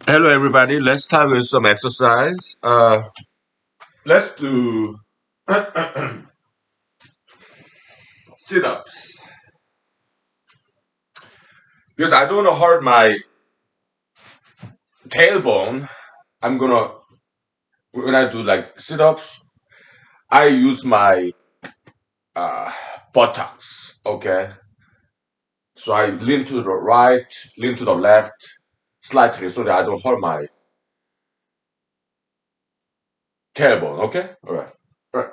Hello, everybody. Let's start with some exercise. Let's do sit-ups because I don't want to hurt my tailbone. I'm gonna when I do like sit-ups, I use my uh, buttocks. Okay, so I lean to the right, lean to the left slightly so that I don't hurt my tailbone. Okay, all right, all right.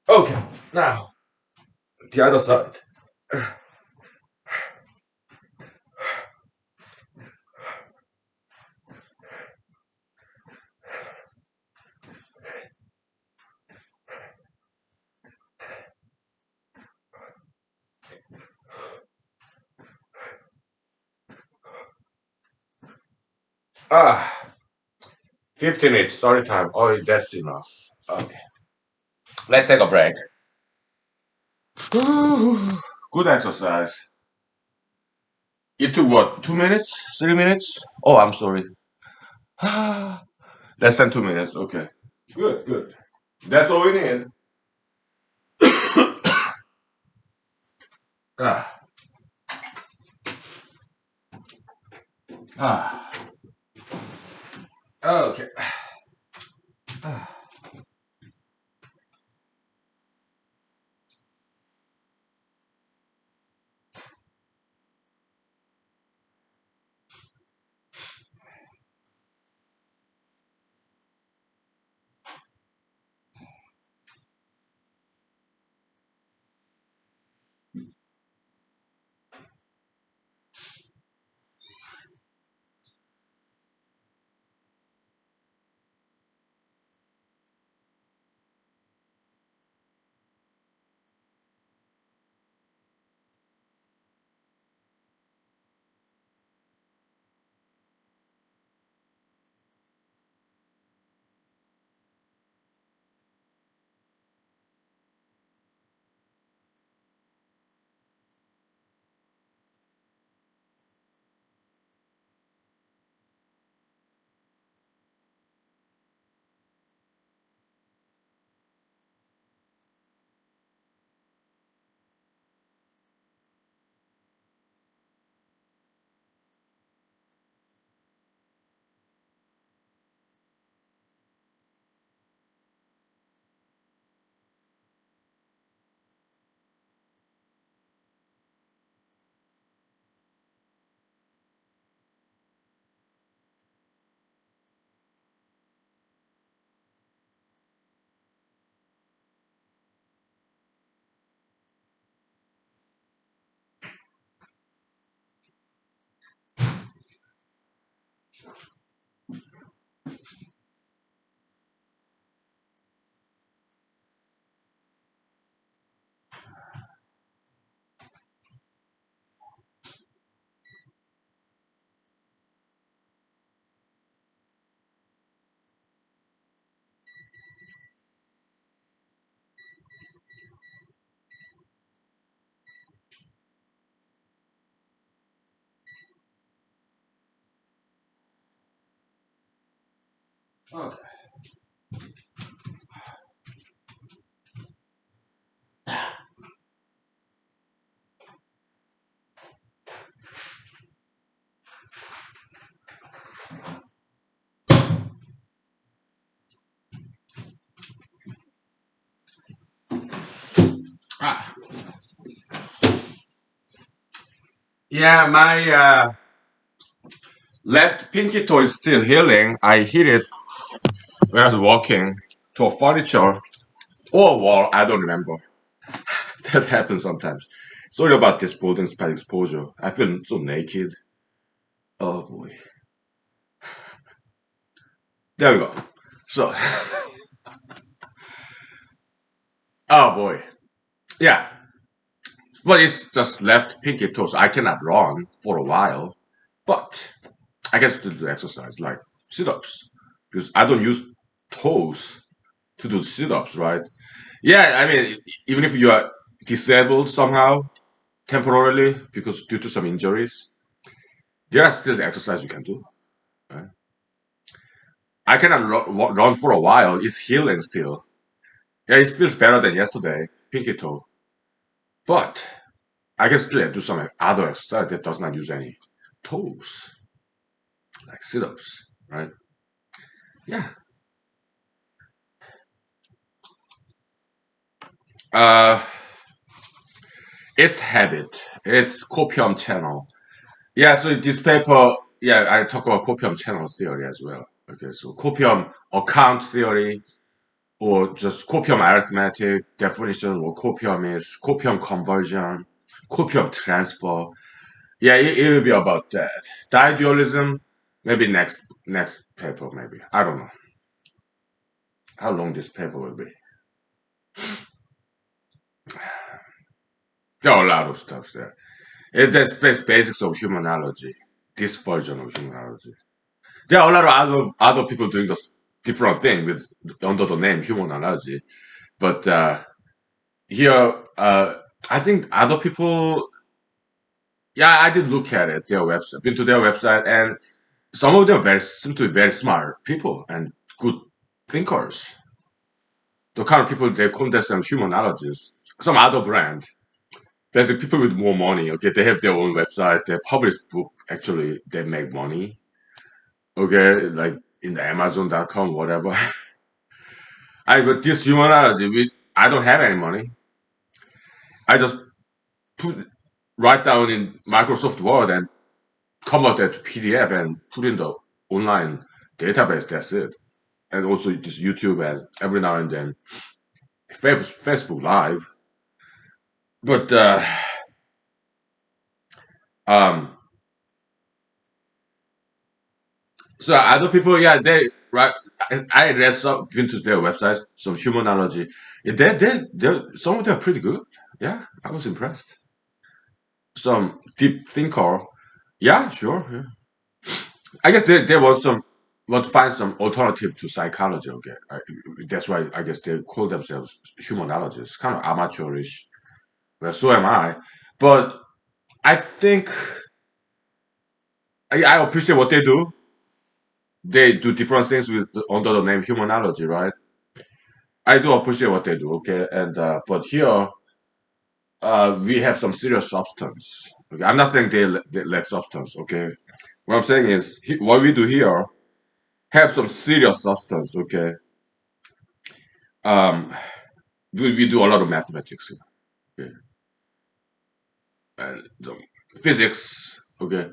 Okay, now the other side. 15 minutes, story time. Oh, that's enough. Okay. Let's take a break. Good exercise. It took what, 2 minutes? 3 minutes? Oh, I'm sorry. Less than 2 minutes. Okay. Good, good. That's all we need. Ah, ah. Okay. Okay. Ah. Yeah, my left pinky toe is still healing. I hit it when I was walking to a furniture or a wall. I don't remember. That happens sometimes. Sorry about this golden spot exposure. I feel so naked. Oh boy. There we go. So, Oh boy. Yeah. But it's just left pinky toes. I cannot run for a while, but I can still do exercise like sit-ups because I don't use toes to do sit-ups, right? Yeah, I mean, even if you are disabled somehow temporarily because due to some injuries, there are still exercise you can do. Right? I cannot run for a while. It's healing still. Yeah, it feels better than yesterday, pinky toe. But I can still do some other exercise that does not use any toes, like sit-ups, right? Yeah. Uh, it's habit. It's copium channel. Yeah. So this paper, yeah, I talk about copium channel theory as well. Okay. So copium account theory or just copium arithmetic definition. What copium is, copium conversion, copium transfer. Yeah, it will be about that. Didualism, maybe next paper, maybe. I don't know how long this paper will be. There are a lot of stuff there. That's basics of humanology. This version of humanology. There are a lot of other people doing this different thing with under the name humanology. But here, I think other people. Yeah, I did look at it. Their website, been to their website, and some of them seem to be very smart people and good thinkers. The kind of people they call themselves humanologists. Some other brand. There's the people with more money. Okay, they have their own website. They publish book. Actually, they make money. Okay, like in the Amazon.com, whatever. I but this humanology, I don't have any money. I just put write down in Microsoft Word and convert that to PDF and put in the online database. That's it. And also this YouTube and every now and then Facebook Live. But um, so other people, yeah, they right. I read some been to their websites, some humanology. Yeah, some of them are pretty good. Yeah, I was impressed. Some deep thinker. Yeah, sure. Yeah. I guess they want to find some alternative to psychology. Okay, that's why I guess they call themselves humanologists. Kind of amateurish. Well, so am I. But I think I appreciate what they do. They do different things with under the name humanology, right? I do appreciate what they do. Okay, and but here we have some serious substance. Okay, I'm not saying they lack substance. Okay, what I'm saying is what we do here have some serious substance. Okay, um, we do a lot of mathematics here. Okay, and physics. Okay,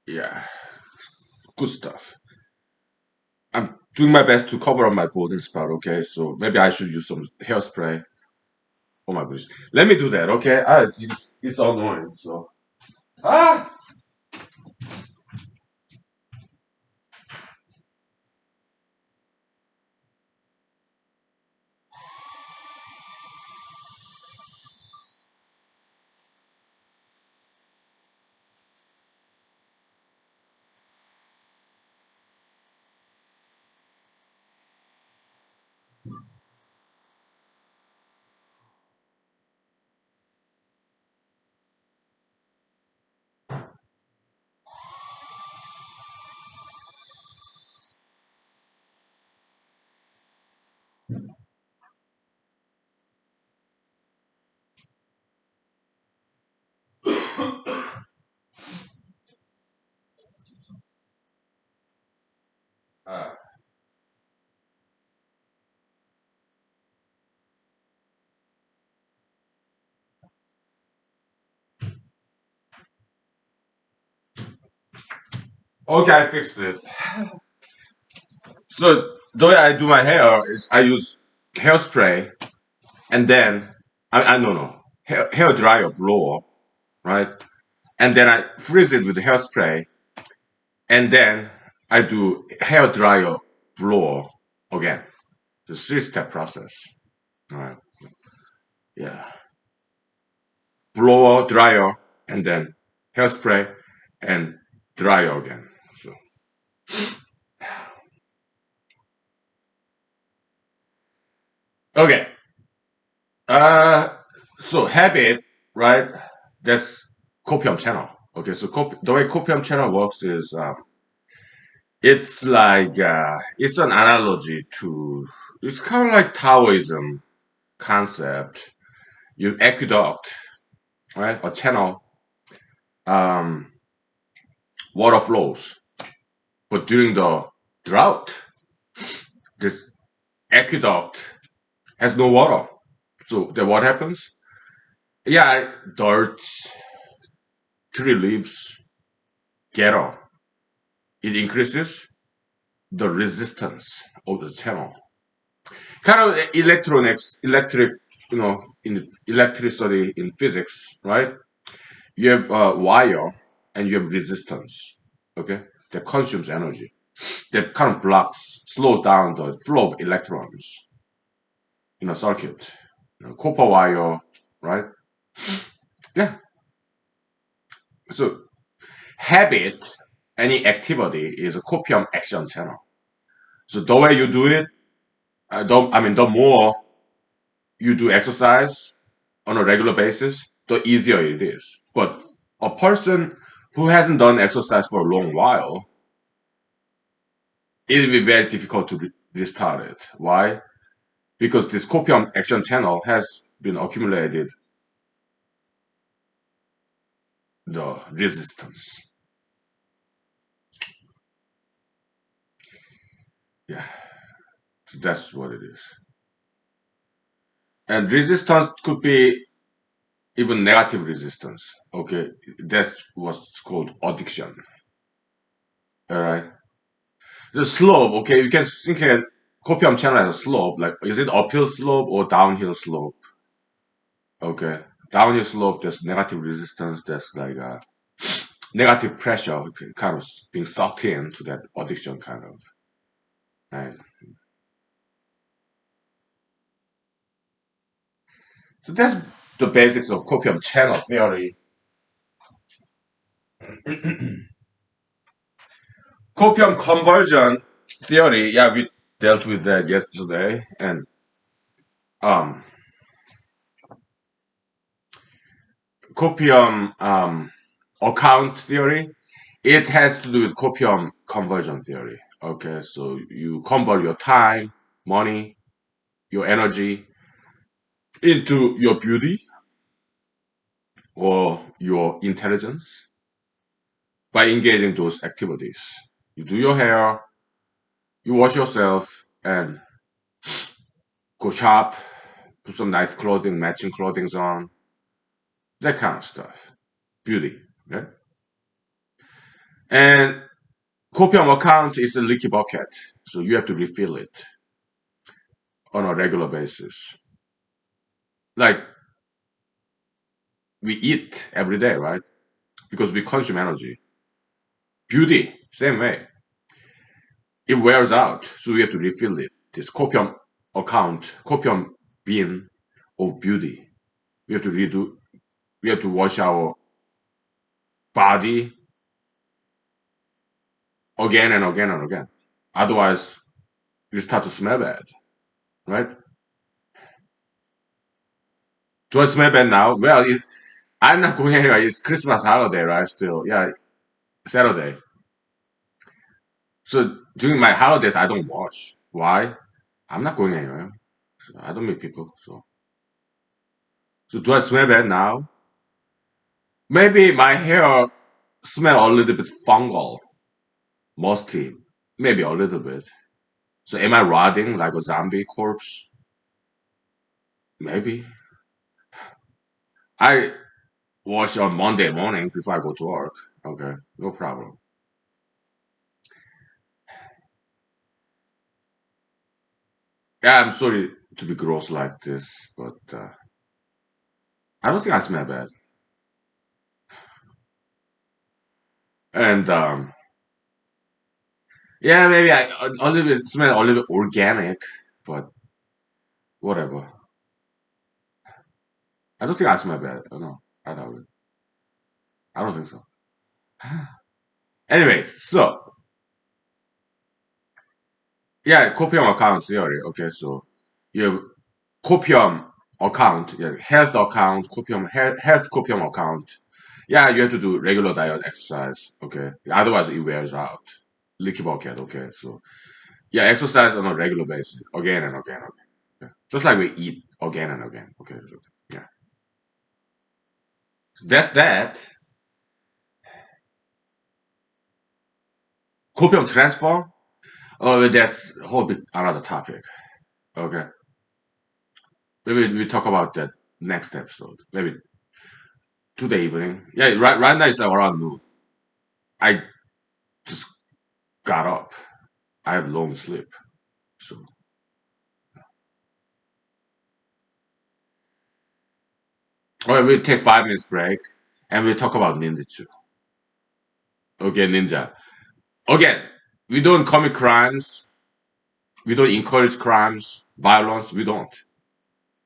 yeah, good stuff. I'm doing my best to cover up my balding spot. Okay, so maybe I should use some hairspray. Oh my goodness, let me do that. Okay, it's annoying. So ah. Uh, okay, I fixed it. So the way I do my hair is I use hairspray and then I no no hair dryer blower, right? And then I freeze it with hairspray and then I do hair dryer blower again. The three-step process. All right. Yeah, blower, dryer, and then hairspray and dryer again. So okay, uh, so habit, right? That's copium channel. Okay, so the way copium channel works is it's like it's an analogy to it's kind of like Taoism concept. You aqueduct, right? A channel, um, water flows, but during the drought, this aqueduct has no water. So then what happens? Yeah, dirt, tree leaves, gather. It increases the resistance of the channel. Kind of electronics, electric, in electricity in physics, right? You have wire and you have resistance, okay? That consumes energy. That kind of blocks, slows down the flow of electrons in a circuit. Copper wire, right? Yeah. So habit, any activity is a copium action channel. So the way you do it, the more you do exercise on a regular basis, the easier it is. But a person who hasn't done exercise for a long while, it will be very difficult to restart it. Why? Because this copium action channel has been accumulated the resistance. Yeah, so that's what it is. And resistance could be even negative resistance. Okay, that's what's called addiction. All right. The slope. Okay, you can think of copium channel as a slope. Like, is it uphill slope or downhill slope? Okay, downhill slope. There's negative resistance. There's like a negative pressure, kind of being sucked into that addiction, kind of. Right. So that's the basics of copium channel theory. Copium conversion theory. Yeah, we dealt with that yesterday, and um, copium account theory. It has to do with copium conversion theory. Okay, so you convert your time, money, your energy into your beauty or your intelligence by engaging those activities. You do your hair, you wash yourself, and go shop, put some nice clothing, matching clothing on, that kind of stuff. Beauty. Okay? And copium account is a leaky bucket, so you have to refill it on a regular basis. Like we eat every day, right? Because we consume energy. Beauty, same way. It wears out, so we have to refill it. This copium account, copium bin of beauty. We have to redo. We have to wash our body again and again and again. Otherwise, you start to smell bad, right? Do I smell bad now? Well, I'm not going anywhere. It's Christmas holiday, right? Still, yeah, Saturday. So during my holidays, I don't wash. Why? I'm not going anywhere. So I don't meet people. So do I smell bad now? Maybe my hair smell a little bit fungal, musty, maybe a little bit. So am I rotting like a zombie corpse? Maybe. I wash on Monday morning before I go to work. Okay, no problem. Yeah, I'm sorry to be gross like this, but I don't think I smell bad. And yeah, maybe a little bit smell a little bit organic, but whatever. I don't think asthma bad. Oh, no, I doubt it. I don't think so. Anyway, so yeah, copium account theory. Okay, so you have copium account, yeah, health account, copium health copium account. Yeah, you have to do regular diet, exercise. Okay, otherwise it wears out. Leaky bucket. Okay, so yeah, exercise on a regular basis, again and again and again. Yeah. Just like we eat again and again. Okay, so, yeah, that's that. Copium transfer. Oh, that's a whole bit another topic. Okay, maybe we talk about that next episode. Maybe today evening. Yeah, right now it's around noon. I just got up. I have long sleep. So, or we take 5 minutes break and we talk about ninjutsu. Okay, ninja. Again, we don't commit crimes. We don't encourage crimes, violence. We don't.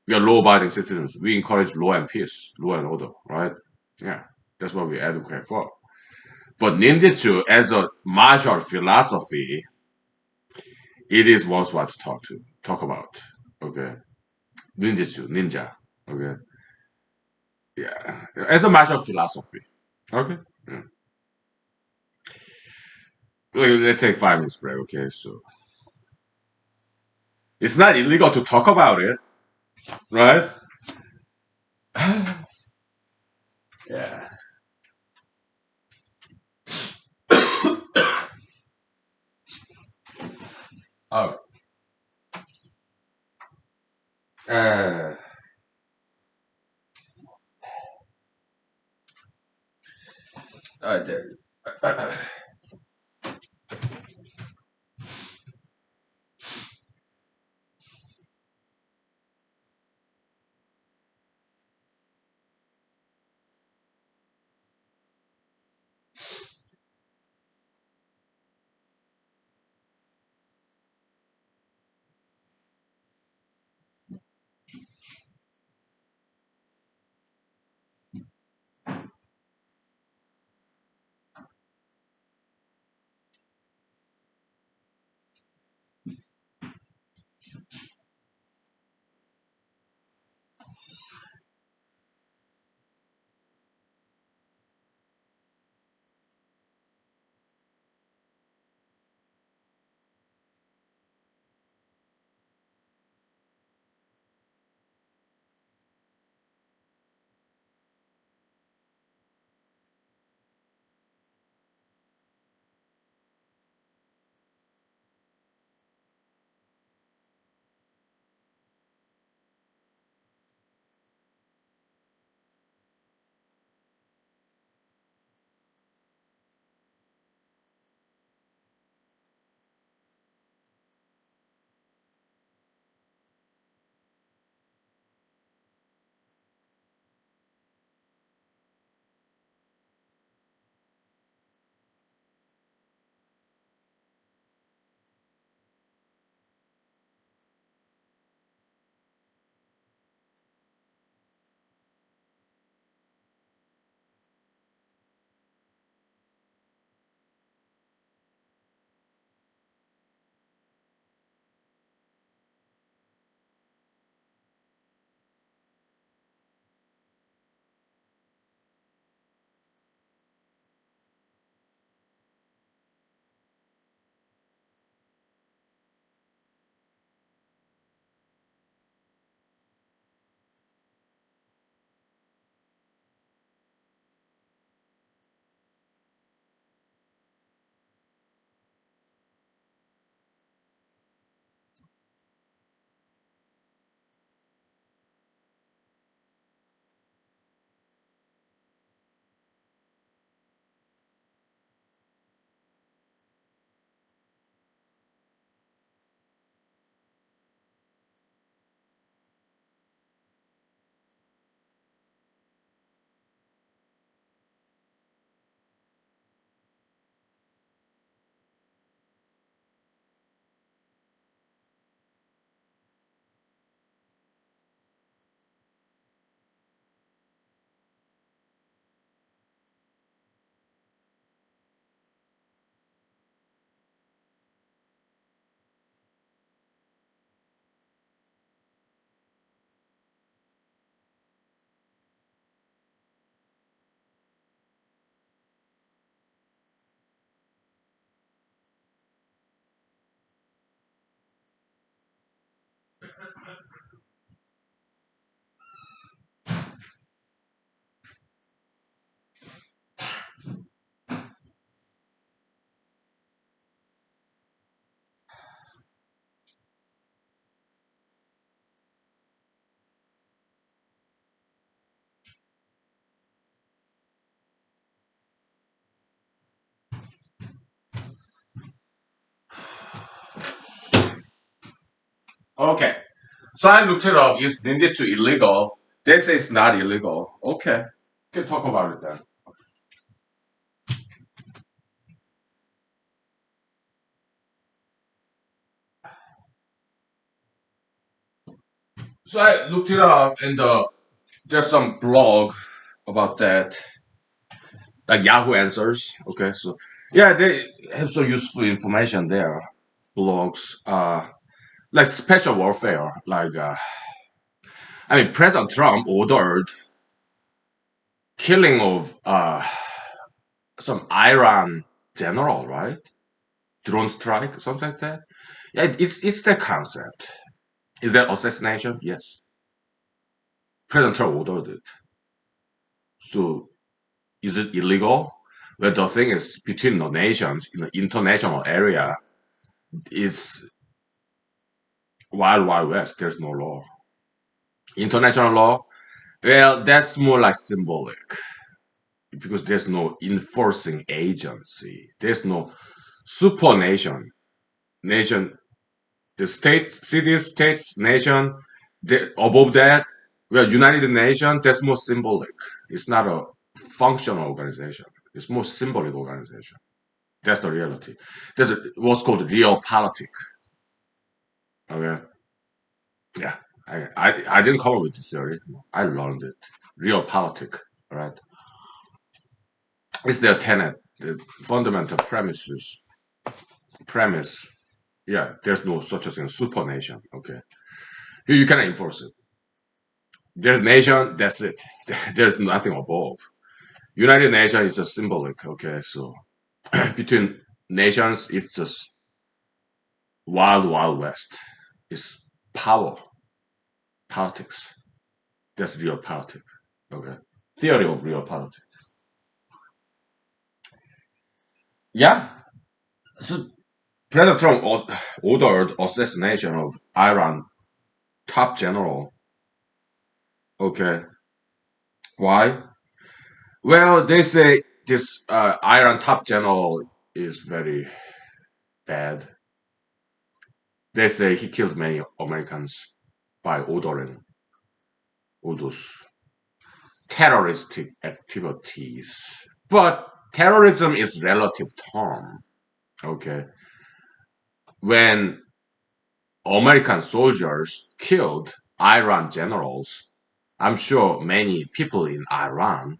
We are law-abiding citizens. We encourage law and peace, law and order, right? Yeah, that's what we advocate for. But ninjutsu, as a martial philosophy, it is worthwhile to talk about. Okay, ninjutsu, ninja. Okay, yeah, as a martial philosophy. Okay. Yeah. Let's take 5 minutes break. Okay, so it's not illegal to talk about it, right? Yeah. Oh. Uh, there. Okay. So I looked it up. It's needed to illegal. They say it's not illegal. Okay. Can talk about it then. So I looked it up and there's some blog about that. Like Yahoo Answers. Okay. So yeah, they have some useful information there. Blogs. Like special warfare. I mean President Trump ordered killing of some Iran general, right? Drone strike, something like that. Yeah, it's that concept. Is that assassination? Yes. President Trump ordered it. So is it illegal? Well, the thing is, between the nations in the international area, it's wild, wild west. There's no law. International law, well, that's more like symbolic because there's no enforcing agency. There's no supernation. Nation, the states, cities, states, nation, above that, we are United Nations. That's more symbolic. It's not a functional organization. It's more symbolic organization. That's the reality. There's what's called real politics. Okay, yeah. I didn't come up with this theory. I learned it. Real politics, right? It's their tenet, the fundamental premises. Premise. Yeah, there's no such a thing, supernation. Okay, you cannot enforce it. There's nation, that's it. There's nothing above. United Nations is just symbolic, okay? So between nations, it's just wild, wild west. It's power, politics. That's real politics, okay? Theory of real politics. Yeah. So President Trump ordered assassination of Iran top general. Okay. Why? Well, they say this Iran top general is very bad. They say he killed many Americans by ordering all those terroristic activities. But terrorism is relative term. Okay. When American soldiers killed Iran generals, I'm sure many people in Iran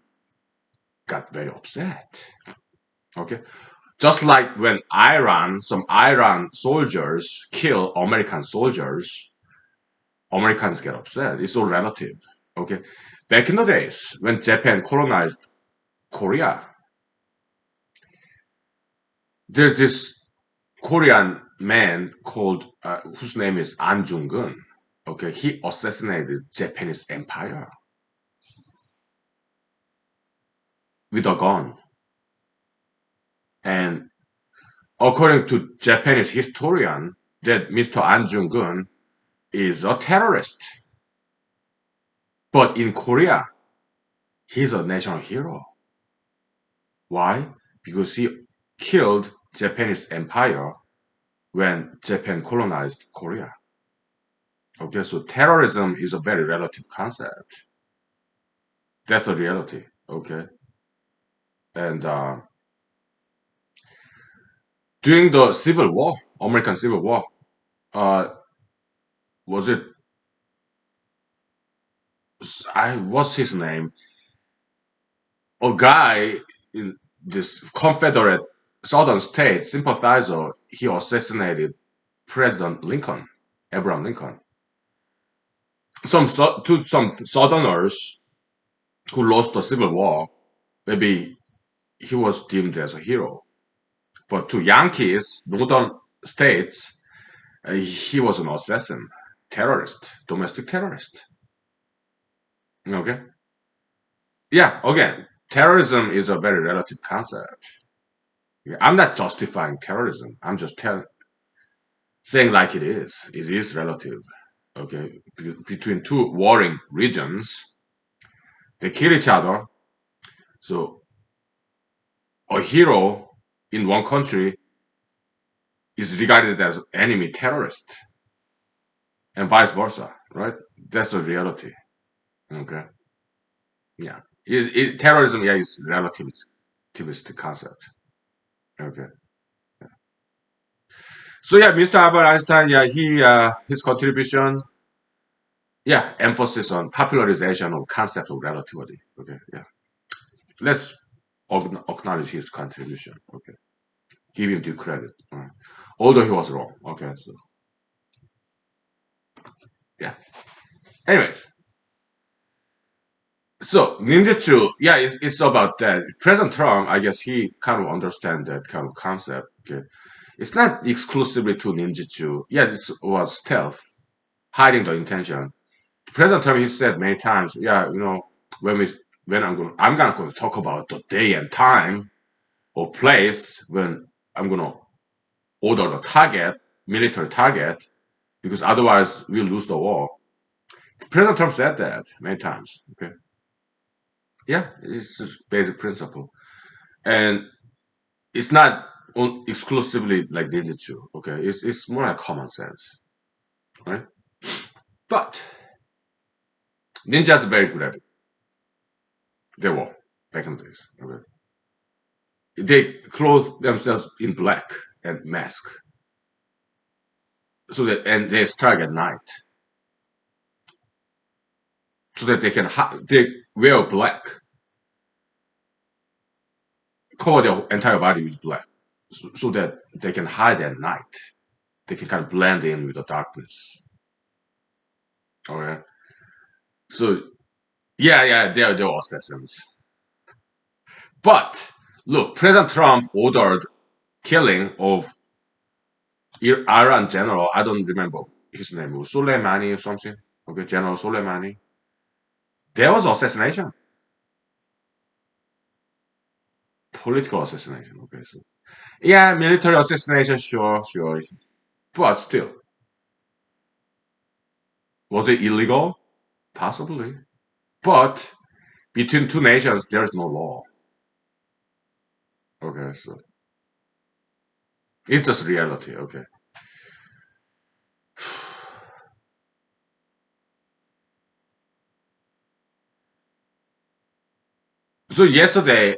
got very upset. Okay. Just like when some Iran soldiers kill American soldiers, Americans get upset. It's all relative. Okay. Back in the days when Japan colonized Korea, there's this Korean man called whose name is An Jung-geun. Okay, he assassinated Japanese empire with a gun. And according to Japanese historian, that Mr. An Jung-geun is a terrorist. But in Korea, he's a national hero. Why? Because he killed Japanese empire when Japan colonized Korea. Okay, so terrorism is a very relative concept. That's the reality. Okay, and during the Civil War, American Civil War, uh, was it? What's his name? A guy in this Confederate Southern state sympathizer. He assassinated President Lincoln, Abraham Lincoln. To some Southerners who lost the Civil War, maybe he was deemed as a hero. But to Yankees, northern states, he was an assassin, terrorist, domestic terrorist. Okay? Yeah, again, terrorism is a very relative concept. Yeah, I'm not justifying terrorism. I'm just saying like it is. It is relative. Okay? Between two warring regions, they kill each other. So a hero in one country is regarded as enemy terrorist. and vice versa, right? That's the reality. Okay, yeah. Terrorism, yeah, is relativist concept. Okay, so yeah, Mr. Albert Einstein, yeah, he his contribution, yeah, emphasis on popularization of concept of relativity. Okay, yeah, let's acknowledge his contribution. Okay, give him due credit. All right. Although he was wrong. Okay, so yeah. Anyways, so ninjutsu, yeah, it's about that. President Trump, I guess he kind of understand that kind of concept. Okay, it's not exclusively to ninjutsu. Yeah, it was stealth, hiding the intention. President Trump, he said many times, yeah, when we when I'm gonna go talk about the day and time or place when I'm gonna order the target, military target, because otherwise we'll lose the war. President Trump said that many times. Okay, yeah, it's just basic principle, and it's not exclusively like ninjutsu. Okay, it's more like common sense, right? But ninjas are very good at it. They were back in the days. Okay, they clothe themselves in black and mask, so that and they strike at night, so that they wear black, cover their entire body with black, so that they can hide at night. They can kind of blend in with the darkness. Okay, so yeah, yeah, they're assassins. But look, President Trump ordered killing of Iran general. I don't remember his name. It was Soleimani or something. Okay, General Soleimani. There was assassination, political assassination. Okay, so yeah, military assassination, sure, sure, but still, was it illegal? Possibly, but between two nations, there is no law. Okay, so it's just reality. Okay, so yesterday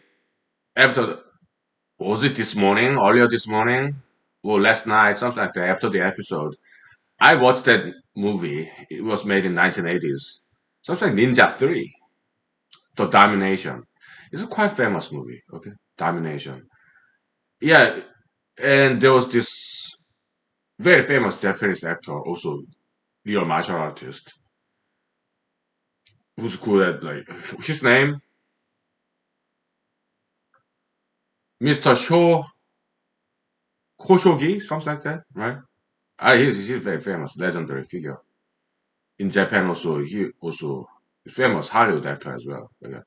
after was it this morning, earlier this morning, or last night, something like that, after the episode, I watched that movie. It was made in 1980s. Something like Ninja 3, The Domination. It's a quite famous movie, okay? Domination. Yeah, and there was this very famous Japanese actor, also real martial artist, who's good at, like, his name, Mr. Koshogi, something like that, right? He's very famous, legendary figure. In Japan also, he also is famous Hollywood actor as well. Yeah.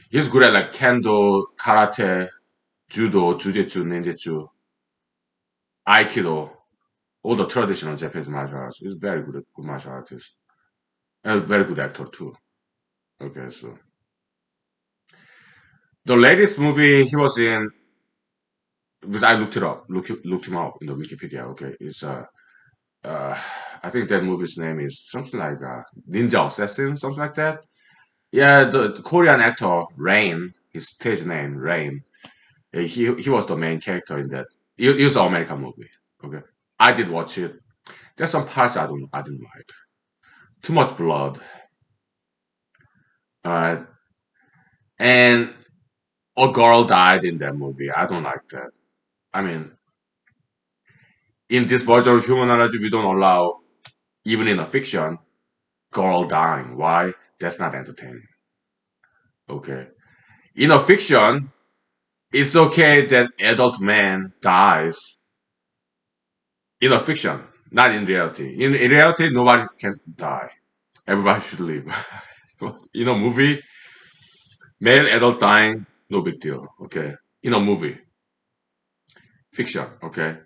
He's good at like kendo, karate, judo, jujitsu, ninjutsu, aikido, all the traditional Japanese martial arts. He's very good martial artist and a very good actor too. Okay, so the latest movie he was in, because I looked him up in the Wikipedia. Okay, it's uh, I think that movie's name is something like Ninja Assassin, something like that. Yeah, the Korean actor Rain, his stage name Rain. He was the main character in that. It was an American movie. Okay, I did watch it. There's some parts I didn't like. Too much blood. Uh, and a girl died in that movie. I don't like that. I mean, in this version of humanology, we don't allow, even in a fiction, girl dying. Why? That's not entertaining. Okay. In a fiction, it's okay that adult man dies in a fiction, not in reality. In reality, nobody can die. Everybody should live. In a movie, male adult dying, no big deal. Okay. In a movie, fiction. Okay.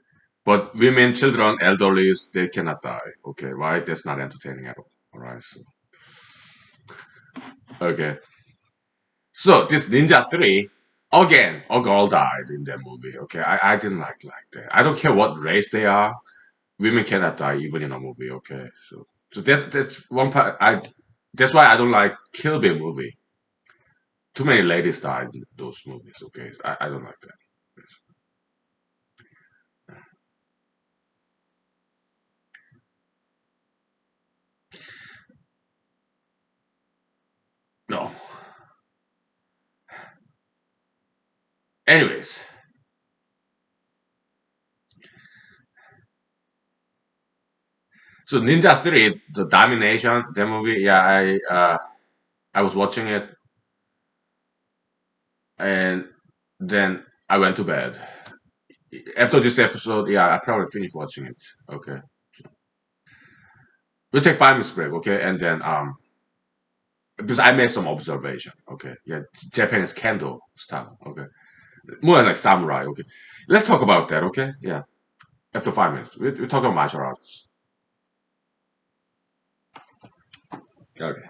But women, children, elderlies, they cannot die. Okay. Right? That's not entertaining at all. All right. So, okay. So this Ninja 3, again, a girl died in that movie. Okay. I didn't like that. I don't care what race they are. Women cannot die even in a movie. Okay. So So that's one part. That's why I don't like Kill Bill movie. Too many ladies died in those movies. Okay, I don't like that. Yes. No. Anyways, so Ninja 3, the Domination, the movie. Yeah, I was watching it, and then I went to bed. After this episode, yeah, I probably finish watching it. Okay, we'll take 5 minutes break. Okay, and then because I made some observation. Okay, yeah, Japanese kendo style. Okay, more like samurai. Okay, let's talk about that. Okay, yeah, after 5 minutes, we talk about martial arts. Okay.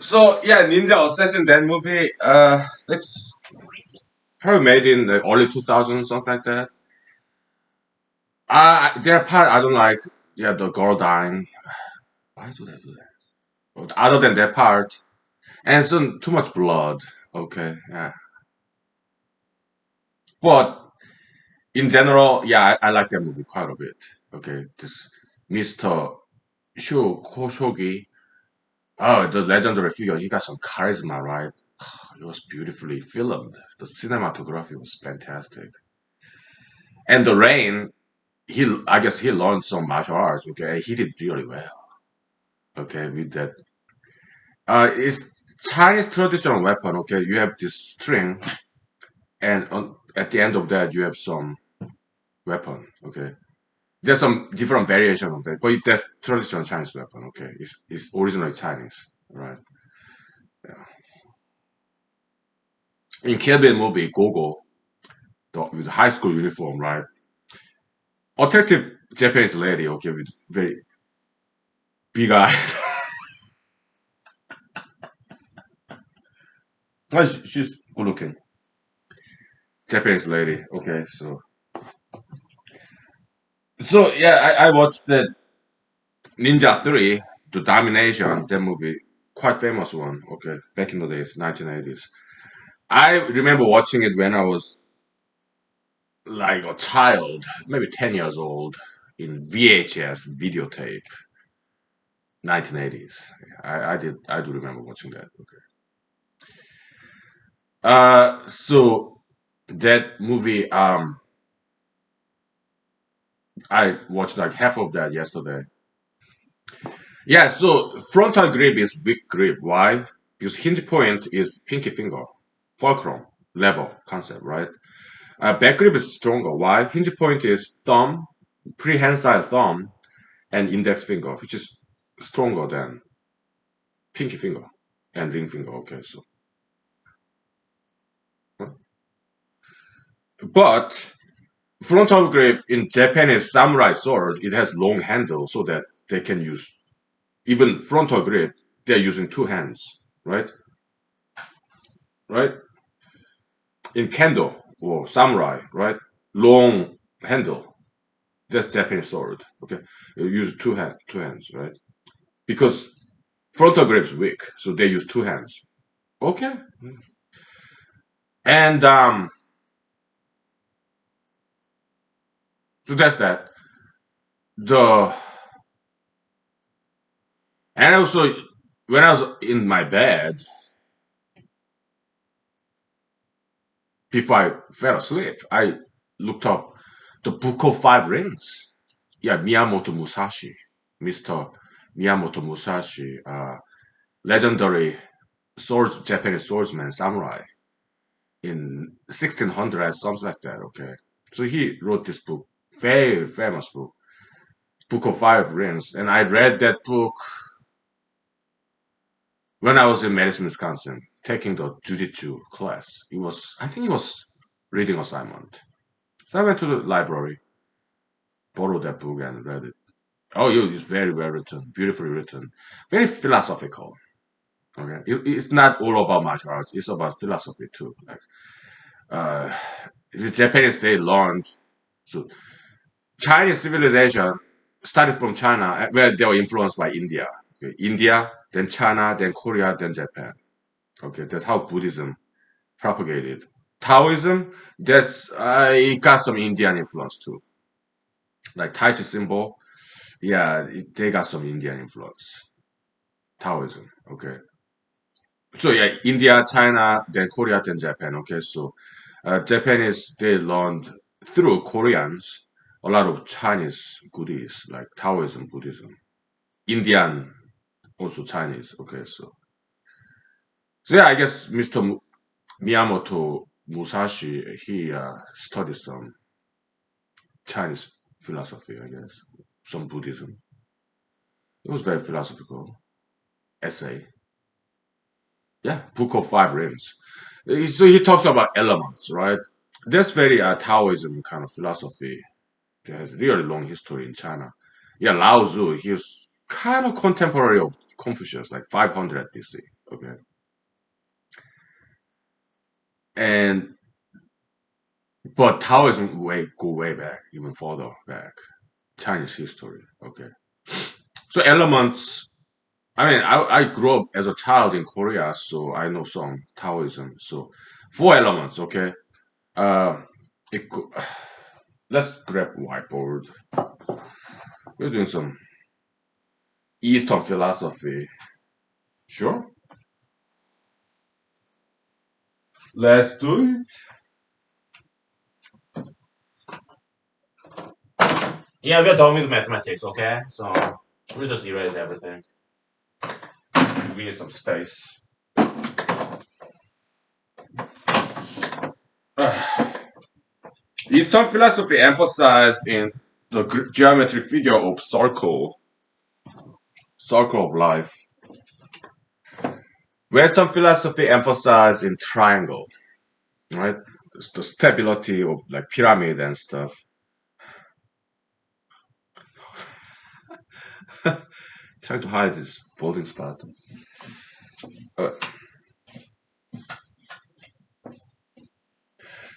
So yeah, Ninja Assassin, that movie, that's probably made in the early 2000s, something like that. Their part I don't like. Yeah, the girl dying. Why do they do that? But other than that part, and some too much blood. Okay, yeah. But in general, yeah, I like that movie quite a bit. Okay, this Mr. Shu Koshogi. Oh, the legendary figure. He got some charisma, right? It was beautifully filmed. The cinematography was fantastic. And the rain, I guess he learned some martial arts. Okay, he did really well. Okay, with that, it's Chinese traditional weapon. Okay, you have this string, and at the end of that, you have some weapon. Okay, there's some different variation of that, but that's traditional Chinese weapon. Okay, it's originally Chinese, right? Yeah. In Kill Bill movie, Gogo, with the high school uniform, right? Attractive Japanese lady. Okay, with very big eyes. Oh, she's good looking. Japanese lady. Okay, so yeah, I watched the Ninja 3, The Domination, that movie, quite famous one. Okay, back in the days, 1980s. I remember watching it when I was like a child, maybe 10 years old, in VHS videotape, 1980s. I do remember watching that. Okay. So that movie, I watched like half of that yesterday. Yeah, so frontal grip is weak grip. Why? Because hinge point is pinky finger, fulcrum level concept, right? Back grip is stronger. Why? Hinge point is thumb, prehensile thumb, and index finger, which is stronger than pinky finger and ring finger. Okay, so But frontal grip in Japanese samurai sword, it has long handle so that they can use even frontal grip. They're using two hands, right? Right? In kendo or samurai, right? Long handle. That's Japanese sword. Okay, you use two hands, right? Because frontal grip is weak, so they use two hands. Okay, and so that's that. The and also when I was in my bed before I fell asleep, I looked up the Book of Five Rings. Yeah, Miyamoto Musashi, Mr. Miyamoto Musashi, legendary Japanese swordsman, samurai in 1600, something like that. Okay, so he wrote this book, very famous book, Book of Five Rings, and I read that book when I was in Madison, Wisconsin, taking the jujitsu class. I think it was reading assignment. So I went to the library, borrowed that book, and read it. Oh, it's very well written, beautifully written, very philosophical. Okay, it's not all about martial arts; it's about philosophy too. Like uh, the Japanese, they learned so Chinese civilization started from China, where they were influenced by India. Okay, India, then China, then Korea, then Japan. Okay, that's how Buddhism propagated. Taoism, that's it got some Indian influence too. Like Tai Chi symbol, yeah, they got some Indian influence. Taoism, okay. So yeah, India, China, then Korea, then Japan. Okay, so Japanese they learned through Koreans a lot of Chinese goodies like Taoism, Buddhism. Indian, also Chinese. Okay, so yeah, I guess Mr. Miyamoto Musashi he studied some Chinese philosophy, I guess, some Buddhism. It was very philosophical essay. Yeah, Book of Five Rings. So he talks about elements, right? That's very Taoism kind of philosophy. It has really long history in China. Yeah, Lao Tzu, he's kind of contemporary of Confucius, like 500 BC. Okay, and but Taoism go way back, even further back, Chinese history. Okay, so elements. I mean, I grew up as a child in Korea, so I know some Taoism. So four elements. Okay, uh, it, let's grab whiteboard. We're doing some Eastern philosophy. Sure, let's do it. Yeah, we're done with mathematics. Okay, so we'll just erase everything. We need some space. Eastern philosophy emphasized in the geometric figure of circle of life. Western philosophy emphasized in triangle, right? The stability of like pyramid and stuff. Trying to hide this balding spot. Uh,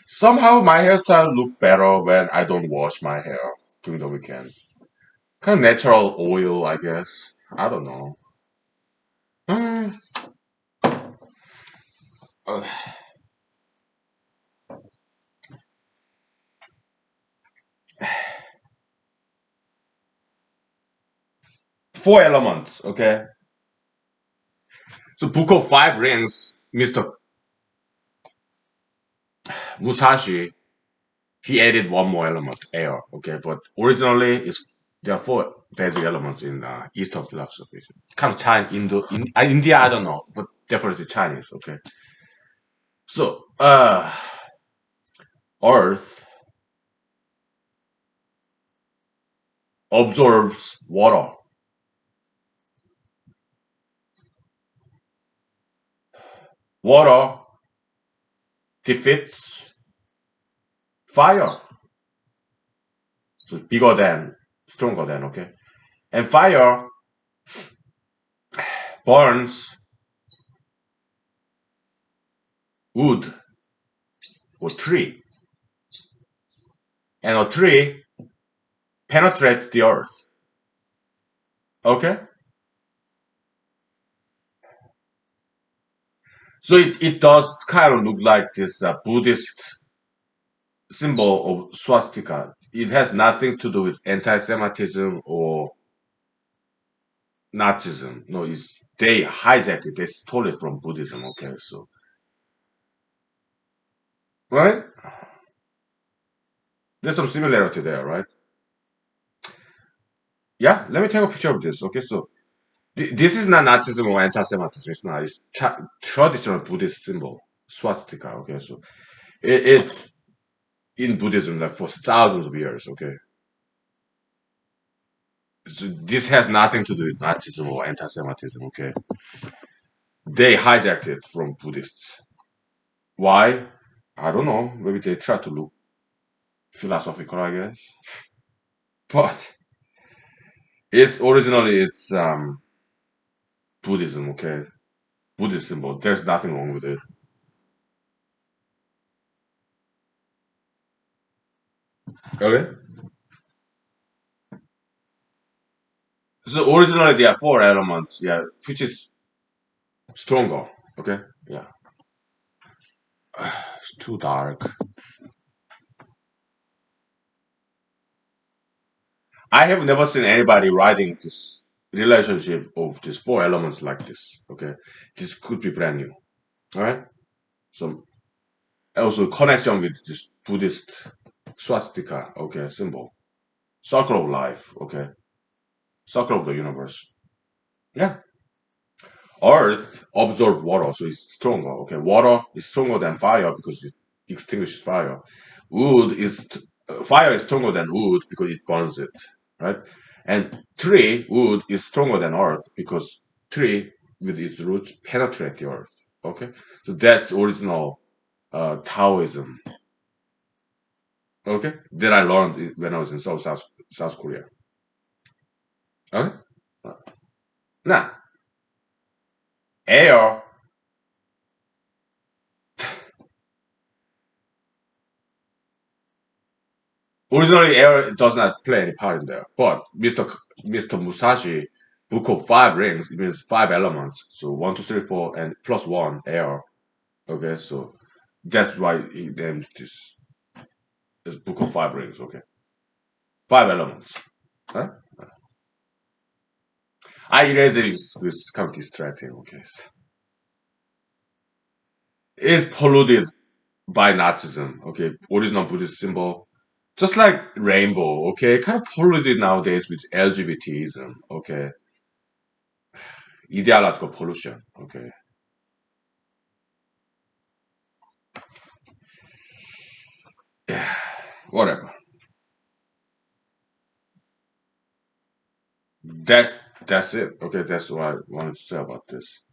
Somehow my hairstyle look better when I don't wash my hair during the weekends. Kind of natural oil, I guess. I don't know. Hmm. Uh, four elements, okay? So Book of Five Rings, Mr. Musashi, he added one more element, air, okay? But originally, there are four basic elements in Eastern philosophy. Kind of China, India, I don't know, but definitely Chinese, okay? So, Earth absorbs water. Water defeats Fire, so bigger than, stronger than, okay? And fire burns wood or tree, and a tree penetrates the earth, okay? So it does kind of look like this Buddhist symbol of swastika. It has nothing to do with anti-Semitism or Nazism. No, it's they hijacked it. They stole it from Buddhism. Okay, so right, there's some similarity there, right? Yeah, let me take a picture of this. Okay, so this is not Nazism or anti-Semitism. It's not. It's traditional Buddhist symbol, swastika. Okay, so it's in Buddhism like for thousands of years. Okay, so this has nothing to do with Nazism or anti-Semitism. Okay, they hijacked it from Buddhists. Why? I don't know. Maybe they try to look philosophical, I guess. But it's Buddhism. Okay, Buddhist symbol. There's nothing wrong with it. Okay. So originally there are four elements. Yeah, which is stronger. Okay. Yeah. It's too dark. I have never seen anybody writing this relationship of these four elements like this. Okay, this could be brand new. All right. So also connection with this Buddhist swastika. Okay, symbol, circle of life. Okay, circle of the universe. Yeah. Earth absorbs water, so it's stronger. Okay, water is stronger than fire because it extinguishes fire. Wood is fire is stronger than wood because it burns it, right? And wood is stronger than earth because tree with its roots penetrate the earth. Okay, so that's original Taoism. Okay, that I learned when I was in South Korea. Okay, now air. Originally, air does not play any part in there, but Mr. Musashi, Book of Five Rings, it means five elements. So one, two, three, four, and plus one, air. Okay, so that's why he named this Book of Five Rings. Okay, five elements. Huh? I erased it. It's kind of distracting. Okay, so it's polluted by Nazism. Okay, original Buddhist symbol, just like rainbow. Okay, kind of polluted nowadays with LGBTism. Okay, ideological pollution. Okay, yeah, whatever. That's it. Okay, that's what I wanted to say about this.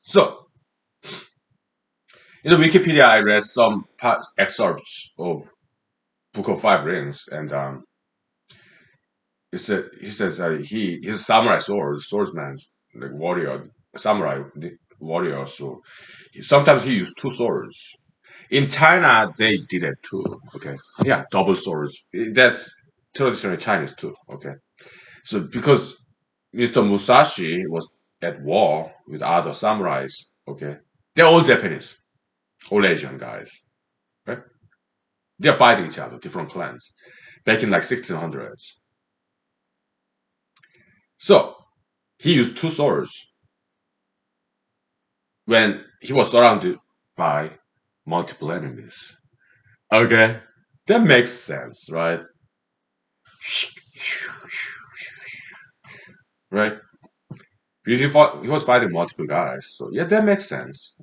So in the Wikipedia, I read some excerpts of Book of Five Rings, and he says he's a samurai swordsman, like warrior, samurai warrior. So sometimes he used two swords. In China, they did it too. Okay, yeah, double swords. That's traditionally Chinese too. Okay, so because Mr. Musashi was at war with other samurais. Okay, they're all Japanese, all Asian guys, right? They're fighting each other, different clans, back in like 1600s. So he used two swords when he was surrounded by multiple enemies. Okay, that makes sense, right? Right? He was fighting multiple guys, so yeah, that makes sense.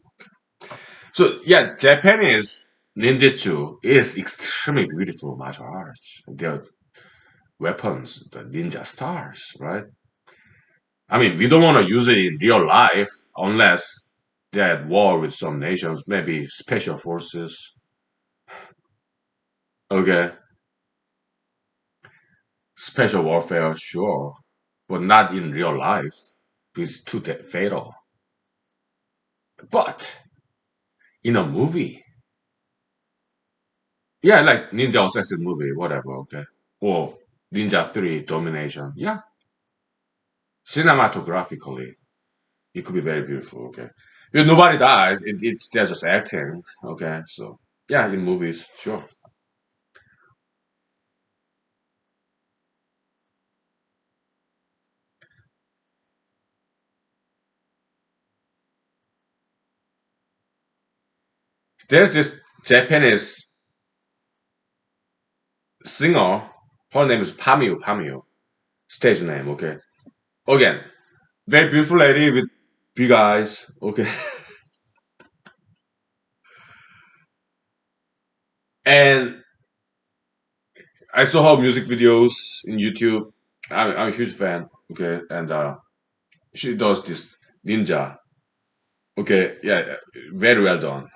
So yeah, Japanese ninjutsu is extremely beautiful martial arts. Their weapons, the ninja stars, right? I mean, we don't want to use it in real life unless they're at war with some nations, maybe special forces. Okay, special warfare, sure, but not in real life. It's too fatal. But in a movie, yeah, like Ninja Assassin movie, whatever. Okay, or Ninja 3 Domination. Yeah, cinematographically, it could be very beautiful. Okay, if nobody dies, it's they're just acting. Okay, so yeah, in movies, sure. There's this Japanese singer. Her name is Pamiu. Pamiu, stage name. Okay, again, very beautiful lady with big eyes. Okay, and I saw her music videos in YouTube. I'm a huge fan. Okay, and she does this ninja. Okay, yeah, yeah, very well done.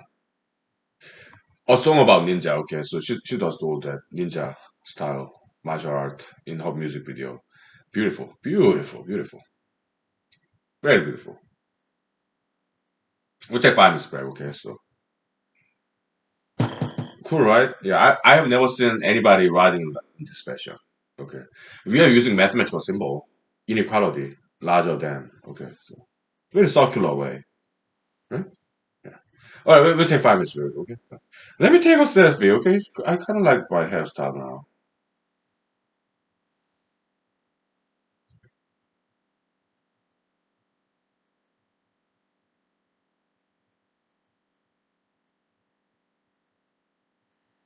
A song about ninja. Okay, so she does all that ninja style martial art in her music video. Beautiful, beautiful, beautiful, very beautiful. We take 5 minutes break. Okay, so cool, right? Yeah, I have never seen anybody writing this special. Okay, we are using mathematical symbol inequality larger than. Okay, so very circular way. Right? Yeah. All right, we'll take 5 minutes break. Okay. Let me take a selfie. Okay, I kind of like my hairstyle now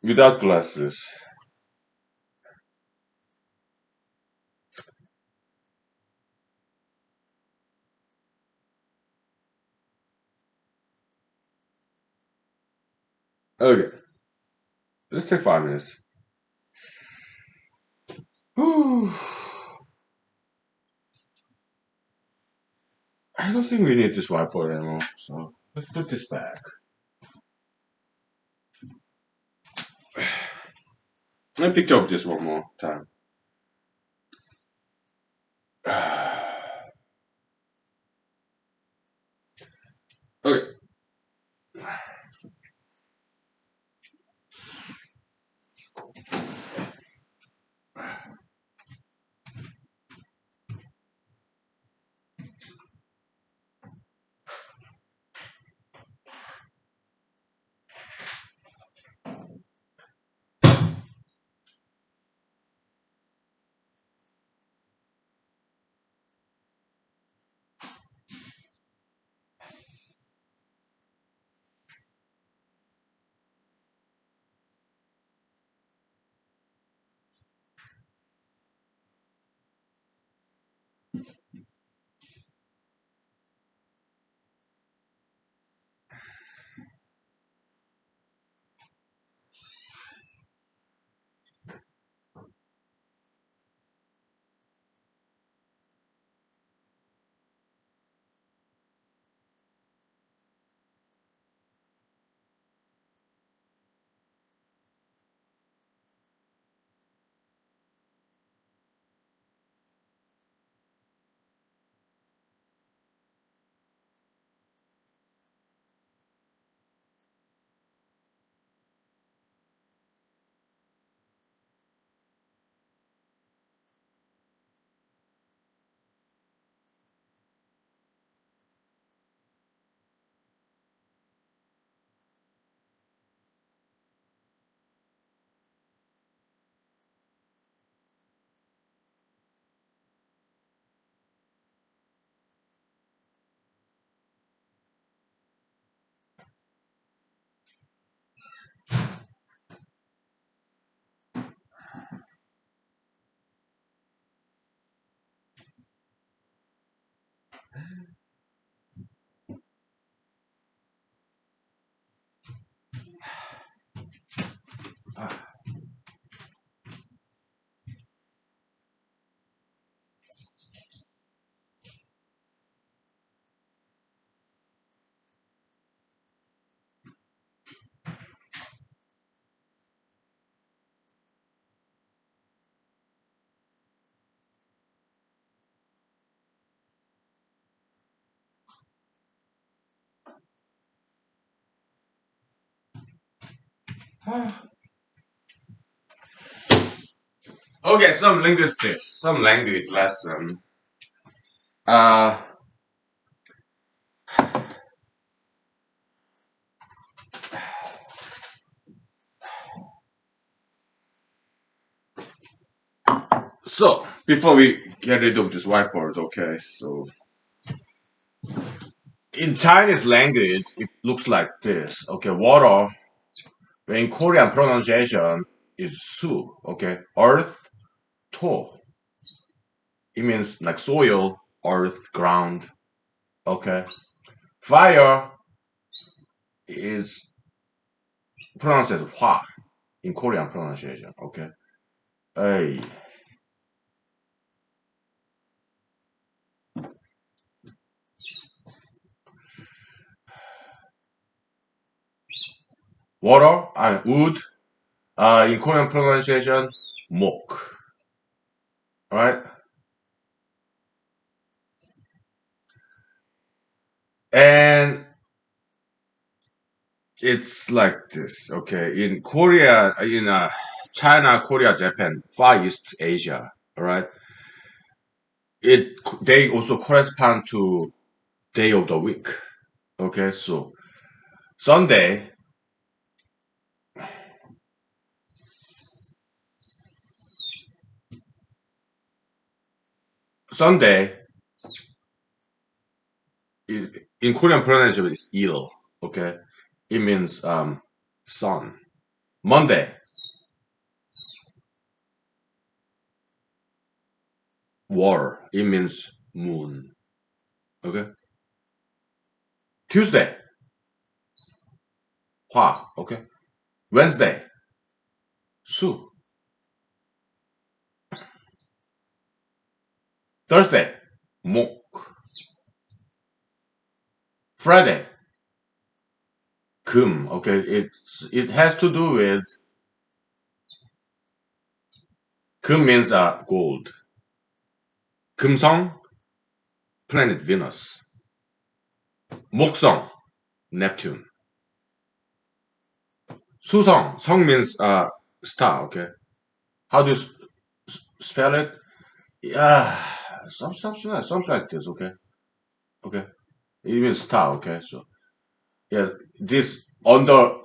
without glasses. Okay, let's take 5 minutes. Whew. I don't think we need this whiteboard anymore. So let's put this back. Let me picture of this one more time. Okay. Okay, some linguistics, some language lesson. Uh, so before we get rid of this whiteboard, okay, so in Chinese language, it looks like this. Okay, water. In Korean pronunciation is su. Okay, earth, to. It means like soil, earth, ground. Okay, fire is pronounced as hwa in Korean pronunciation. Okay, hey, water and wood. In Korean pronunciation, mok. All right, and it's like this. Okay, in Korea, in China, Korea, Japan, Far East Asia. All right, it they also correspond to day of the week. Okay, so Sunday, Sunday in Korean pronunciation is il. Okay, it means sun. Monday, war. It means moon. Okay. Tuesday, hwa. Okay. Wednesday, su. Thursday, mok. Friday, 금. Okay, it has to do with 금 means gold. 금성, planet Venus. 목성, Neptune. 수성, 성 means star. Okay, how do you spell it? Yeah, something like this. Okay, okay, it means star. Okay, so yeah, this under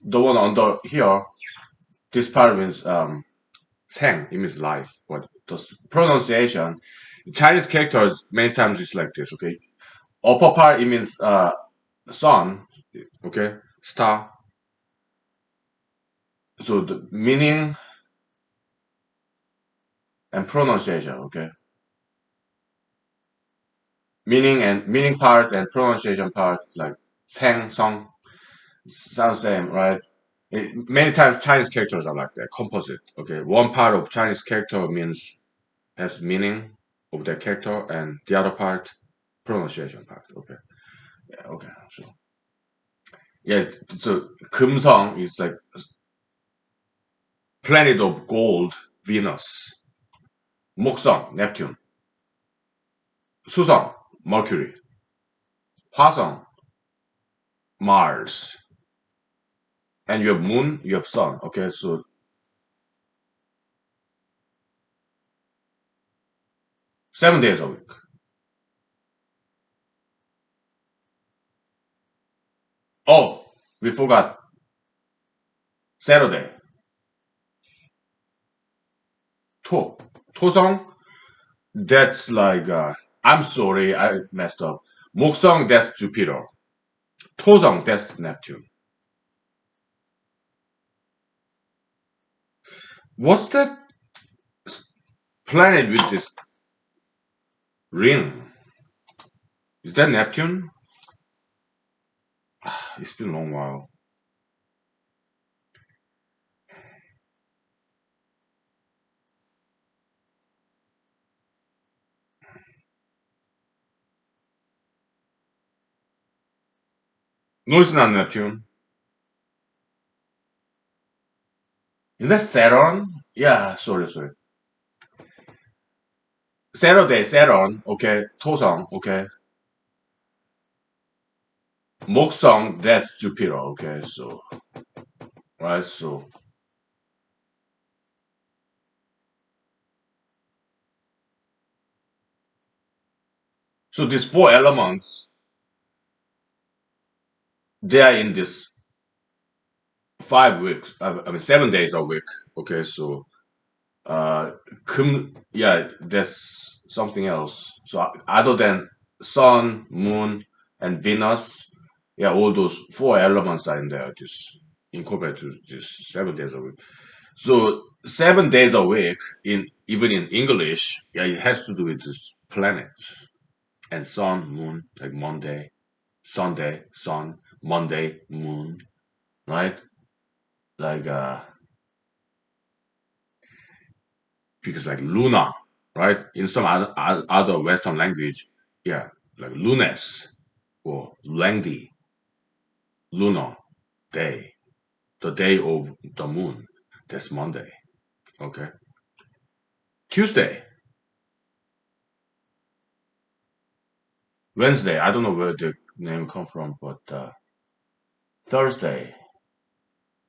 the one under here, this part means 생, it means life. But the pronunciation, Chinese characters many times it's like this. Okay, upper part it means sun. Okay, star. So the meaning and pronunciation. Okay, meaning part and pronunciation part like 생, song sounds same, right? Many times Chinese characters are like that, composite. Okay, one part of Chinese character means has meaning of the character, and the other part pronunciation part. Okay, yeah, okay. So yeah, so 금성 is like planet of gold, Venus. 목성, Neptune. 수성, Mercury. 화성, Mars. And you have moon, you have sun. Okay, so 7 days a week. Oh, we forgot Saturday. 토. 토성, that's like, I'm sorry, I messed up. 목성, that's Jupiter. 토성, that's Neptune. What's that planet with this ring? Is that Neptune? It's been a long while. No, it's not Neptune. Is that Saturn? Yeah, sorry. Saturday, Saturn. Okay, 토성. Okay. 목성, that's Jupiter. Okay, so right? So these four elements, they are in this 5 weeks. I mean 7 days a week. Okay, so uh, yeah, there's something else. So other than sun, moon, and Venus, yeah, all those four elements are in there, just incorporated to just 7 days a week. So 7 days a week in even in English, yeah, it has to do with this planets and sun, moon, like Monday, Sunday, sun, Monday, moon, right? Like because like Luna, right? In some other Western language, yeah, like lunes or lengthy, lunar day, the day of the moon. That's Monday. Okay. Tuesday, Wednesday. I don't know where the name come from, but Thursday,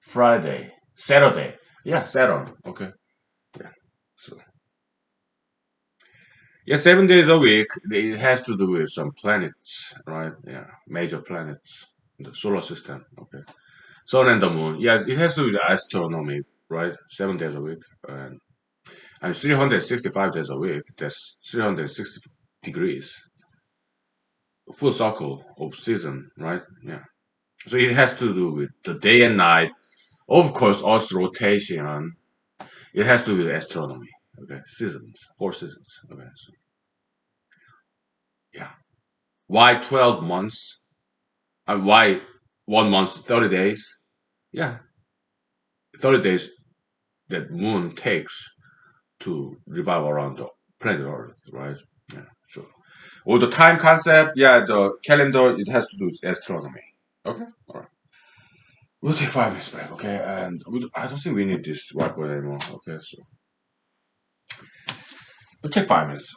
Friday, Saturday. Yeah, Saturn. Okay. Yeah. So yeah, 7 days a week. It has to do with some planets, right? Yeah, major planets in the solar system. Okay. Sun and the moon. Yes, it has to do with astronomy, right? 7 days a week. And 365 days a week, that's 360 degrees, full circle of season, right? Yeah. So it has to do with the day and night. Of course, Earth's rotation. It has to do with astronomy. Okay. Seasons, 4 seasons. Okay. So, yeah. Why 12 months? And why 1 month, 30 days? Yeah. 30 days that moon takes to revolve around the planet Earth, right? Yeah. So, or the time concept, yeah, the calendar, it has to do with astronomy. Okay, all right. We'll take 5 minutes break, okay? And I don't think we need this whiteboard anymore. Okay, so we'll take 5 minutes.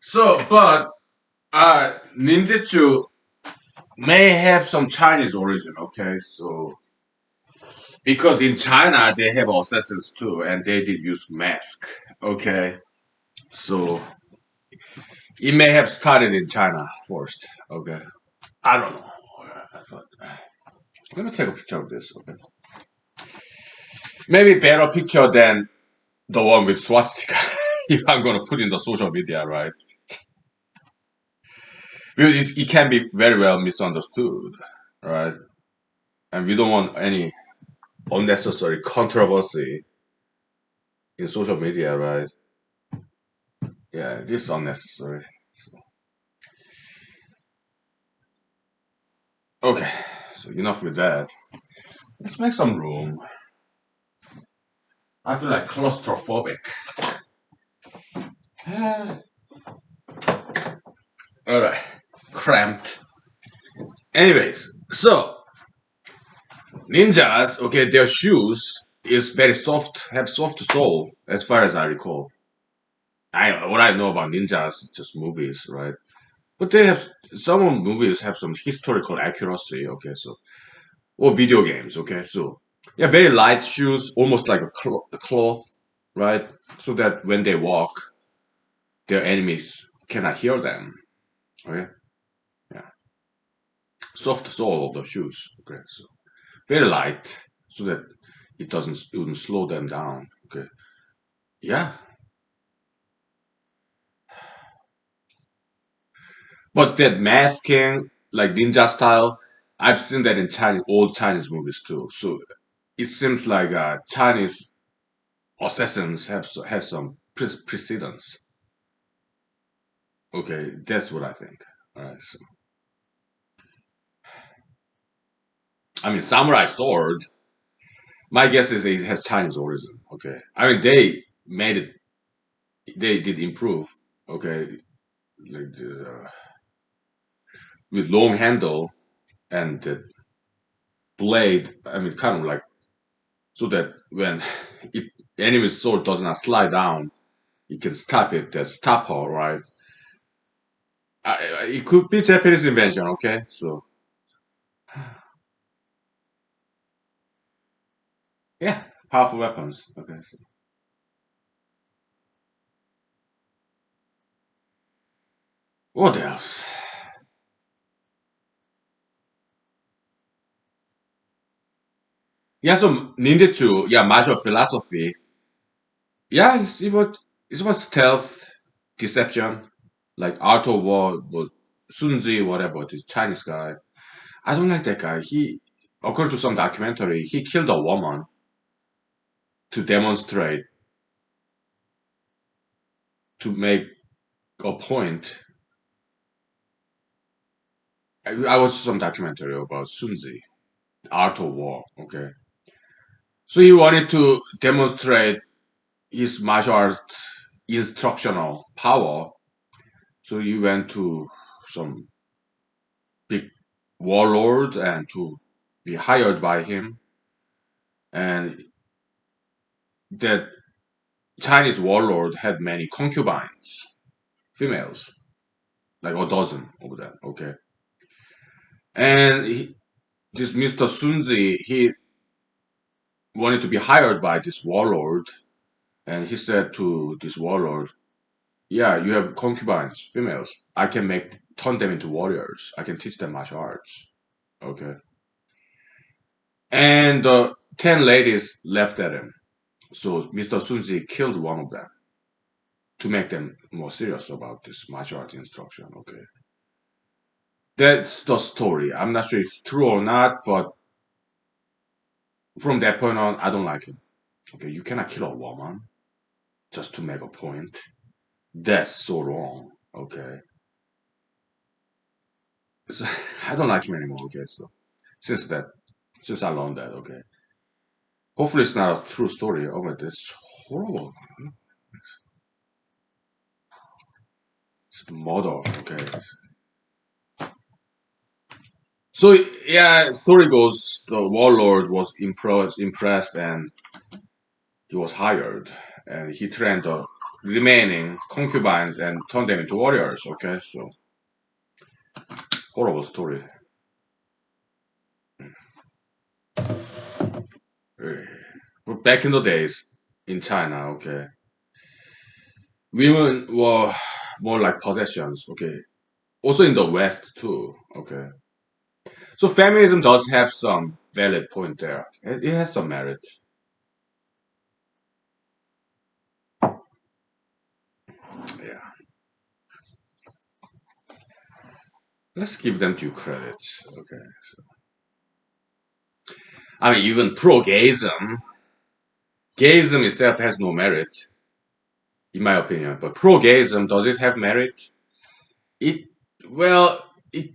So, but ninjutsu may have some Chinese origin. Okay, so because in China they have assassins too, and they did use mask. Okay, so it may have started in China first. Okay, I don't know. Let me take a picture of this. Okay, maybe better picture than the one with swastika. If I'm gonna put in the social media, right? Because it can be very well misunderstood, right? And we don't want any unnecessary controversy in social media, right? Yeah, this is unnecessary. So, okay, so enough with that. Let's make some room. I feel like claustrophobic. All right, cramped. Anyways, so ninjas, okay, their shoes is very soft, have soft sole, as far as I recall. What I know about ninjas, just movies, right? But they have some movies have some historical accuracy. Okay, so or video games. Okay, so yeah, very light shoes, almost like a cloth, right? So that when they walk, their enemies cannot hear them. Okay, yeah, soft sole of the shoes. Okay, so very light, so that it wouldn't slow them down. Okay, yeah, but that masking, like ninja style, I've seen that in Chinese old Chinese movies too. So it seems like Chinese assassins has some precedence. Okay, that's what I think. All right, so I mean, samurai sword. My guess is it has Chinese origin. Okay, I mean they made it. They did improve. Okay, like with long handle and the blade. I mean, kind of like so that when it enemy's sword does not slide down, you can stop it. That stopper, right? It could be Japanese invention. Okay, so yeah, powerful weapons. Okay, so what else? Yeah, so ninjutsu, yeah, martial philosophy. Yeah, it was stealth, deception, like art of war, but Sunzi, whatever, this Chinese guy. I don't like that guy. According to some documentary, he killed a woman to demonstrate, to make a point. I watched some documentary about Sunzi, art of war. Okay, so he wanted to demonstrate his martial art instructional power. So he went to some big warlord and to be hired by him. And that Chinese warlord had many concubines, females, like a dozen of them. Okay, and this Mr. Sunzi, he wanted to be hired by this warlord, and he said to this warlord, "Yeah, you have concubines, females. I can make turn them into warriors. I can teach them martial arts." Okay, and the 10 ladies left at him. So Mr. Sunzi killed one of them to make them more serious about this martial art instruction. Okay, that's the story. I'm not sure if it's true or not, but from that point on, I don't like him. Okay, you cannot kill a woman just to make a point. That's so wrong. Okay, so, I don't like him anymore. Okay, so since that, since I learned that, okay, hopefully it's not a true story. Oh my, that's horrible. It's murder. Okay, so yeah, story goes the warlord was impressed and he was hired, and he trained the remaining concubines and turned them into warriors. Okay, so horrible story. Eh, But back in the days in China, okay, women were more like possessions. Okay, also in the West too. Okay, so feminism does have some valid point there. It has some merit. Yeah, let's give them due credit. Okay, I mean even pro-gayism, gayism itself has no merit, in my opinion. But pro-gayism, does it have merit? It well, it.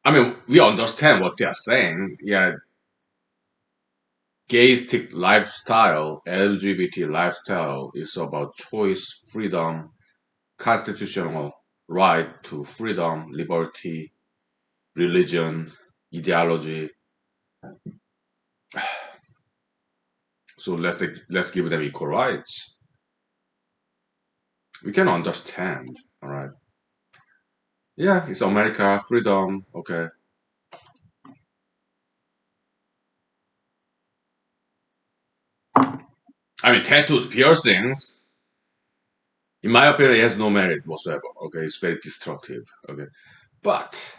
I mean, we understand what they are saying. Yeah, gayistic lifestyle, LGBT lifestyle is about choice, freedom, constitutional right to freedom, liberty, religion, ideology. So let's give them equal rights. We can understand. All right. Yeah, it's America, freedom. Okay. I mean, tattoos, piercings. In my opinion, it has no merit whatsoever. Okay, it's very destructive. Okay, but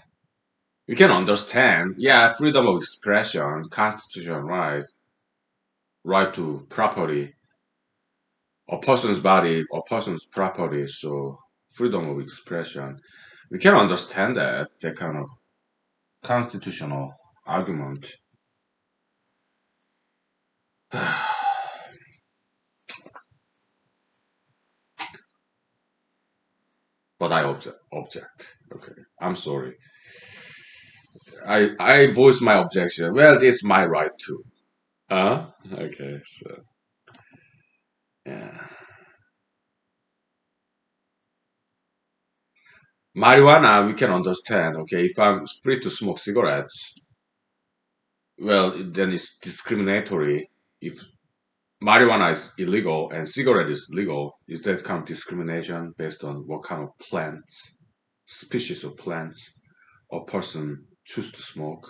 you can understand. Yeah, freedom of expression, constitutional right, right to property, a person's body, a person's property. So freedom of expression. We can understand that kind of constitutional argument. But I object. Okay, I'm sorry. I voice my objection. Well, it's my right to. Okay, so yeah. Marijuana, we can understand. Okay, if I'm free to smoke cigarettes, well, then it's discriminatory. If marijuana is illegal and cigarette is legal, is that kind of discrimination based on what kind of plants, species of plants, a person choose to smoke?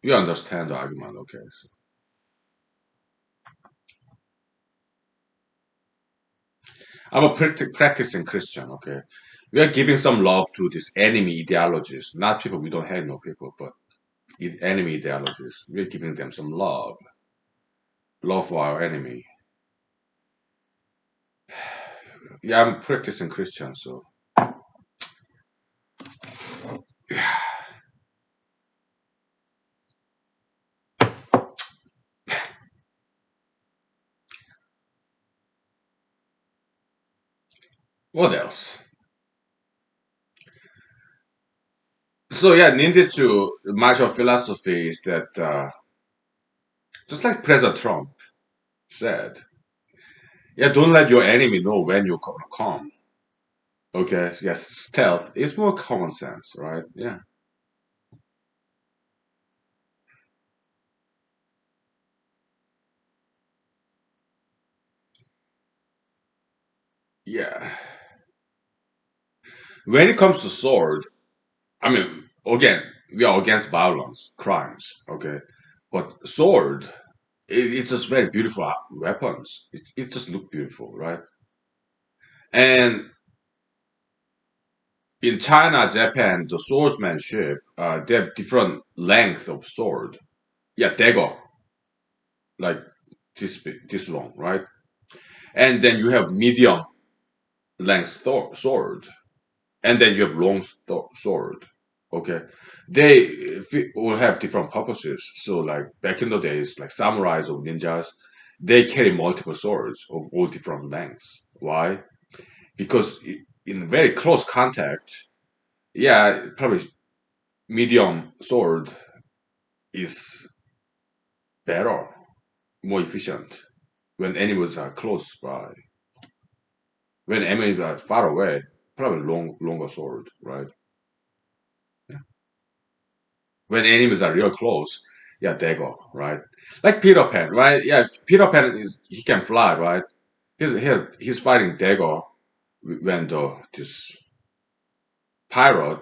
You understand the argument, okay? So I'm a practicing Christian, okay? We are giving some love to these enemy ideologies, not people we don't hate, no people, but enemy ideologies. We're giving them some love, love for our enemy. Yeah, I'm practicing Christian, so what else? So yeah, ninjutsu martial philosophy is that just like President Trump said, yeah, don't let your enemy know when you're gonna come. Okay, so yes, stealth is more common sense, right? Yeah, yeah. When it comes to sword, I mean, again, we are against violence, crimes, okay, but sword, it's just very beautiful weapons. It just look beautiful, right? And in China, Japan, the swordsmanship, they have different length of sword. Yeah, dagger, like this big, this long, right? And then you have medium length sword, and then you have long sword. Okay, they will have different purposes. So, like back in the days, like samurais or ninjas, they carry multiple swords of all different lengths. Why? Because in very close contact, yeah, probably medium sword is better, more efficient when enemies are close by. When enemies are far away, probably longer sword, right? when enemies are real close, yeah, they go right. Like Peter Pan, right? Yeah, Peter Pan is he can fly, right? He's fighting Dago when the this pirate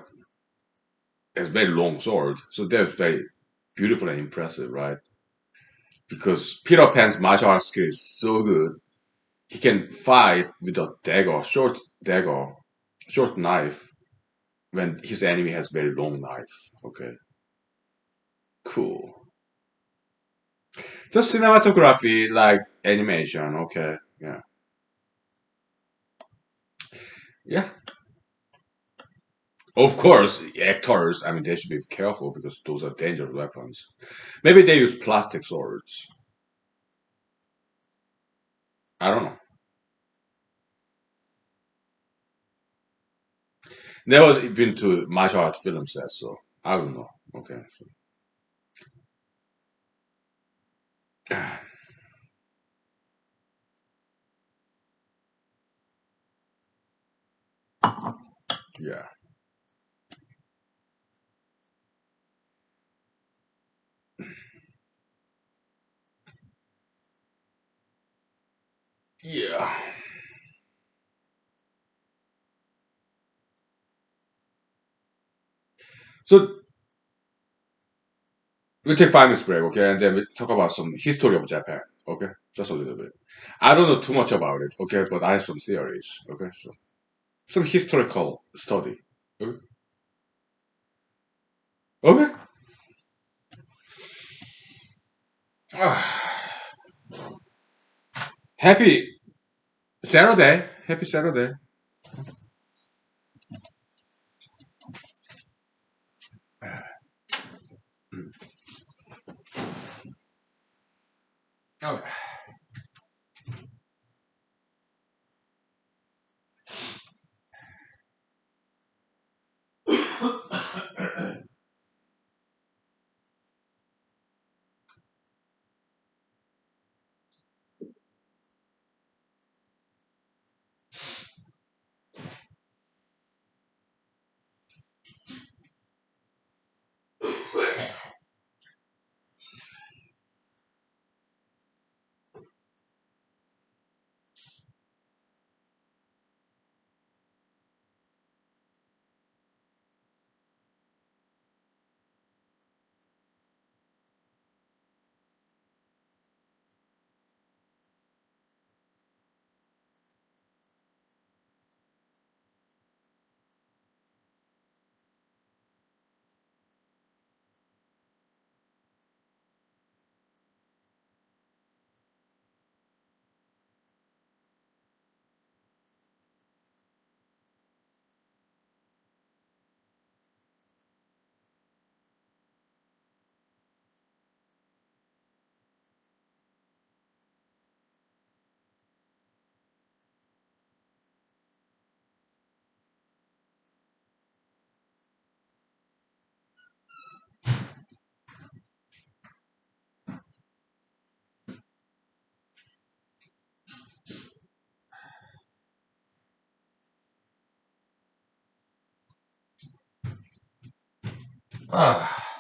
has very long sword, so that's very beautiful and impressive, right? Because Peter Pan's martial arts skill is so good, he can fight with a dagger, short knife when his enemy has very long knife. Okay, cool. Just cinematography, like animation. Okay, yeah, yeah. Of course, actors. I mean, they should be careful because those are dangerous weapons. Maybe they use plastic swords. I don't know. Never been to martial art film sets, so I don't know. Okay, so, yeah, yeah. So we take 5 minutes break, okay, and then we talk about some history of Japan, okay, just a little bit. I don't know too much about it, okay, but I have some theories, okay, so some historical study, okay. Okay. Happy Saturday. Happy Saturday. Okay. Ah.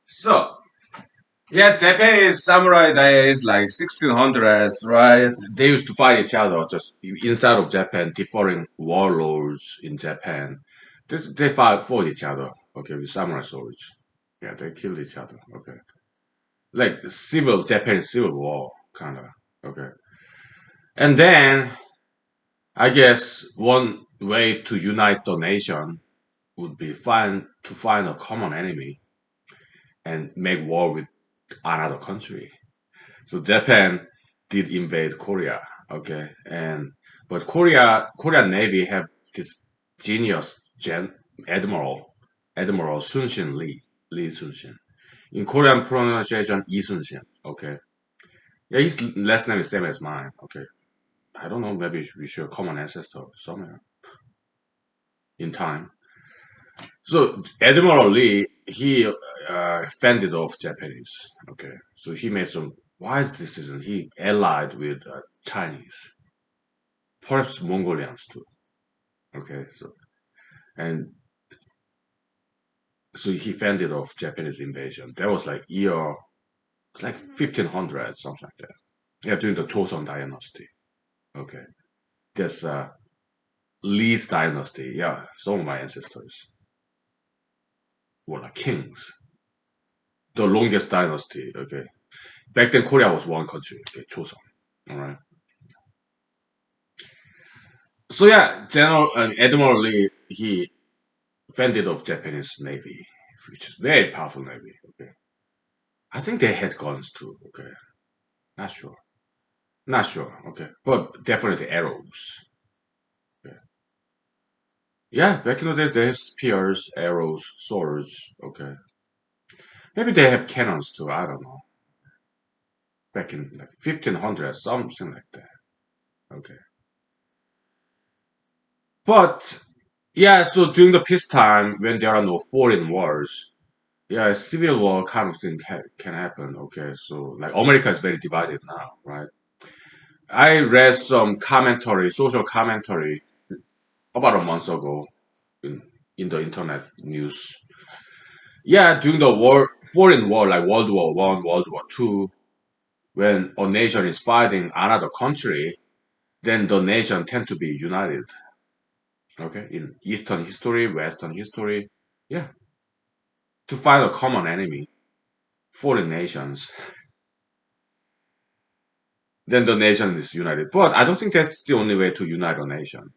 So, yeah, Japanese samurai days like 1600s, right? They used to fight each other just inside of Japan, differing warlords in Japan. They fought each other, okay, with samurai swords. Yeah, they killed each other, okay. Like civil Japanese civil war, kind of, okay. And then I guess one way to unite the nation would be find a common enemy and make war with another country. So Japan did invade Korea, okay, and but Korean Navy have this genius Admiral Sunshin Lee Sunshin. In Korean pronunciation, Lee Sunshin. Okay, yeah, his last name is same as mine. Okay, I don't know. Maybe we share common ancestor somewhere in time. So Admiral Lee, he fended off Japanese. Okay, so he made some wise decision. He allied with Chinese, perhaps Mongolians too. Okay, and so he fended off Japanese invasion. That was like year, like 1500, something like that. Yeah, during the Joseon dynasty. Okay, there's Lee's dynasty. Yeah, some of my ancestors were like kings. The longest dynasty. Okay, back then Korea was one country. Okay, Joseon. All right. So yeah, General Admiral Lee, he fended off Japanese navy, which is very powerful navy. Okay, I think they had guns too. Okay, not sure, not sure. Okay, but definitely arrows. Okay. Yeah, back in the day they have spears, arrows, swords. Okay, maybe they have cannons too. I don't know. Back in like 1500, something like that. Okay, but yeah, so during the peacetime when there are no foreign wars, yeah, civil war kind of thing can happen. Okay, so like America is very divided now, right? I read some commentary, social commentary, about a month ago in, in the internet news. Yeah, during the war, foreign war, like World War One, World War Two, when a nation is fighting another country, then the nation tend to be united. Okay, in Eastern history, Western history, yeah, to fight a common enemy, foreign nations, then the nation is united. But I don't think that's the only way to unite a nation.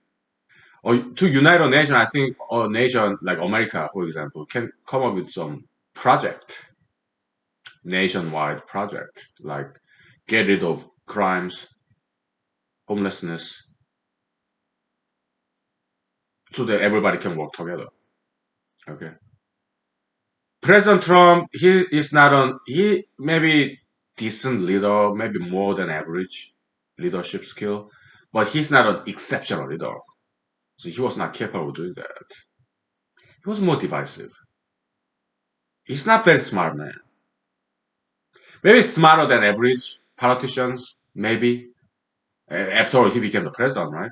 Or to unite a nation, I think a nation like America, for example, can come up with some project, nationwide project, like get rid of crimes, homelessness, so that everybody can work together. Okay. President Trump, he is not on, he maybe decent leader, maybe more than average leadership skill, but he's not an exceptional leader. So he was not capable of doing that. He was more divisive. He's not very smart man. Maybe smarter than average politicians, maybe. After all, he became the president, right?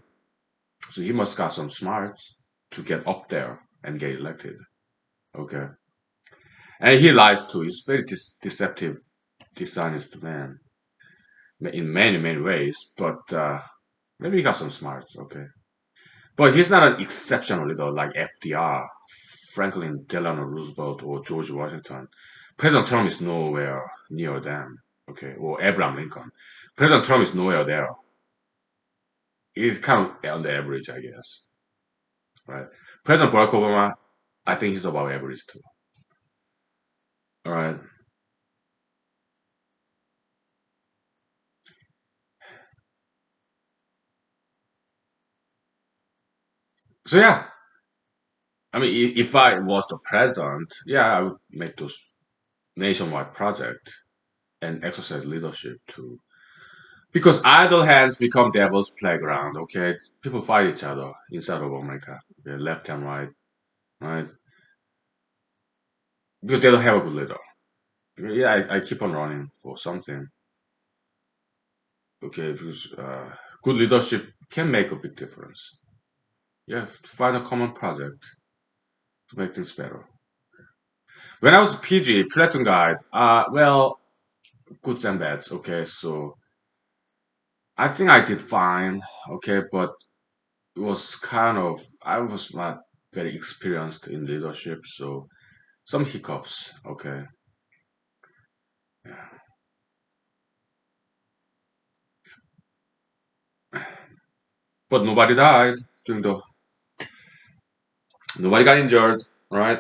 So he must got some smarts to get up there and get elected. Okay. And he lies too. He's very deceptive, dishonest man in many, many ways. But maybe he got some smarts. Okay. But he's not an exceptional leader like FDR, Franklin Delano Roosevelt, or George Washington. President Trump is nowhere near them. Okay. Or Abraham Lincoln. President Trump is nowhere there. He's kind of on the average, I guess. Right. President Barack Obama, I think he's above average too. All right. So yeah, I mean, if I was the president, yeah, I would make those nationwide project and exercise leadership too. Because idle hands become devil's playground. Okay, people fight each other inside of America, okay? Left and right, right? Because they don't have a good leader. Yeah, I keep on running for something. Okay, because good leadership can make a big difference. You have to find a common project to make things better. When I was PG, platoon guide, well, goods and bads. Okay, so I think I did fine. Okay, but it was kind of I was not very experienced in leadership, so some hiccups. Okay, yeah, but nobody died during the. Nobody got injured, right?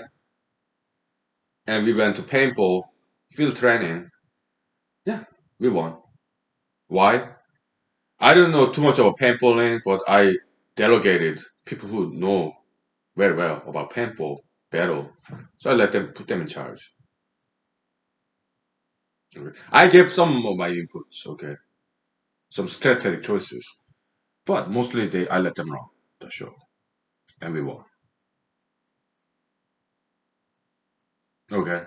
And we went to paintball field training. Yeah, we won. Why? I don't know too much about paintballing, but I delegated people who know very well about paintball battle. So I let them put them in charge. Okay. I gave some of my inputs, okay, some strategic choices, but mostly I let them run the show, and we won. Okay,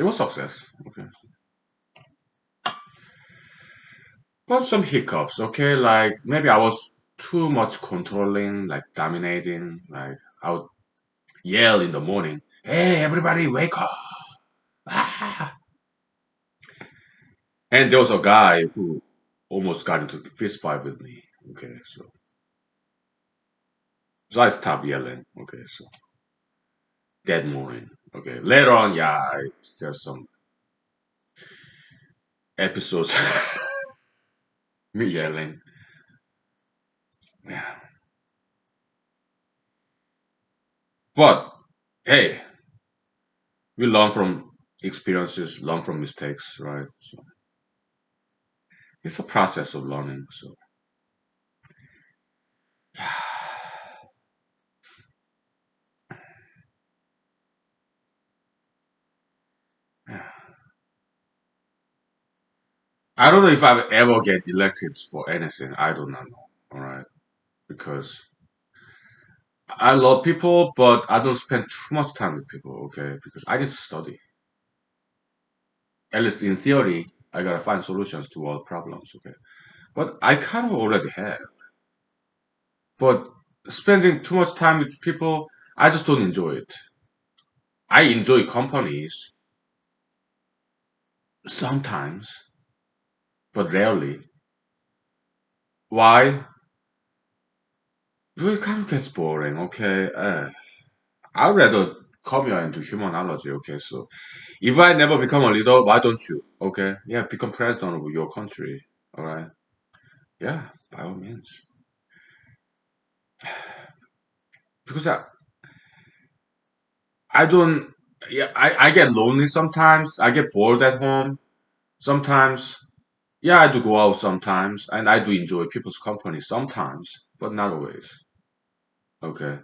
It was success. Okay. But some hiccups, okay? Like maybe I was too much controlling, like dominating. Like I would yell in the morning, "Hey, everybody, wake up!" Ah! And there was a guy who almost got into a fist fight with me. Okay, so I stopped yelling. Okay, so that morning. Okay, later on, yeah, there's some episodes me yelling. Yeah, but hey, we learn from experiences, learn from mistakes, right? So it's a process of learning. So yeah. I don't know if I've ever get elected for anything. I do not know. All right, because I love people, but I don't spend too much time with people. Okay, because I need to study. At least in theory, I gotta find solutions to all problems. Okay, but I kind of already have. But spending too much time with people, I just don't enjoy it. I enjoy companies sometimes, but rarely. Why? Well, it kind of gets boring. Okay, I'd rather come here and do humanology. Okay, so if I never become a leader, why don't you? Okay, yeah, become president of your country. All right, yeah, by all means. Because I don't, yeah, I get lonely sometimes. I get bored at home sometimes. Yeah, I do go out sometimes, and I do enjoy people's company sometimes, but not always. Okay,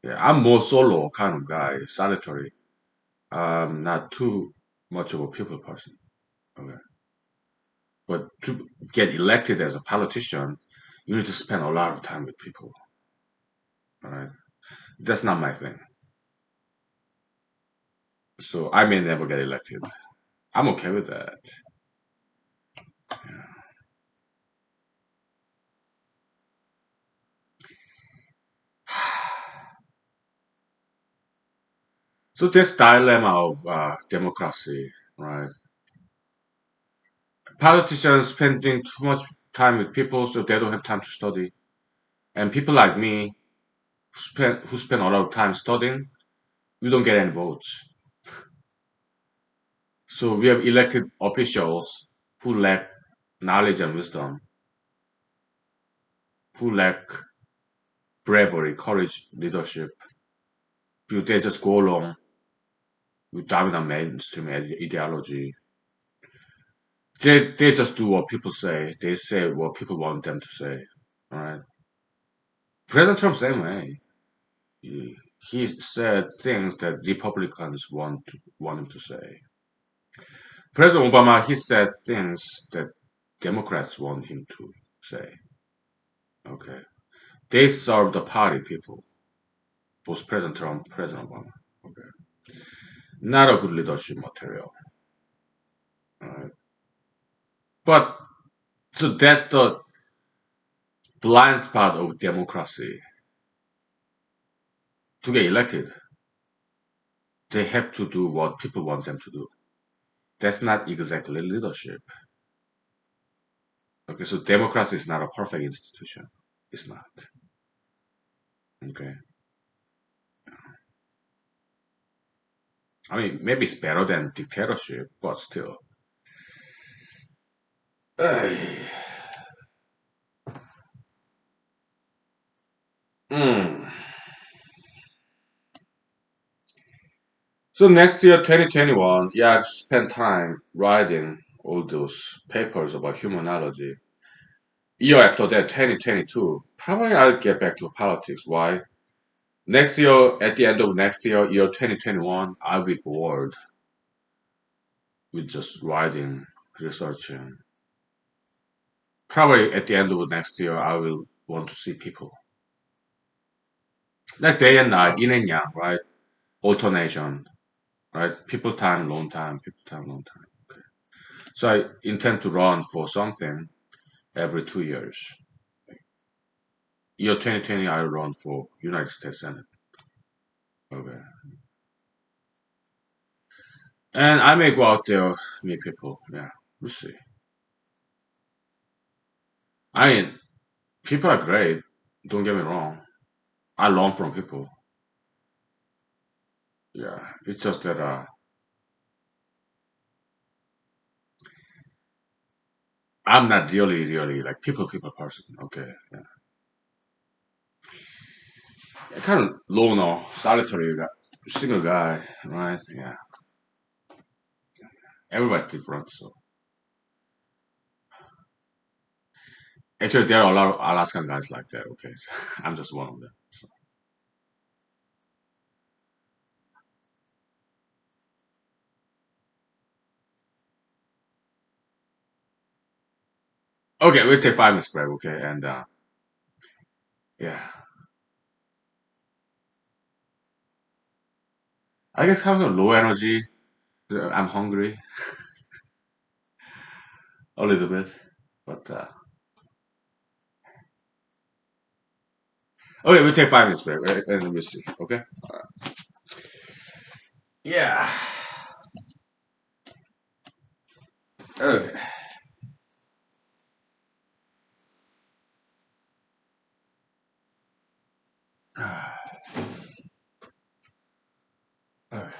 yeah, I'm more solo kind of guy, solitary. Not too much of a people person. Okay, but to get elected as a politician, you need to spend a lot of time with people. All right, that's not my thing. So I may never get elected. I'm okay with that. So this dilemma of democracy, right? Politicians spending too much time with people, so they don't have time to study, and people like me who spend a lot of time studying, we don't get any votes. So we have elected officials who lack knowledge and wisdom, who lack bravery, courage, leadership. They just go along with dominant mainstream ideology. They just do what people say. They say what people want them to say. All right. President Trump same way. He said things that Republicans want him to say. President Obama he said things that Democrats want him to say. Okay. They serve the party people. Both President Trump, President Obama. Okay. Not a good leadership material. All right. But so that's the blind spot of democracy. To get elected, they have to do what people want them to do. That's not exactly leadership. Okay, so democracy is not a perfect institution. It's not. Okay. I mean, maybe it's better than dictatorship, but still. Mm. So next year, 2021, yeah, I've spent time writing all those papers about humanology. Year after that, 2022, probably I'll get back to politics. Why? Next year, at the end of next year, year 2021, I'll be bored with just writing, researching. Probably at the end of next year, I will want to see people. Like day and night, yin and yang, right? Alternation. right? People time, long time, people time, long time. Okay. So I intend to run for something every 2 years. Year 2020, I run for United States Senate. Okay. And I may go out there, meet people. Yeah, we'll see. I mean, people are great. Don't get me wrong. I learn from people. Yeah, it's just that I'm not really like people person. Okay, yeah. Kind of loner, solitary, single guy, right? Yeah, everybody's different. So actually, there are a lot of Alaskan guys like that. Okay, so I'm just one of them. So. Okay, we'll take 5 minutes break. Okay, and yeah, I guess kind of low energy. I'm hungry a little bit, but okay, we'll take 5 minutes break and we'll see. Okay. Yeah. Okay. Alright.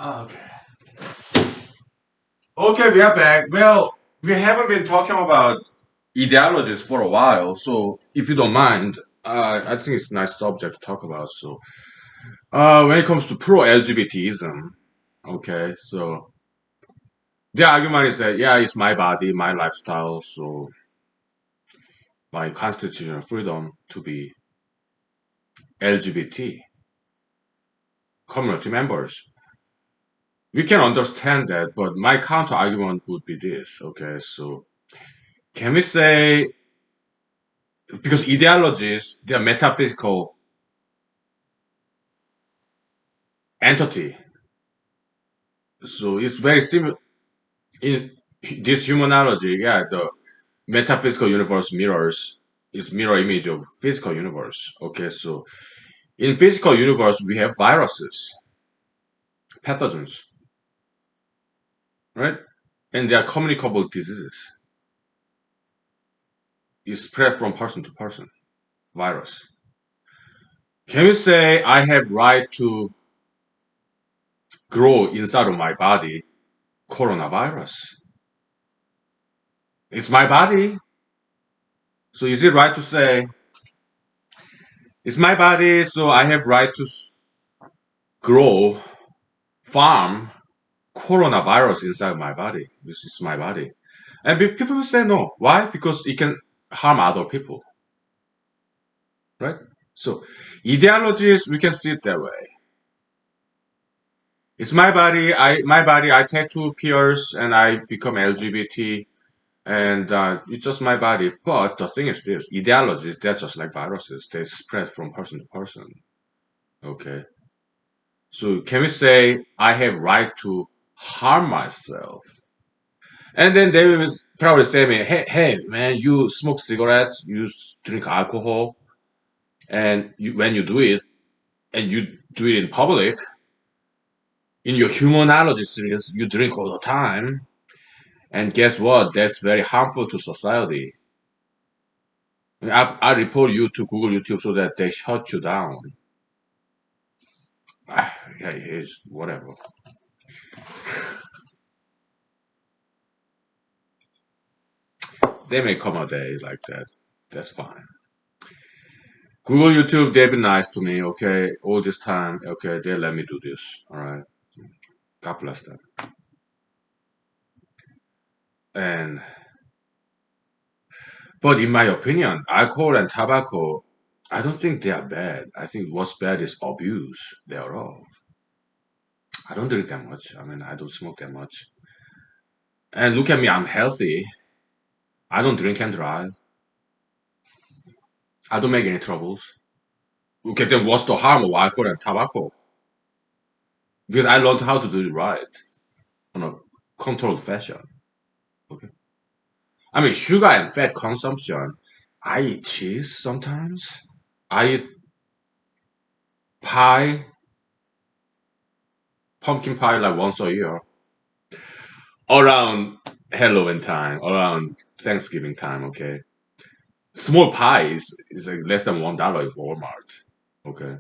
Okay. Okay, we are back. Well, we haven't been talking about ideologies for a while, so if you don't mind, I think it's a nice subject to talk about. So, when it comes to pro-LGBTism, okay, so the argument is that yeah, it's my body, my lifestyle, so my constitutional freedom to be LGBT community members. We can understand that, but my counter argument would be this, okay, so can we say because ideologies they are metaphysical entity. So it's very similar in this humanology. Yeah, the metaphysical universe mirrors is mirror image of physical universe. Okay, so in physical universe we have viruses, pathogens, right? And they are communicable diseases. It spread from person to person. Virus. Can you say I have right to grow inside of my body coronavirus? It's my body. So is it right to say it's my body, so I have right to grow, farm coronavirus inside my body. This is my body. And people will say no. Why? Because it can harm other people, right? So ideologies, we can see it that way. It's my body. I tattoo pierce and I become LGBT, and it's just my body. But the thing is this: ideologies, they're just like viruses. They spread from person to person. Okay. So can we say I have right to harm myself? And then they will probably say me, hey, man, you smoke cigarettes, you drink alcohol, and when you do it, and you do it in public, in your humanology series, you drink all the time, and guess what? That's very harmful to society. I report you to Google YouTube so that they shut you down. Yeah, it's whatever. They may come a day like that. That's fine. Google YouTube, they've been nice to me, okay, all this time, okay, they let me do this, all right. God bless them. And but in my opinion, alcohol and tobacco, I don't think they are bad. I think what's bad is abuse thereof. I don't drink that much. I mean, I don't smoke that much. And look at me, I'm healthy. I don't drink and drive. I don't make any troubles. Okay, then what's the harm of alcohol and tobacco? Because I learned how to do it right on a controlled fashion. Okay. I mean, sugar and fat consumption. I eat cheese sometimes. I eat pie, pumpkin pie like once a year. Around Halloween time, around Thanksgiving time, okay. Small pie is like less than $1 at Walmart. Okay.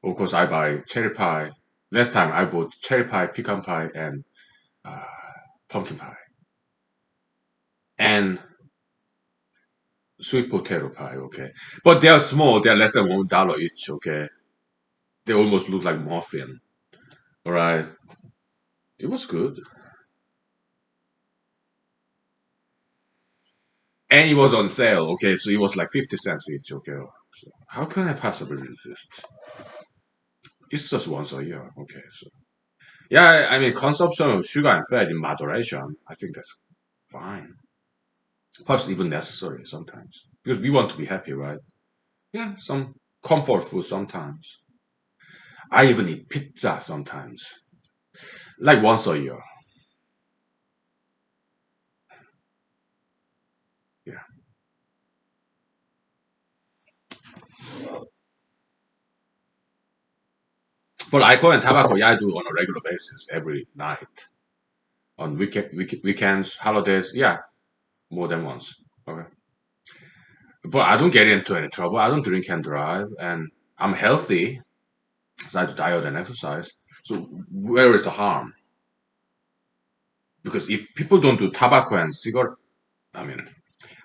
Of course I buy cherry pie. Last time I bought cherry pie, pecan pie, and uh, pumpkin pie. And sweet potato pie, okay. But they are small, they're less than $1 each, okay. They almost look like muffin. Alright. It was good. And it was on sale, okay, so it was like 50 cents each, okay. So how can I possibly resist? It's just once a year, okay. So yeah, I mean consumption of sugar and fat in moderation, I think that's fine. Perhaps even necessary sometimes. Because we want to be happy, right? Yeah, some comfort food sometimes. I even eat pizza sometimes. Like once a year. Yeah. But alcohol and tobacco, yeah, I do on a regular basis every night. On weekends, holidays, yeah, more than once. Okay. But I don't get into any trouble. I don't drink and drive, and I'm healthy. So I do diet and exercise. So where is the harm? Because if people don't do tobacco and cigarette, I mean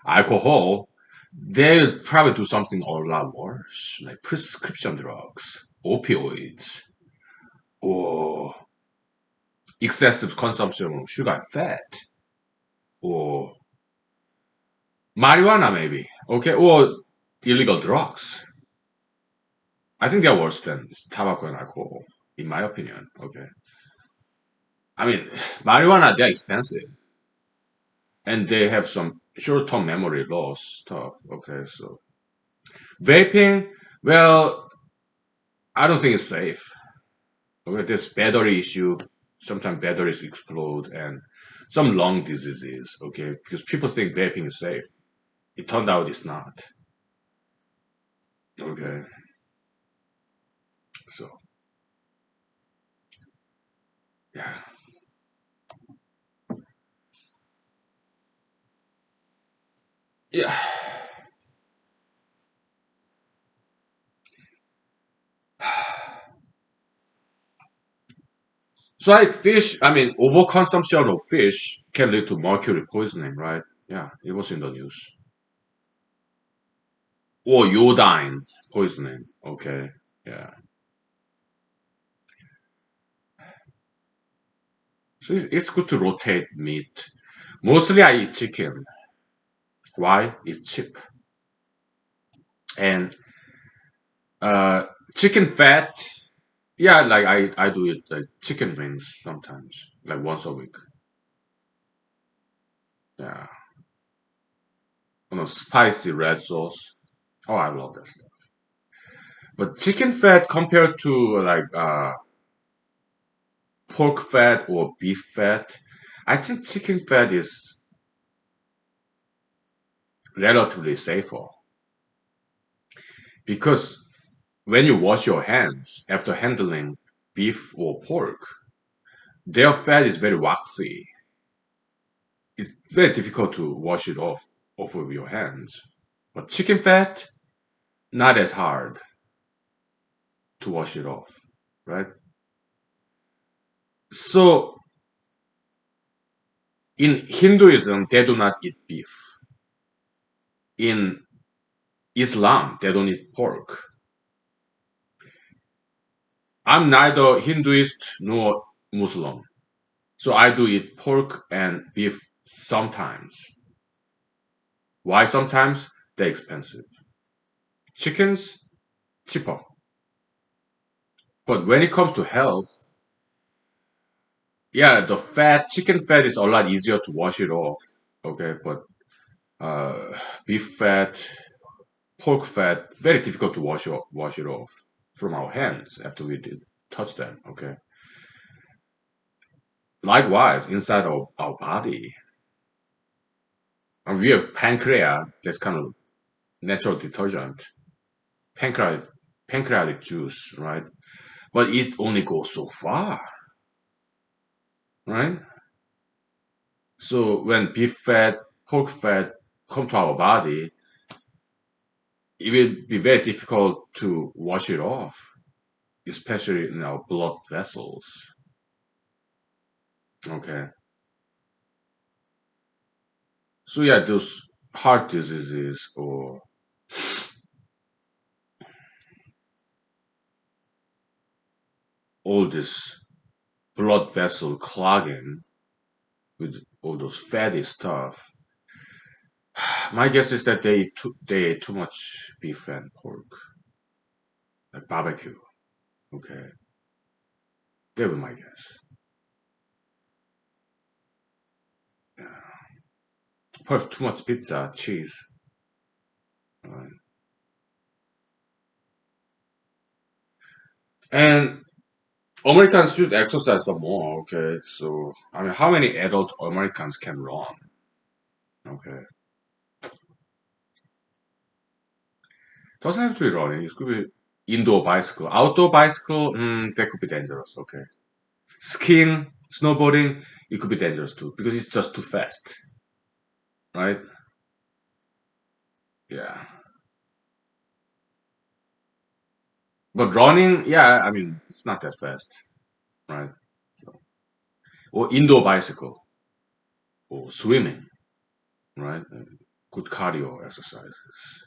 alcohol, they'll probably do something a lot worse, like prescription drugs, opioids, or excessive consumption of sugar and fat, or marijuana maybe, okay, or illegal drugs. I think they're worse than tobacco and alcohol, in my opinion. Okay, I mean, marijuana they're expensive, and they have some short-term memory loss stuff. Okay, so vaping, well, I don't think it's safe. Okay, there's battery issue. Sometimes batteries explode and some lung diseases. Okay, because people think vaping is safe. It turned out it's not. Okay, so yeah, yeah. So like fish, I mean, overconsumption of fish can lead to mercury poisoning, right? Yeah, it was in the news. Or iodine poisoning. Okay, yeah. So it's good to rotate meat. Mostly I eat chicken. Why? It's cheap. And uh, chicken fat, yeah, like I do it like chicken wings sometimes, like once a week. Yeah, on a spicy red sauce. Oh, I love that stuff. But chicken fat compared to like pork fat or beef fat, I think chicken fat is relatively safer because when you wash your hands after handling beef or pork, their fat is very waxy. It's very difficult to wash it off of your hands. But chicken fat, not as hard to wash it off, right? So in Hinduism, they do not eat beef. In Islam, they don't eat pork. I'm neither Hinduist nor Muslim. So I do eat pork and beef sometimes. Why sometimes? They're expensive. Chickens, cheaper. But when it comes to health, yeah, the fat, chicken fat is a lot easier to wash it off. Okay, but beef fat, pork fat, very difficult to wash it off from our hands after we did touch them. Okay. Likewise, inside of our body, and we have pancreas, that's kind of natural detergent, pancreatic pancreatic juice, right? But it only goes so far, right? So when beef fat, pork fat come to our body, it will be very difficult to wash it off, especially in our blood vessels. Okay. So yeah, those heart diseases or all this blood vessel clogging with all those fatty stuff. My guess is that they ate too much beef and pork, like barbecue. Okay, that was my guess. Yeah. Probably too much pizza, cheese. Right? And Americans should exercise some more. Okay, so I mean, how many adult Americans can run? Okay, doesn't have to be running. It could be indoor bicycle, outdoor bicycle. That could be dangerous. Okay, skiing, snowboarding, it could be dangerous too because it's just too fast, right? Yeah. But running, yeah, I mean, it's not that fast. right? Or indoor bicycle, or swimming, right? Good cardio exercises.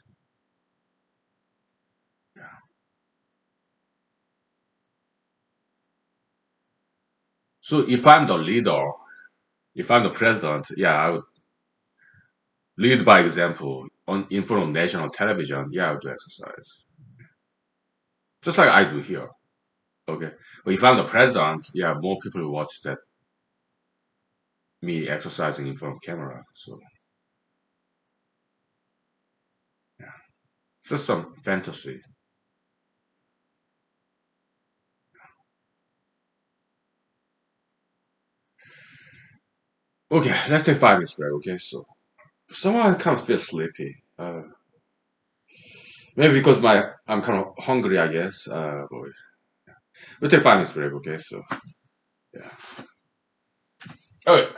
Yeah. So if I'm the leader, if I'm the president, yeah, I would lead by example on in front of national television. Yeah, I would do exercise, just like I do here. Okay, but if I'm the president, yeah, more people will watch that me exercising in front of camera. So yeah, it's just some fantasy. Okay, let's take 5 minutes break. Okay, so somehow I kind of feel sleepy. Maybe because my I'm kind of hungry, I guess. Boy. We'll take 5 minutes break. Okay, so yeah. Okay.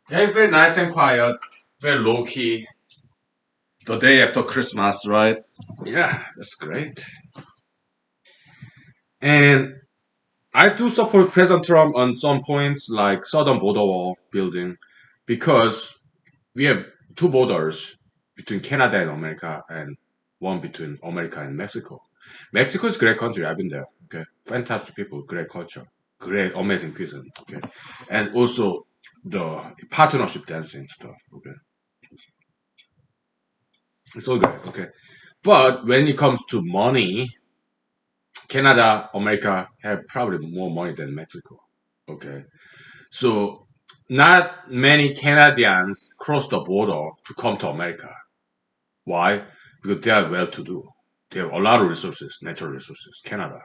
Yeah, it's very nice and quiet, very low key. The day after Christmas, right? Yeah, that's great. And I do support President Trump on some points, like southern border wall building, because we have two borders between Canada and America, and one between America and Mexico. Mexico is a great country. I've been there. Okay, fantastic people, great culture, great, amazing cuisine. Okay, and also the partnership dancing stuff. Okay, it's all great. Okay, but when it comes to money, Canada, America have probably more money than Mexico. Okay, so not many Canadians cross the border to come to America. Why? Because they are well to do. They have a lot of resources, natural resources. Canada,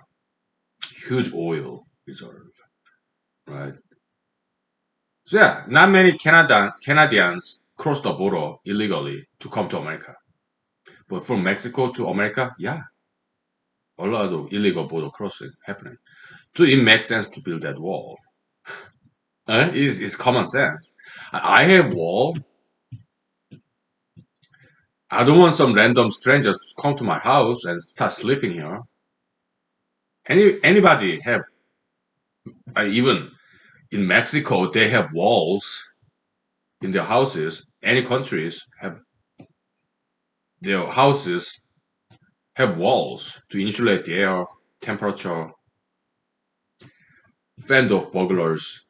huge oil reserve, right? So yeah, not many Canadians cross the border illegally to come to America. But from Mexico to America, yeah, a lot of illegal border crossing happening. So it makes sense to build that wall. It's common sense. I have wall. I don't want some random strangers to come to my house and start sleeping here. Anybody have even in Mexico they have walls in their houses. Any countries have their houses have walls to insulate the air, temperature, fend off burglars,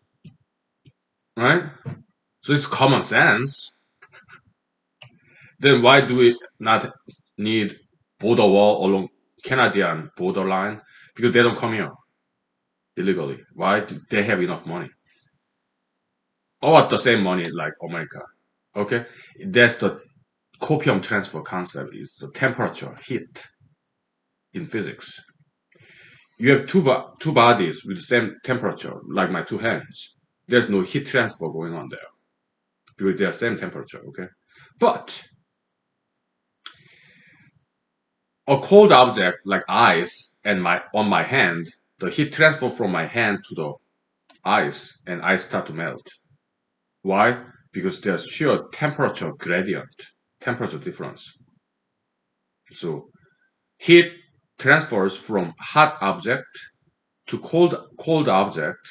right? So it's common sense. Then why do we not need border wall along Canadian borderline? Because they don't come here illegally. Why? They have enough money. all at the same money like America. Okay, that's the copium transfer concept. Is the temperature, heat in physics. You have two bodies with the same temperature, like my two hands. There's no heat transfer going on there because they're same temperature. Okay, but a cold object like ice and my on my hand, the heat transfer from my hand to the ice, and ice start to melt. Why? Because there's sheer temperature gradient, temperature difference. So heat transfers from hot object to cold object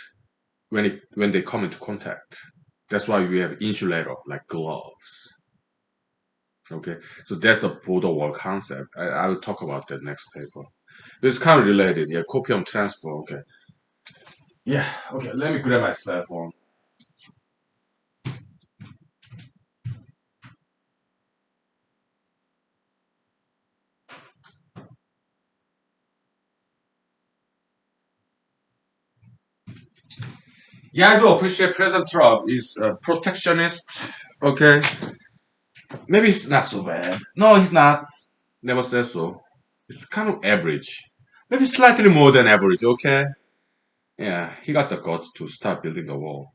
when they come into contact. That's why we have insulator like gloves. Okay, so that's the border wall concept. I will talk about that next paper. It's kind of related. Yeah, copium transfer. Okay. Yeah. Okay. Let me grab my cell phone. Yeah, I do appreciate President Trump is a protectionist. Okay, maybe it's not so bad. No, he's not. Never said so. It's kind of average. Maybe slightly more than average. Okay. Yeah, he got the guts to start building the wall.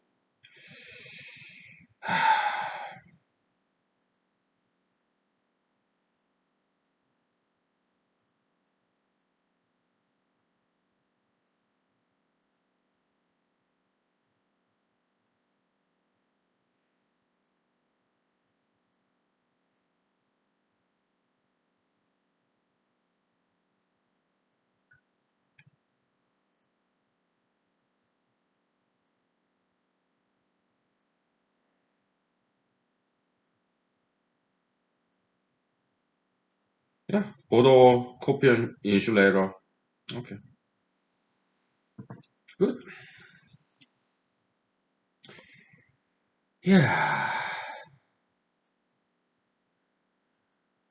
Yeah, border copium insulator. Okay, good. Yeah.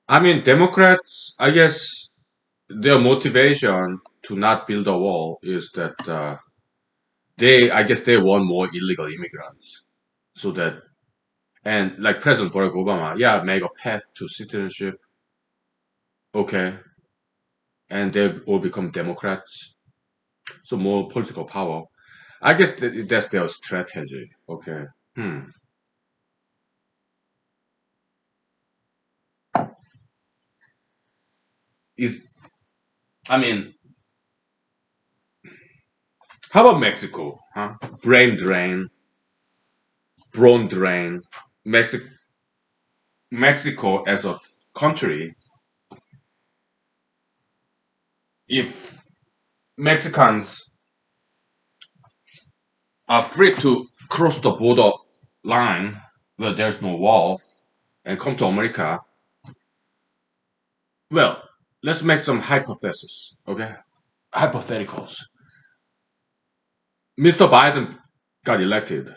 I mean, Democrats, I guess their motivation to not build a wall is that I guess they want more illegal immigrants. So that, and like President Barack Obama, yeah, make a path to citizenship. Okay. And they all become Democrats. So more political power. I guess that's their strategy. Okay. Hmm. Is, I mean, how about Mexico? Huh? Brain drain, brain drain. Mexico, Mexico as a country, if Mexicans are free to cross the border line where there's no wall and come to America, well, let's make some hypotheses, okay? Hypotheticals. Mr. Biden got elected,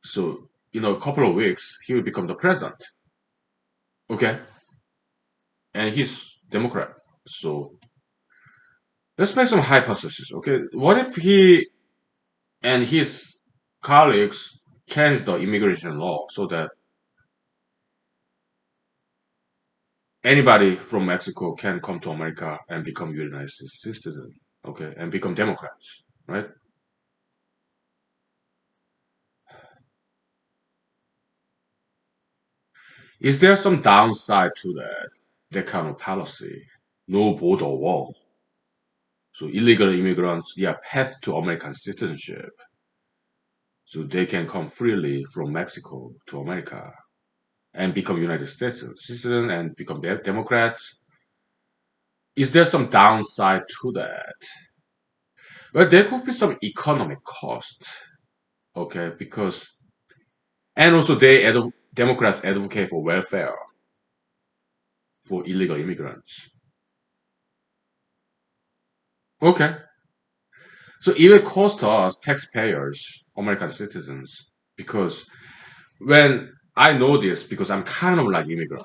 so in a couple of weeks he will become the president, okay? And he's Democrat, so let's make some hypotheses, okay? What if he and his colleagues change the immigration law so that anybody from Mexico can come to America and become United States citizen, okay, and become Democrats, right? Is there some downside to that kind of policy? No border wall, so illegal immigrants, yeah, path to American citizenship, so they can come freely from Mexico to America and become United States citizen and become Democrats. Is there some downside to that? Well, there could be some economic cost, okay, because and also Democrats advocate for welfare for illegal immigrants. Okay, so it will cost us taxpayers, American citizens, because when I know this, because I'm kind of like immigrant.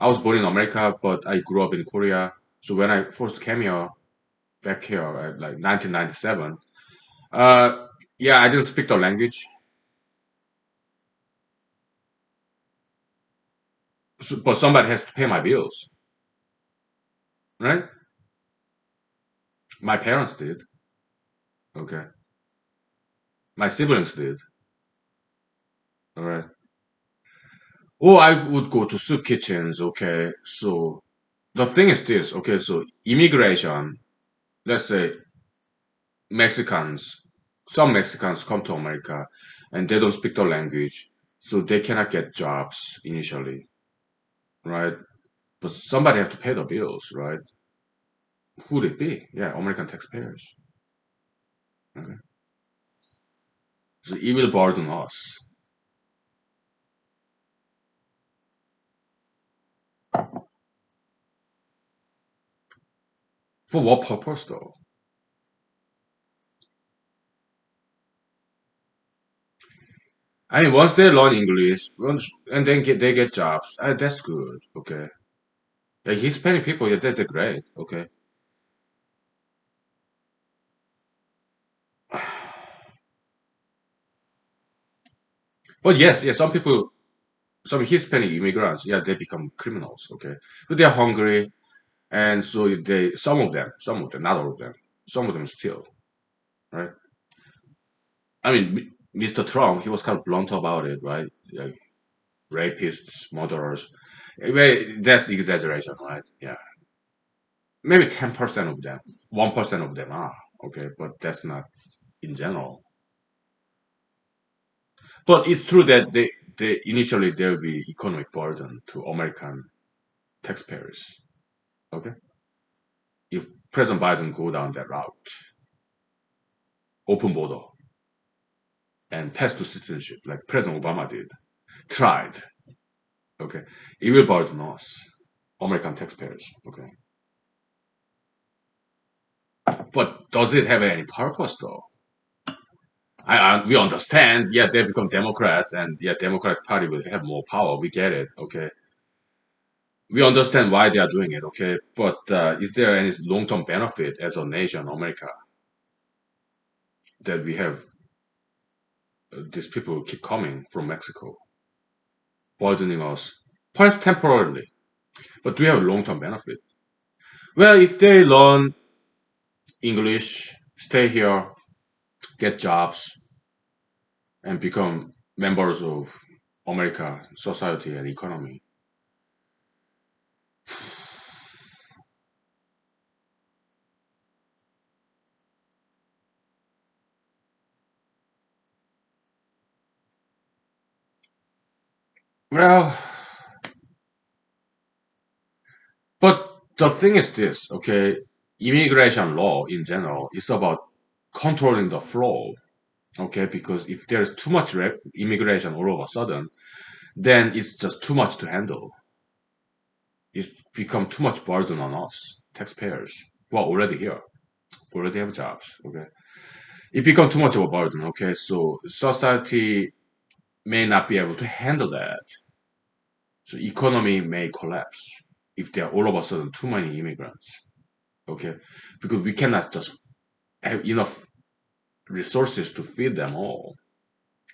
I was born in America, but I grew up in Korea. So when I first came here, back here at like 1997, uh, yeah, I didn't speak the language. But somebody has to pay my bills, right? My parents did. Okay. My siblings did. All right. Or I would go to soup kitchens. Okay. So the thing is this. Okay. So immigration, let's say Mexicans, some Mexicans come to America and they don't speak the language. So they cannot get jobs initially, right? But somebody have to pay the bills, right? Who would it be? Yeah, American taxpayers. Okay. So it will burden us. For what purpose though? I mean, once they learn English, and then they get jobs, that's good. Okay. Like Hispanic people, yeah, they're great. Okay. But yes, yeah, some people, some Hispanic immigrants, yeah, they become criminals. Okay. But they're hungry, and so some of them, not all of them, some of them steal. Right. I mean, Mr. Trump, he was kind of blunt about it, right? Like rapists, murderers. That's exaggeration, right? Yeah. Maybe 10% of them, 1% of them are okay, but that's not in general. But it's true that they initially there will be economic burden to American taxpayers. Okay, if President Biden go down that route, open border and pass to citizenship like President Obama did, tried. Okay, it will burden us, American taxpayers. Okay, but does it have any purpose though? We understand. Yeah, they become Democrats, and yeah, Democratic Party will have more power. We get it. Okay, we understand why they are doing it. Okay, but is there any long-term benefit as a nation, America, that we have these people keep coming from Mexico, burdening us, perhaps temporarily, but do we have a long-term benefit? Well, if they learn English, stay here, get jobs, and become members of America society and economy. Well, but the thing is this, okay? Immigration law in general is about controlling the flow, okay? Because if there's too much immigration all of a sudden, then it's just too much to handle. It's become too much burden on us, taxpayers, who are already here, who already have jobs, okay? It becomes too much of a burden, okay? So society may not be able to handle that. So economy may collapse if there are all of a sudden too many immigrants, okay? Because we cannot just have enough resources to feed them all.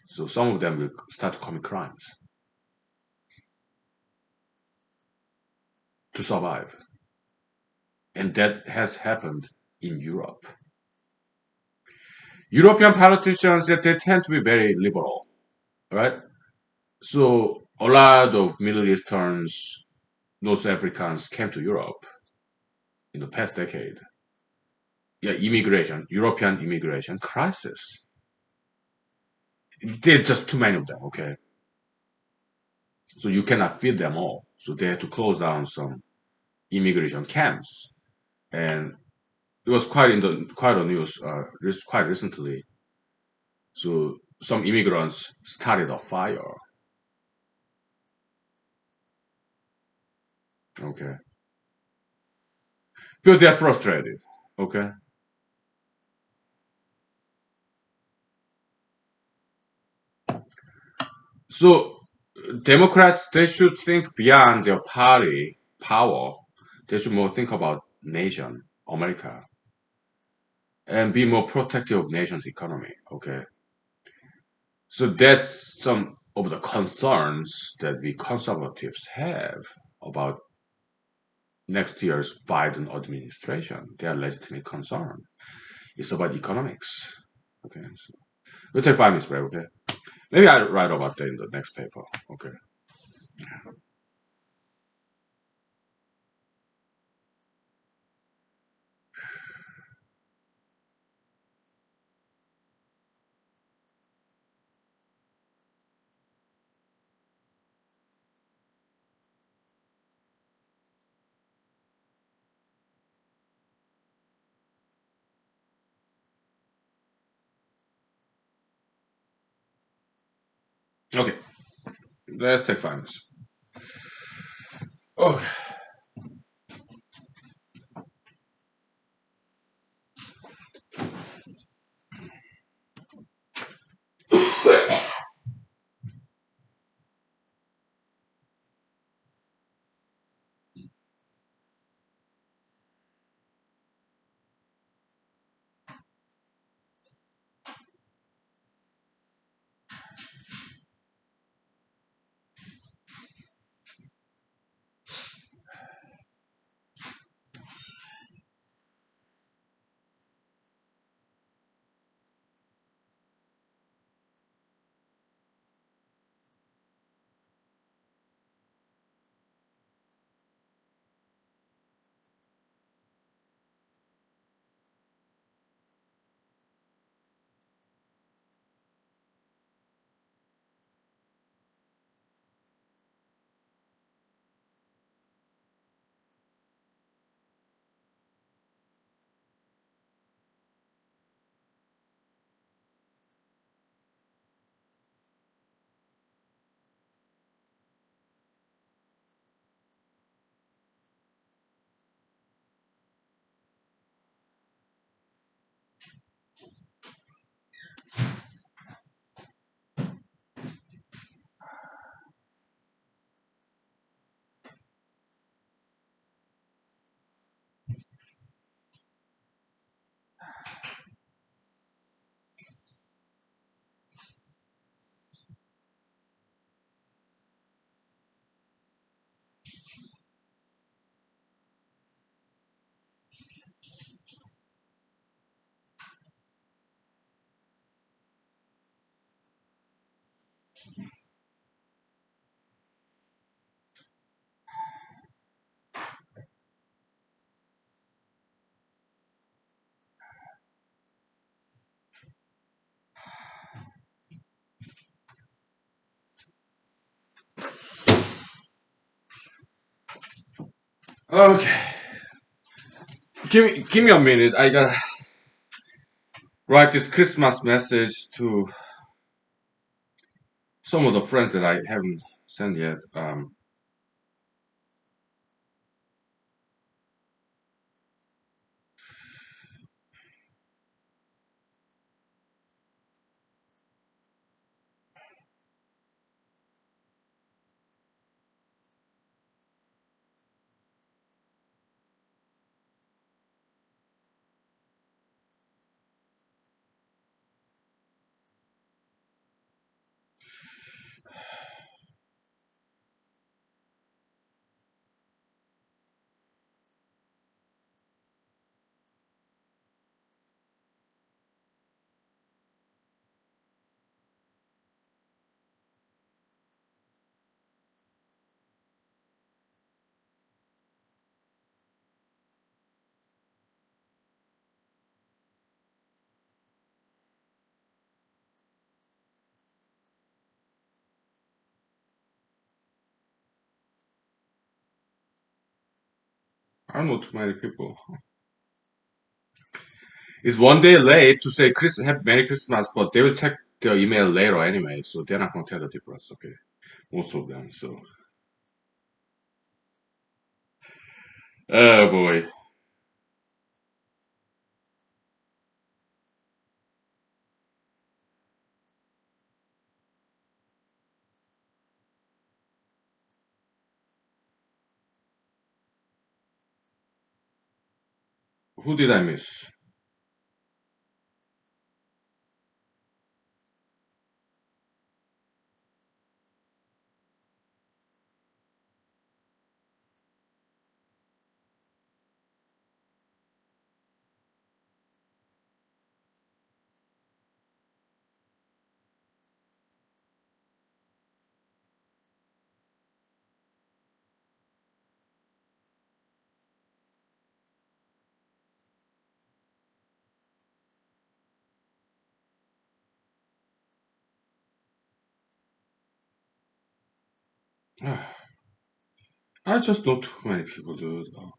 So some of them will start to commit crimes to survive. And that has happened in Europe. European politicians, they tend to be very liberal, right? So a lot of Middle Easterns, North Africans came to Europe in the past decade. Yeah, European immigration crisis. There's just too many of them, okay? So you cannot feed them all. So they had to close down some immigration camps. And it was quite a news quite recently. So some immigrants started a fire. Okay, because they're frustrated. Okay, so Democrats, they should think beyond their party power. They should more think about nation, America, and be more protective of nation's economy. Okay, so that's some. of the concerns that the conservatives have about next year's Biden administration. They are legitimate concern. It's about economics. Okay, so we'll take 5 minutes break. Okay, maybe I'll write about that in the next paper. Okay. Okay, let's take 5 minutes. Okay. Okay. Give me a minute. I gotta write this Christmas message to some of the friends that I haven't sent yet. I don't know too many people. It's one day late to say Merry Christmas, but they will check their email later anyway, so they're not gonna tell the difference. Okay, most of them. So, oh boy, who did I miss? I just know too many people, dude. Oh,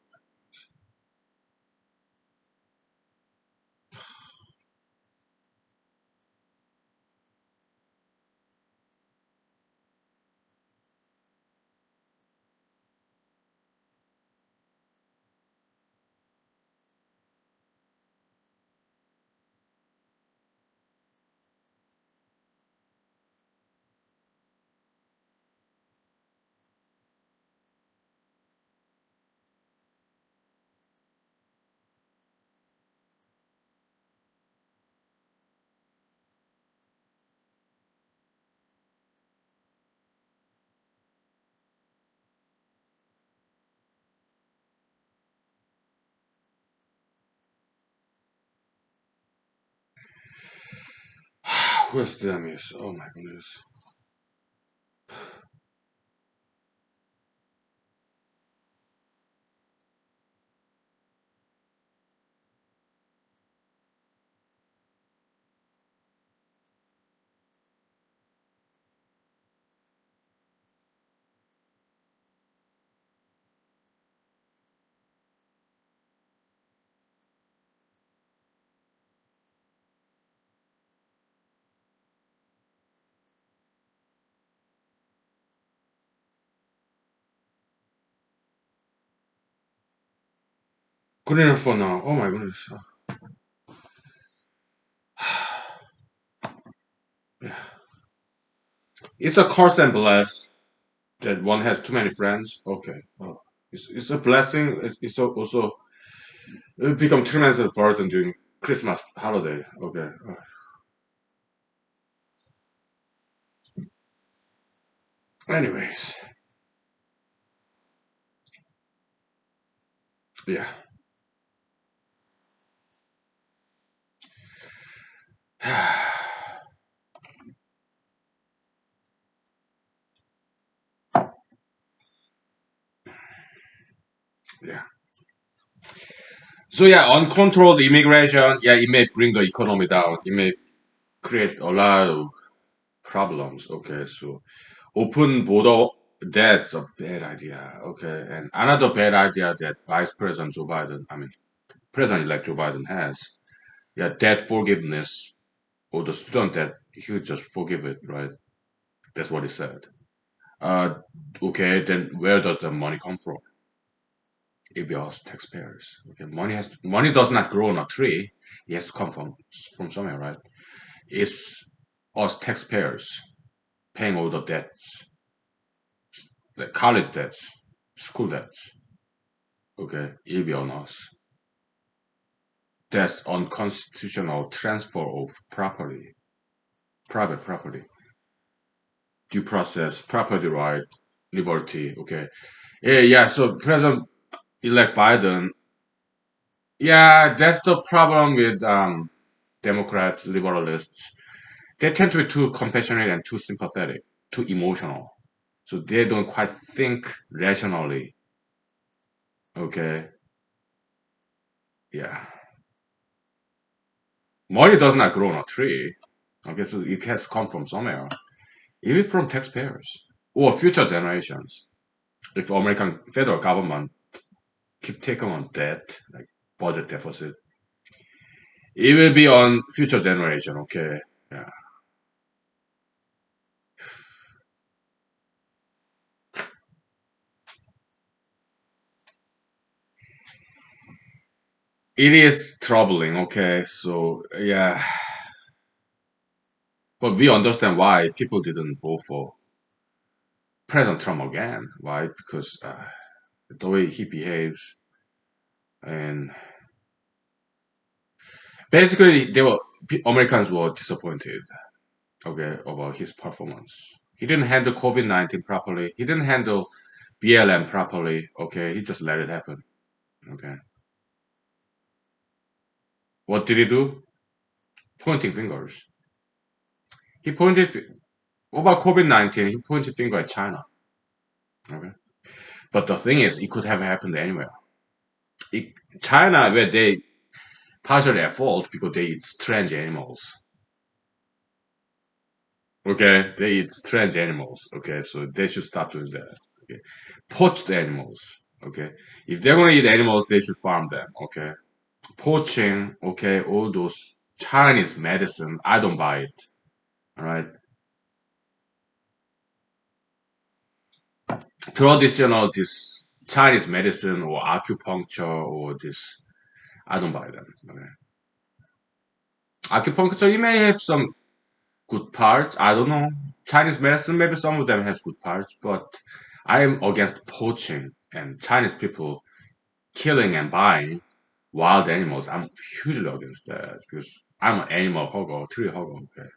where's the miss? Oh my goodness. Good enough for now. Oh my goodness. Yeah. It's a curse and bless that one has too many friends. Okay. Oh. It's a blessing. It's also it become tremendous burden during Christmas holiday. Okay. Anyways, yeah, yeah. So yeah, uncontrolled immigration, yeah, it may bring the economy down. It may create a lot of problems. Okay, so open border, that's a bad idea. Okay, and another bad idea that Vice President Joe Biden, I mean President-elect Joe Biden has, yeah, debt forgiveness or the student debt, he would just forgive it, right? That's what he said. Uh, okay, then where does the money come from? It be us taxpayers. Okay, money does not grow on a tree. It has to come from somewhere, right? It's us taxpayers paying all the debts, the college debts, school debts. Okay, it'll be on us. That's unconstitutional transfer of property, private property, due process, property right, liberty. Okay, yeah. So President-elect Biden, yeah, that's the problem with Democrats, liberalists. They tend to be too compassionate and too sympathetic, too emotional. So they don't quite think rationally. Okay. Yeah. Money does not grow on a tree. Okay, so it has to come from somewhere. Even from taxpayers or future generations. If American federal government keep taking on debt, like budget deficit, it will be on future generation. Okay. Yeah. It is troubling. Okay. So yeah, but we understand why people didn't vote for President Trump again. Why? Because the way he behaves, and basically Americans were disappointed. Okay, about his performance. He didn't handle COVID-19 properly. He didn't handle BLM properly. Okay, he just let it happen. Okay, what did he do? Pointing fingers. He pointed. What about COVID-19? He pointed finger at China. Okay, but the thing is, it could have happened anywhere. It, China, where they partially at fault because they eat strange animals. Okay, they eat strange animals. Okay, so they should stop doing that. Okay, poached animals. Okay, if they're gonna eat animals, they should farm them. Okay, poaching. Okay, all those Chinese medicine, I don't buy it. All right, traditional this Chinese medicine or acupuncture or this, I don't buy them. Okay, acupuncture, you may have some good parts. I don't know. Chinese medicine, maybe some of them has good parts, but I am against poaching and Chinese people killing and buying wild animals. I'm hugely against that because I'm an animal hugger, tree hugger. Okay.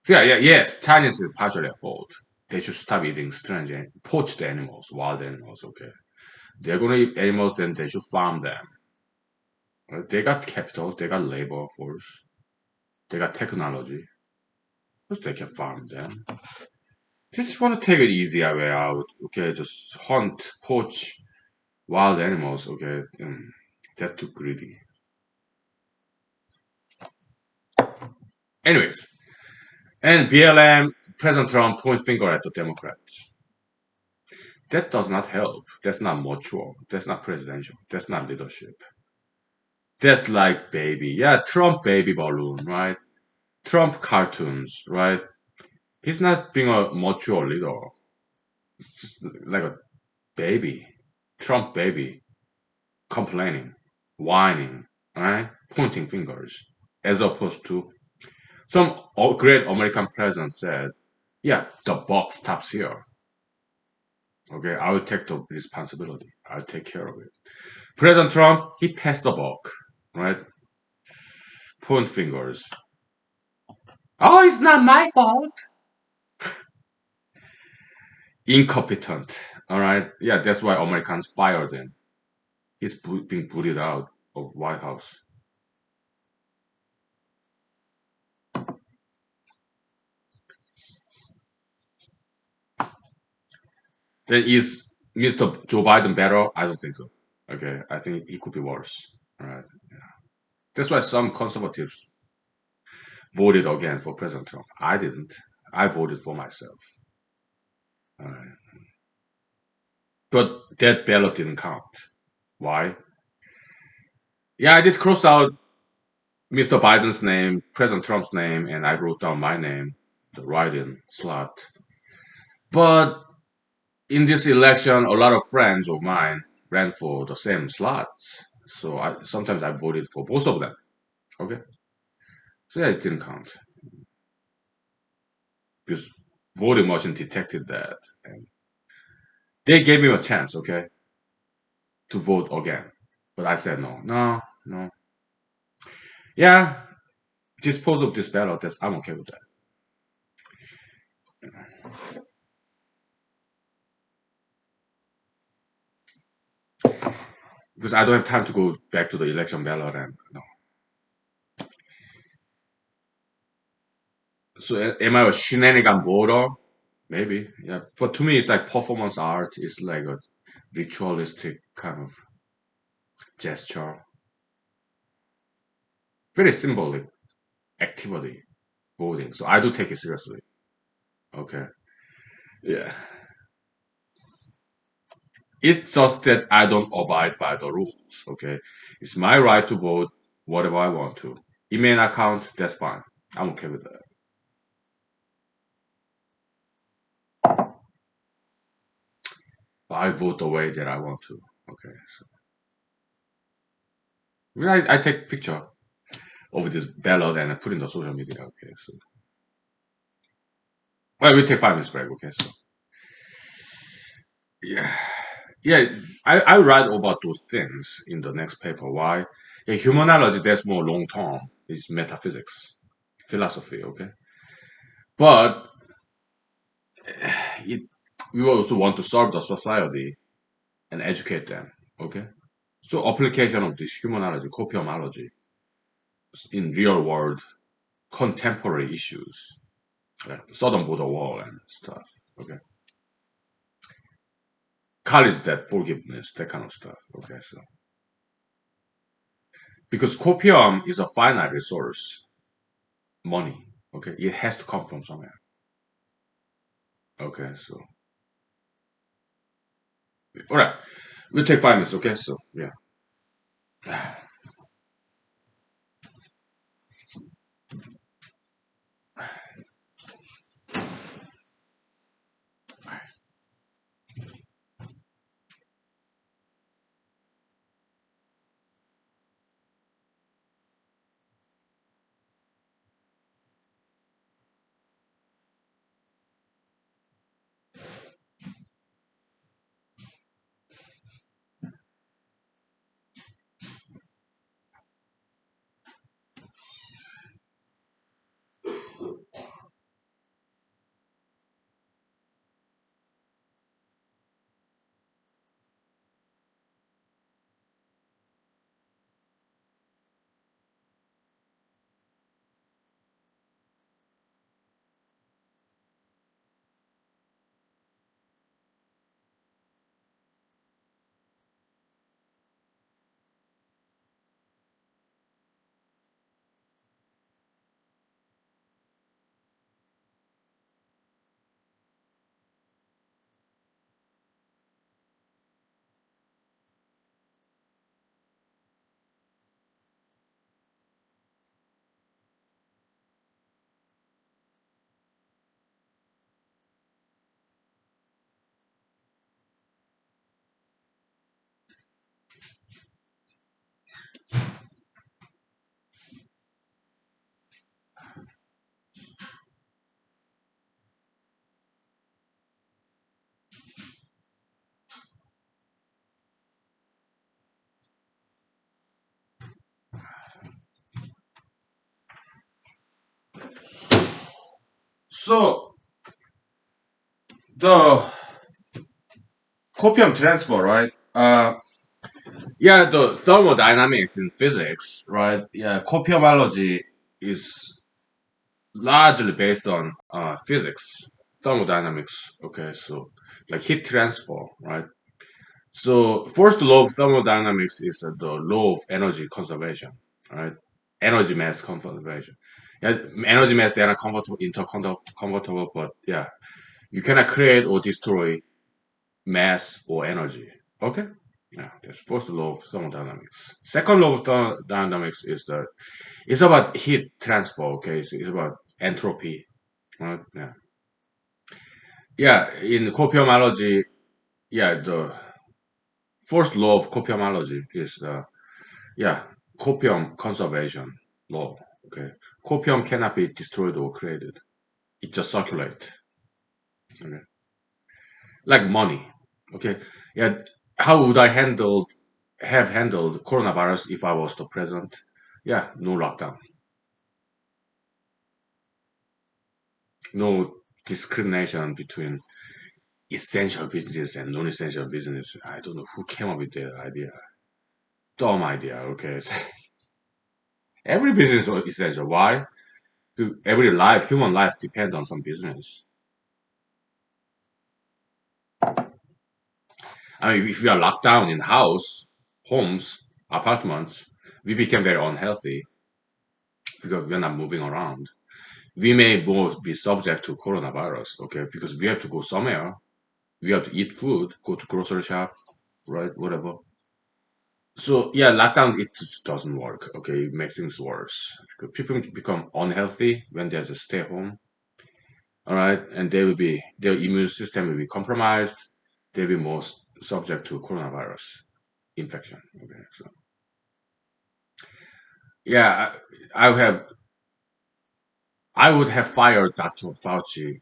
So yeah, yes, Chinese is partially at fault. They should stop eating strange, poached animals, wild animals. Okay, they're gonna eat animals, then they should farm them. They got capital, they got labor force, they got technology. Because they can farm them. Just want to take it easy way out. Okay, just hunt, poach wild animals. Okay, that's too greedy. Anyways, and BLM, President Trump point finger at the Democrats. That does not help. That's not mature. That's not presidential. That's not leadership. That's like baby. Yeah, Trump baby balloon, right? Trump cartoons, right? He's not being a mature leader. It's just like a baby. Trump baby. Complaining, whining, right? Pointing fingers, as opposed to some great American president said, yeah, the buck stops here. Okay, I will take the responsibility. I'll take care of it. President Trump, he passed the buck, right? Point fingers. Oh, it's not my fault. Incompetent. All right. Yeah, that's why Americans fired him. He's being booted out of White House. Then is Mr. Joe Biden better? I don't think so. Okay, I think he could be worse. All right. That's why some conservatives voted again for President Trump. I didn't. I voted for myself. All right. But that ballot didn't count. Why? Yeah, I did cross out Mr. Biden's name, President Trump's name, and I wrote down my name, the write-in slot. But in this election, a lot of friends of mine ran for the same slots. So sometimes I voted for both of them. Okay. So yeah, it didn't count because voting machine detected that, and they gave me a chance, okay, to vote again. But I said no, no, no. Yeah, dispose of this ballot. I'm okay with that because I don't have time to go back to the election ballot and no. So am I a shenanigan voter? Maybe, yeah. But to me, it's like performance art. It's like a ritualistic kind of gesture, very symbolic activity, voting. So I do take it seriously. Okay. Yeah. It's just that I don't abide by the rules. Okay. It's my right to vote whatever I want to. It may not count, that's fine. I'm okay with that. But I vote the way that I want to. Okay. So I take picture of this ballot and I put in the social media. Okay. So well, we take 5 minutes break. Okay. So yeah. Yeah, I write about those things in the next paper. Why? Yeah, humanology, that's more long term. It's metaphysics, philosophy, okay? But it, we also want to serve the society and educate them, okay? So application of this humanology, copiomology in real world contemporary issues, like southern border wall and stuff, okay? College debt, forgiveness, that kind of stuff, okay? So because copium is a finite resource, money. Okay, it has to come from somewhere. Okay, so all right, we'll take 5 minutes. Okay, so yeah. So the copium transfer, right? Yeah, the thermodynamics in physics, right? Yeah, copiumology is largely based on physics, thermodynamics. Okay, so like heat transfer, right? So first law of thermodynamics is the law of energy conservation, right? Energy mass conservation. Yeah, energy mass they are convertible, but yeah, you cannot create or destroy mass or energy. Okay, yeah, that's first law of thermodynamics. Second law of thermodynamics is that it's about heat transfer. Okay, so it's about entropy. Right? Yeah, yeah. In copiomology, yeah, the first law of copiomology is yeah, copium conservation law. Okay, copium cannot be destroyed or created; it just circulates. Okay, like money. Okay, yeah. How would I have handled coronavirus if I was the president? Yeah, no lockdown, no discrimination between essential business and non-essential business. I don't know who came up with that idea. Dumb idea. Okay, every business is essential. Why? Every life, human life, depends on some business. I mean, if we are locked down in homes, apartments, we become very unhealthy because we're not moving around. We may both be subject to coronavirus, okay, because we have to go somewhere. We have to eat food, go to grocery shop, right, whatever. So yeah, lockdown it just doesn't work. Okay, it makes things worse. People become unhealthy when there's a stay home. All right, and their immune system will be compromised. They'll be more subject to coronavirus infection. Okay, so yeah, I would have fired Dr. Fauci.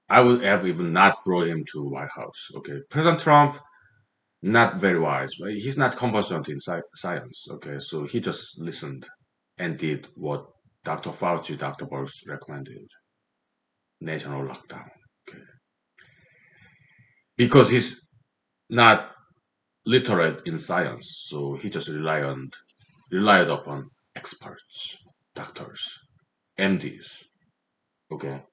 I would have even not brought him to White House. Okay, President Trump not very wise. Right? He's not conversant in science. Okay, so he just listened and did what Dr. Fauci, Dr. Burst recommended: national lockdown. Okay, because he's not literate in science, so he just relied upon experts, doctors, MDs. Okay,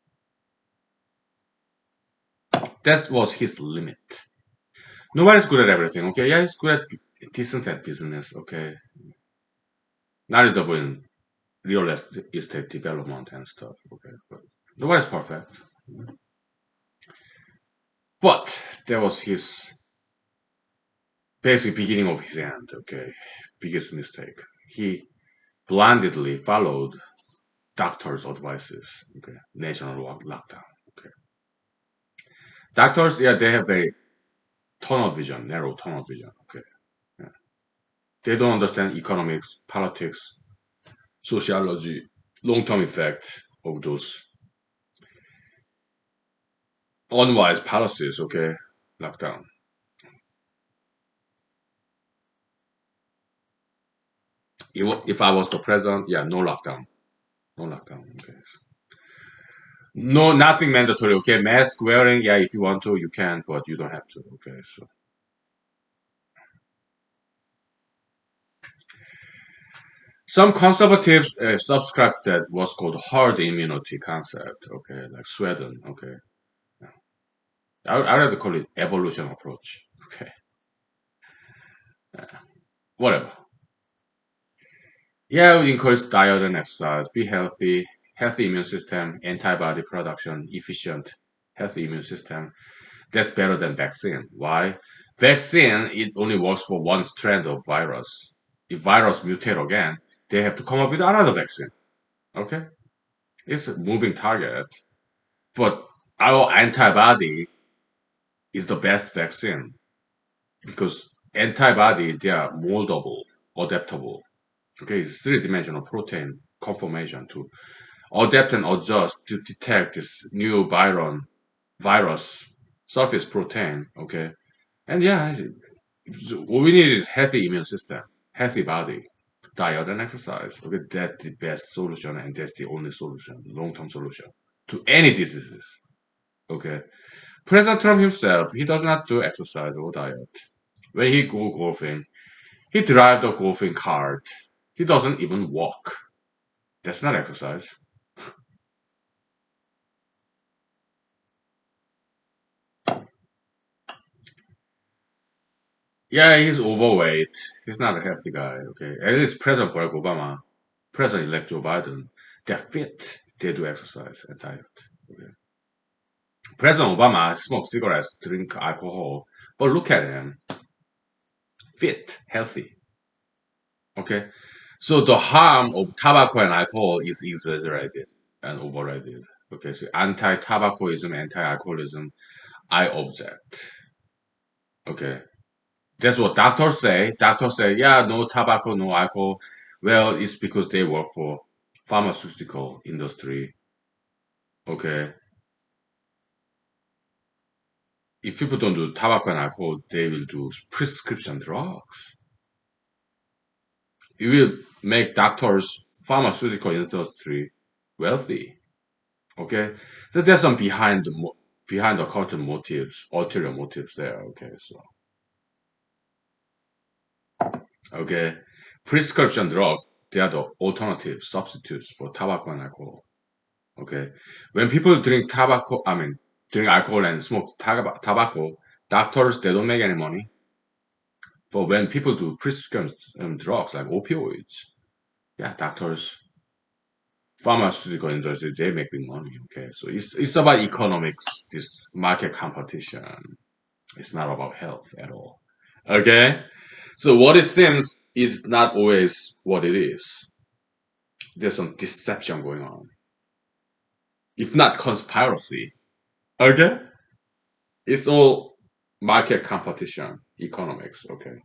that was his limit. Nobody's good at everything. Okay, yeah, he's good at decent at business. Okay, knowledgeable in real estate development and stuff. Okay, but nobody's perfect. But that was his basic beginning of his end. Okay, biggest mistake. He blindly followed doctors' advices. Okay, national lockdown. Okay, doctors, yeah, they have very tunnel vision, narrow tunnel vision. Okay, yeah. They don't understand economics, politics, sociology, long-term effect of those unwise policies. Okay, lockdown. If I was the president, yeah, no lockdown, no lockdown. Okay, no, nothing mandatory. Okay, mask wearing, yeah, if you want to, you can, but you don't have to. Okay, so some conservatives subscribe to that what's called herd immunity concept. Okay, like Sweden. Okay, I rather call it evolution approach. Okay, whatever. Yeah, we encourage diet and exercise, be healthy, healthy immune system, antibody production, efficient, healthy immune system. That's better than vaccine. Why? Vaccine, it only works for one strand of virus. If virus mutate again, they have to come up with another vaccine. Okay? It's a moving target. But our antibody is the best vaccine because antibody, they are moldable, adaptable. Okay, it's three-dimensional protein conformation to adapt and adjust to detect this new virus surface protein. Okay, and yeah, what we need is healthy immune system, healthy body, diet and exercise. Okay, that's the best solution, and that's the only solution, long-term solution to any diseases. Okay, President Trump himself, he does not do exercise or diet. When he go golfing, he drive the golfing cart. He doesn't even walk. That's not exercise. Yeah, he's overweight. He's not a healthy guy. Okay, at least President Barack Obama, President-elect Joe Biden, they're fit. They do exercise and diet. Okay. President Obama smokes cigarettes, drink alcohol, but look at him, fit, healthy. Okay, so the harm of tobacco and alcohol is exaggerated and overrated. Okay, so anti-tobaccoism, anti-alcoholism, I object. Okay, that's what doctors say. Doctors say, yeah, no tobacco, no alcohol. Well, it's because they work for pharmaceutical industry. Okay, if people don't do tobacco and alcohol, they will do prescription drugs. It will make doctors, pharmaceutical industry wealthy. Okay, so there's some behind the curtain motives, ulterior motives there. Okay, so okay, prescription drugs, they are the alternative substitutes for tobacco and alcohol. Okay, when people drink tobacco, I mean drink alcohol and smoke tobacco, doctors, they don't make any money. But when people do prescription drugs like opioids, yeah, doctors, pharmaceutical industry, they make big money. Okay, so it's about economics, this market competition. It's not about health at all. Okay, so what it seems is not always what it is. There's some deception going on, if not conspiracy. Okay, it's all market competition, economics. Okay,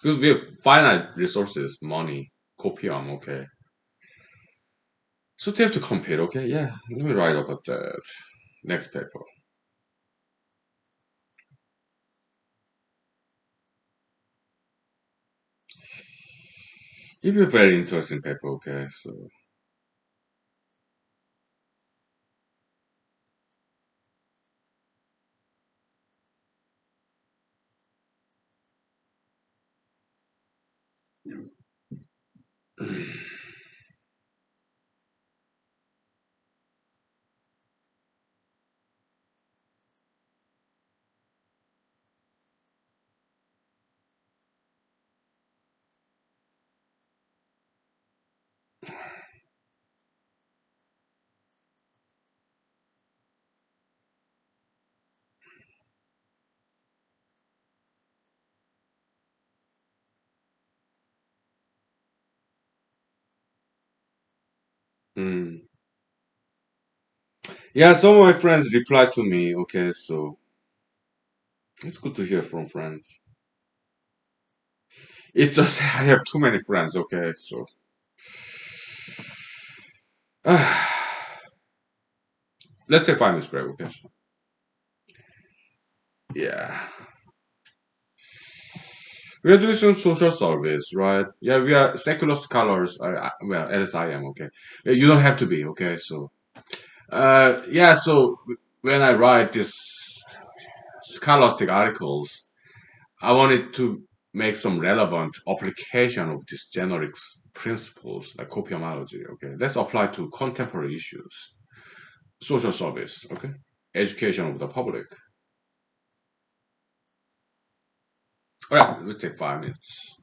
because we have finite resources, money, copium. Okay, so they have to compete. Okay, yeah, let me write about that next paper. It'll be a very interesting paper. Okay, so Mm. Yeah, some of my friends replied to me. Okay, so it's good to hear from friends. It's just I have too many friends. Okay, so let's take 5 minutes break. Okay, so, yeah, we are doing some social service, right? Yeah, we are secular scholars. Well, as I am. Okay, you don't have to be. Okay, so yeah, so when I write these scholastic articles, I wanted to make some relevant application of these generic principles like humanology. Okay, let's apply to contemporary issues, social service. Okay, education of the public. All right, we'll take 5 minutes.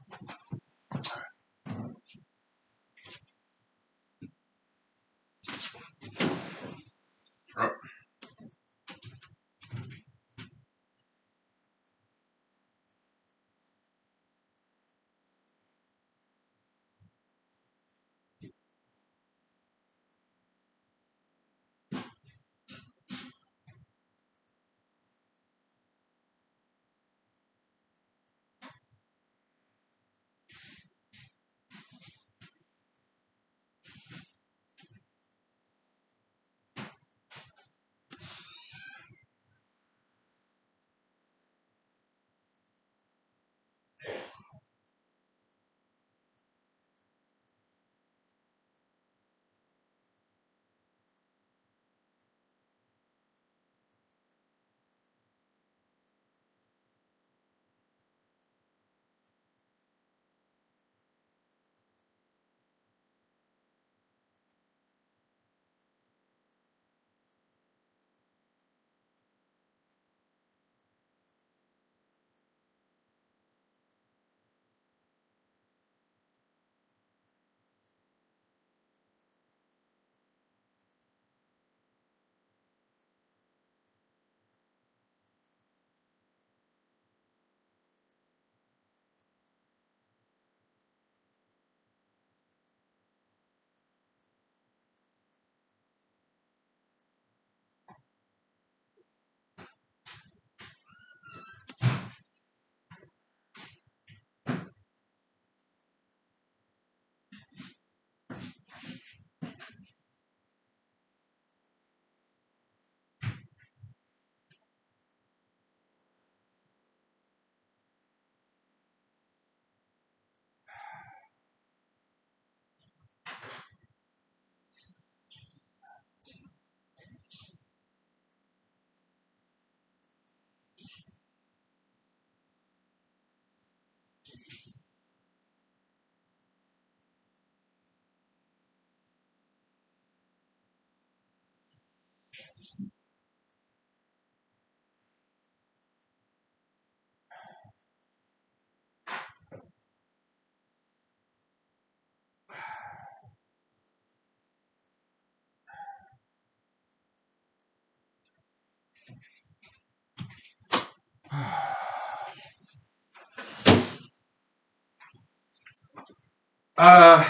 I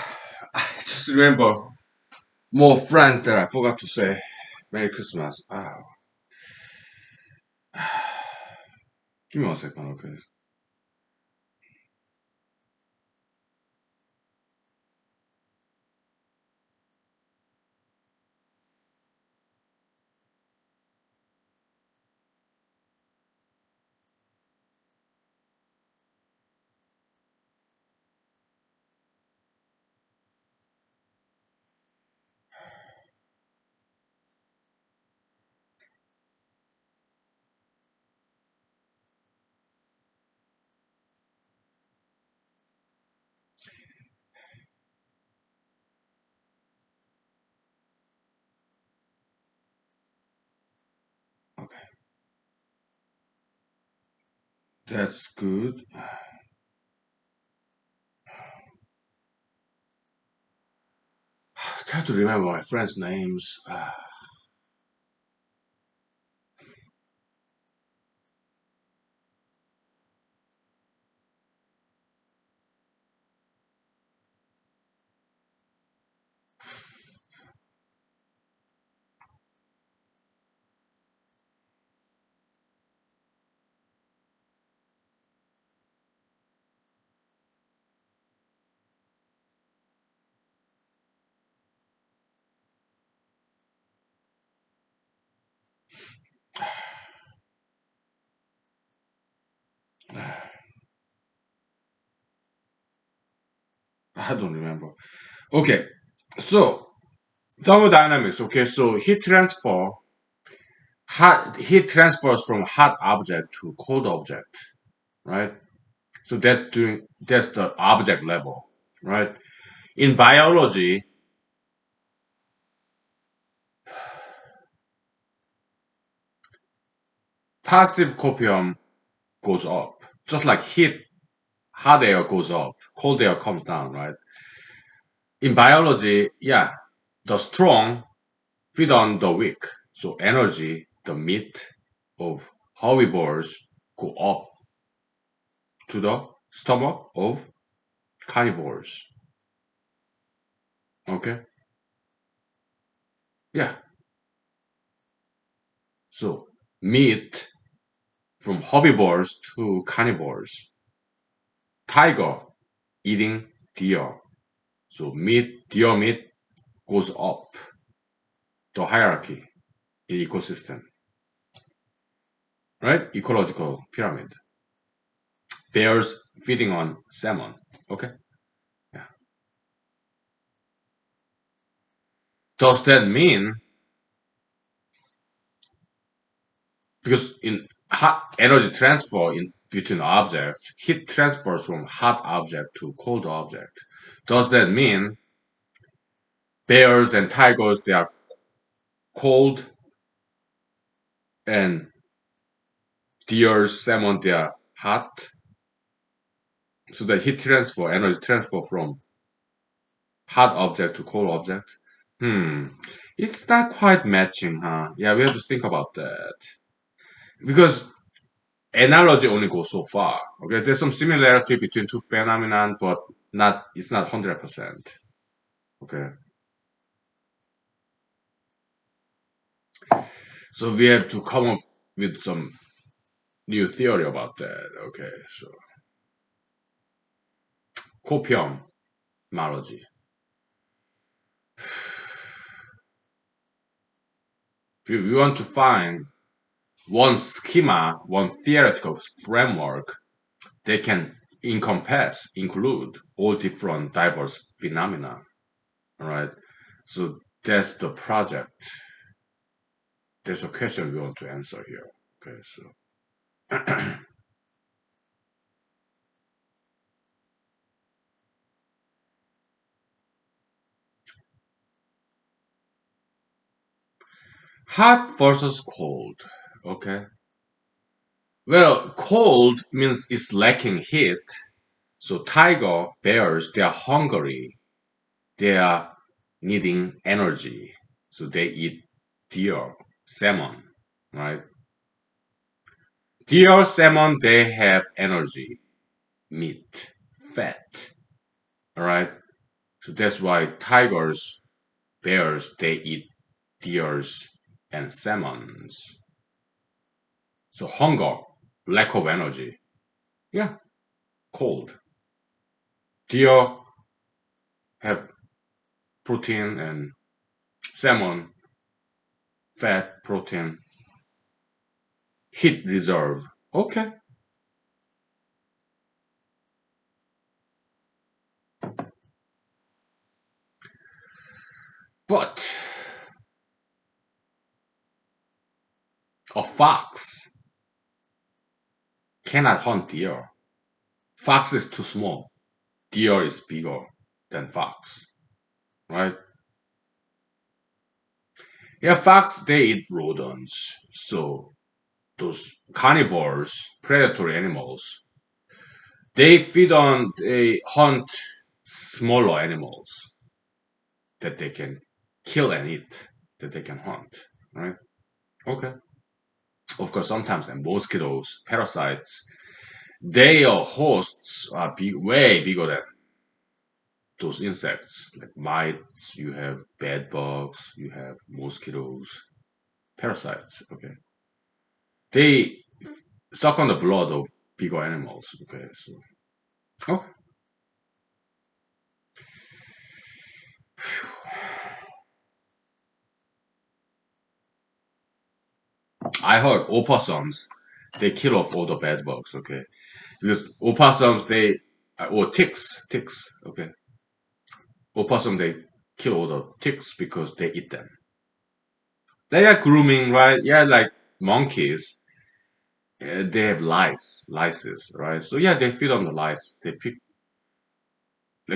just remember more friends that I forgot to say. Merry Christmas. Give me 1 second, okay? Okay, that's good. Try to remember my friends' names. I don't remember. Okay, so thermodynamics. Okay, so heat transfers from hot object to cold object, right? So that's the object level, right? In biology, positive copium goes up, just like hot air goes up, cold air comes down, right? In biology, yeah, the strong feed on the weak, so energy, the meat of herbivores go up to the stomach of carnivores. Okay, yeah. So meat from herbivores to carnivores. Tiger eating deer. So deer meat goes up the hierarchy in ecosystem, right? Ecological pyramid. Bears feeding on salmon. Okay, yeah. Does that mean because in hot energy transfer in between objects, heat transfers from hot object to cold object. Does that mean bears and tigers they are cold and deer, salmon they are hot? So the heat transfer, energy transfer from hot object to cold object. Hmm, it's not quite matching, huh? Yeah, we have to think about that because analogy only goes so far. Okay, there's some similarity between two phenomenon, but not it's not 100%. Okay, so we have to come up with some new theory about that. Okay, so copiumology. We want to find one schema, one theoretical framework that can include all different diverse phenomena. All right, so that's the project. There's a question we want to answer here. Okay, so hot versus cold. Okay. Well, cold means it's lacking heat. So tiger, bears, they are hungry. They are needing energy. So they eat deer, salmon, right? Deer, salmon, they have energy, meat, fat, all right? So that's why tigers, bears, they eat deers and salmons. So hunger, lack of energy. Yeah, cold. Deer have protein and salmon, fat, protein, heat reserve. Okay. But a fox cannot hunt deer. Fox is too small. Deer is bigger than fox, right? Yeah, fox they eat rodents. So those carnivores, predatory animals, they hunt smaller animals that they can kill and eat, that they can hunt, right? Okay. Of course, sometimes and mosquitoes, parasites, their hosts are way bigger than those insects. Like mites, you have bed bugs, you have mosquitoes, parasites. Okay, they suck on the blood of bigger animals. Okay, so okay. I heard opossums they kill off all the bed bugs. Okay, because opossums they or ticks. Okay, Opossum, they kill all the ticks because they eat them. They are grooming, right? Yeah, like monkeys. They have lices, right? So yeah, they feed on the lice. They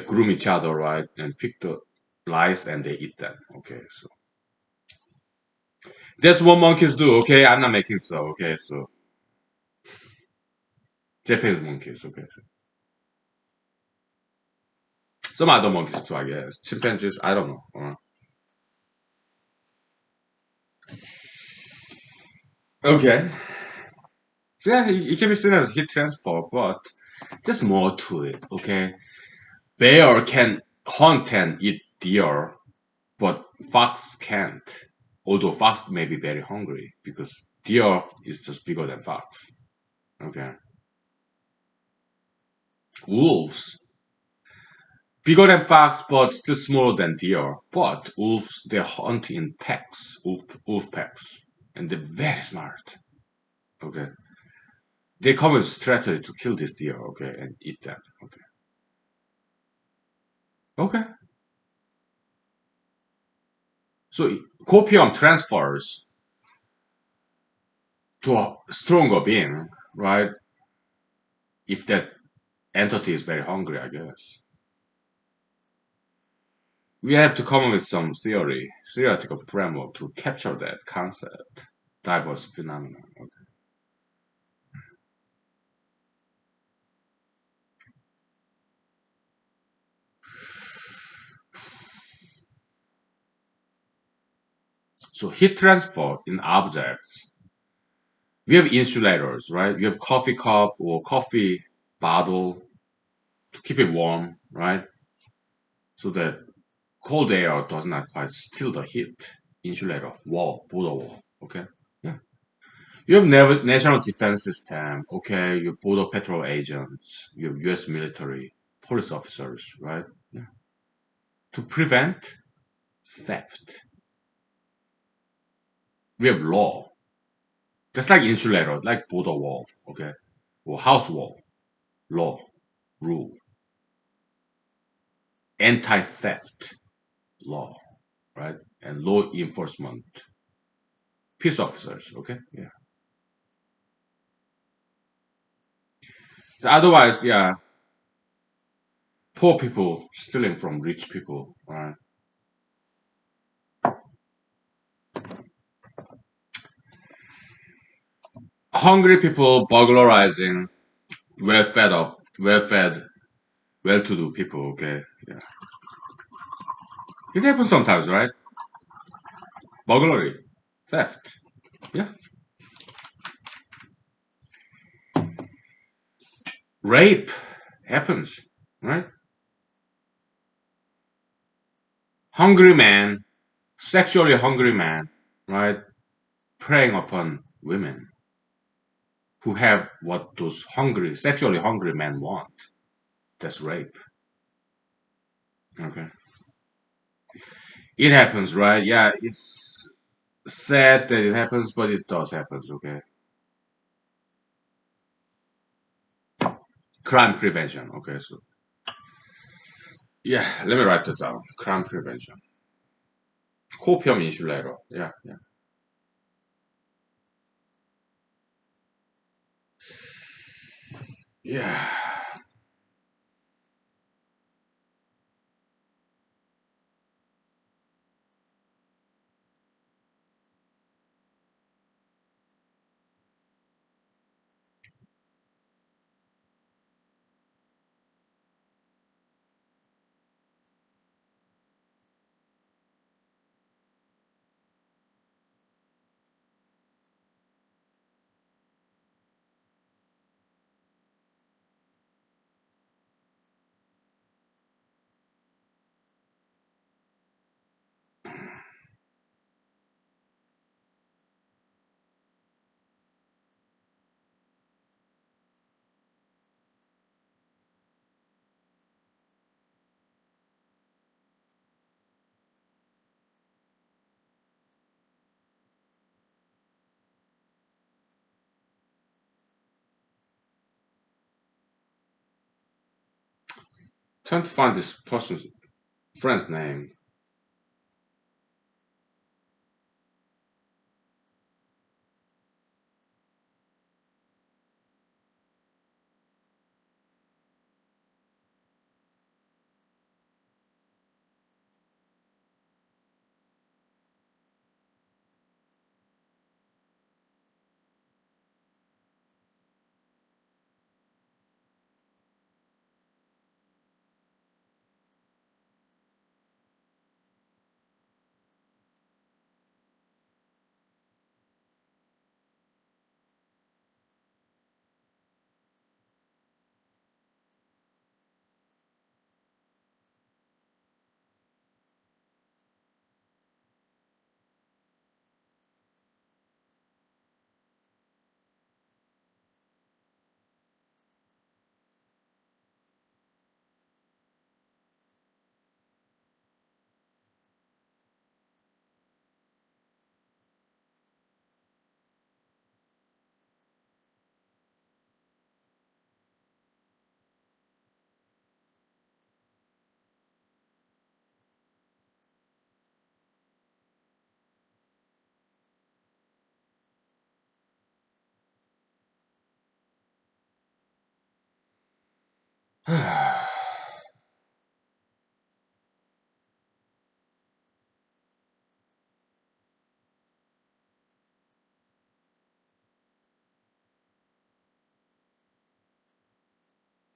groom each other, right? And pick the lice and they eat them. Okay, so that's what monkeys do. Okay, I'm not making so. Okay, so Japanese monkeys. Okay, some other monkeys too, I guess. Chimpanzees, I don't know. Okay, yeah, it can be seen as heat transfer, but there's more to it. Okay, bear can hunt and eat deer, but fox can't. Although fox may be very hungry because deer is just bigger than fox. Okay. Wolves. Bigger than fox, but still smaller than deer. But wolves, they hunt in packs, wolf packs. And they're very smart. Okay. They come with strategy to kill this deer, okay, and eat them. Okay. Okay. So copium transfers to a stronger being, right? If that entity is very hungry, I guess. We have to come up with some theoretical framework to capture that concept, diverse phenomenon. Okay. So heat transfer in objects. We have insulators, right? You have coffee cup or coffee bottle to keep it warm, right? So that cold air does not quite steal the heat. Insulator, wall, border wall. Okay. Yeah. You have national defense system. Okay. You have border patrol agents. You have U.S. military, police officers, right? Yeah. To prevent theft, we have law. Just like insulator, like border wall. Okay. Or house wall, law, rule, anti-theft law, right? And law enforcement, peace officers. Okay. Yeah. So otherwise, yeah, poor people stealing from rich people, right? Hungry people burglarizing well fed up, well fed, well to do people, okay? Yeah. It happens sometimes, right? Burglary, theft. Yeah. Rape happens, right? Hungry man, sexually hungry man, right? Preying upon women who have what those hungry, sexually hungry men want. That's rape. Okay. It happens, right? Yeah, it's sad that it happens, but it does happen, okay? Crime prevention, okay? So, yeah, let me write that down. Crime prevention. Copium insulator. Yeah, yeah. Yeah. Trying to find this person's friend's name.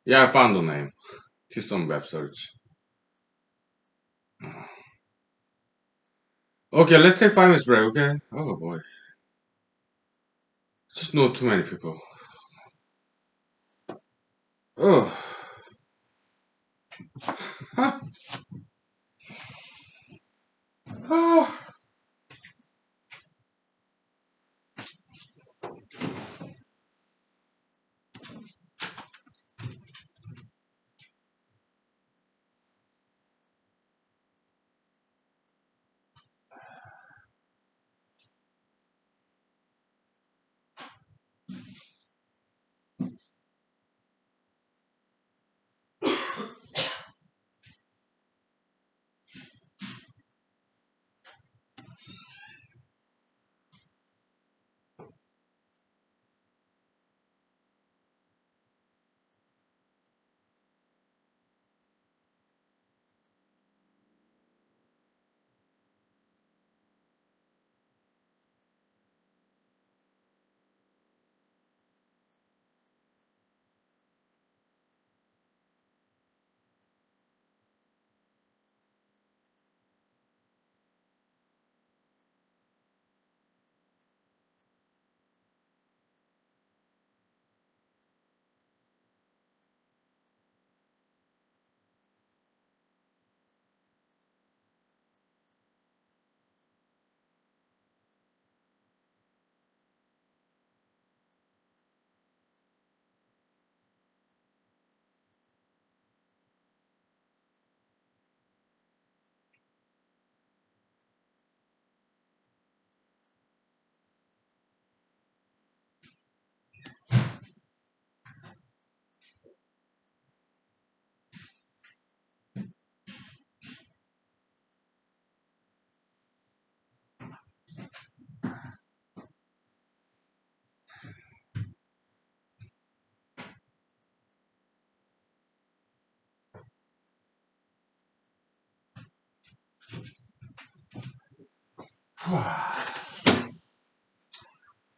Yeah, I found the name. Just some web search. Okay, let's take 5 minutes break, okay? Oh boy. Just know too many people. Oh. Huh? Oh.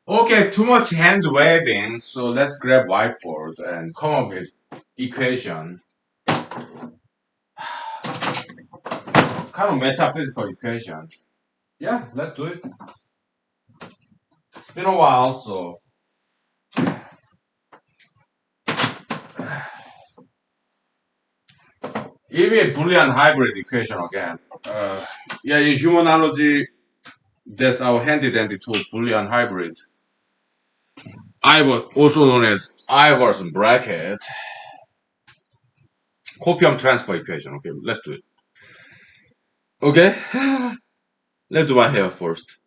Okay, too much hand waving, so let's grab whiteboard and come up with equation. Kind of metaphysical equation. Yeah, let's do it. It's been a while, so even Boolean hybrid equation again. Yeah, in humanology, that's our handy-dandy tool, Boolean hybrid. Ivor, also known as Iverson bracket. Copium transfer equation. Okay, let's do it. Okay, let's do my hair first.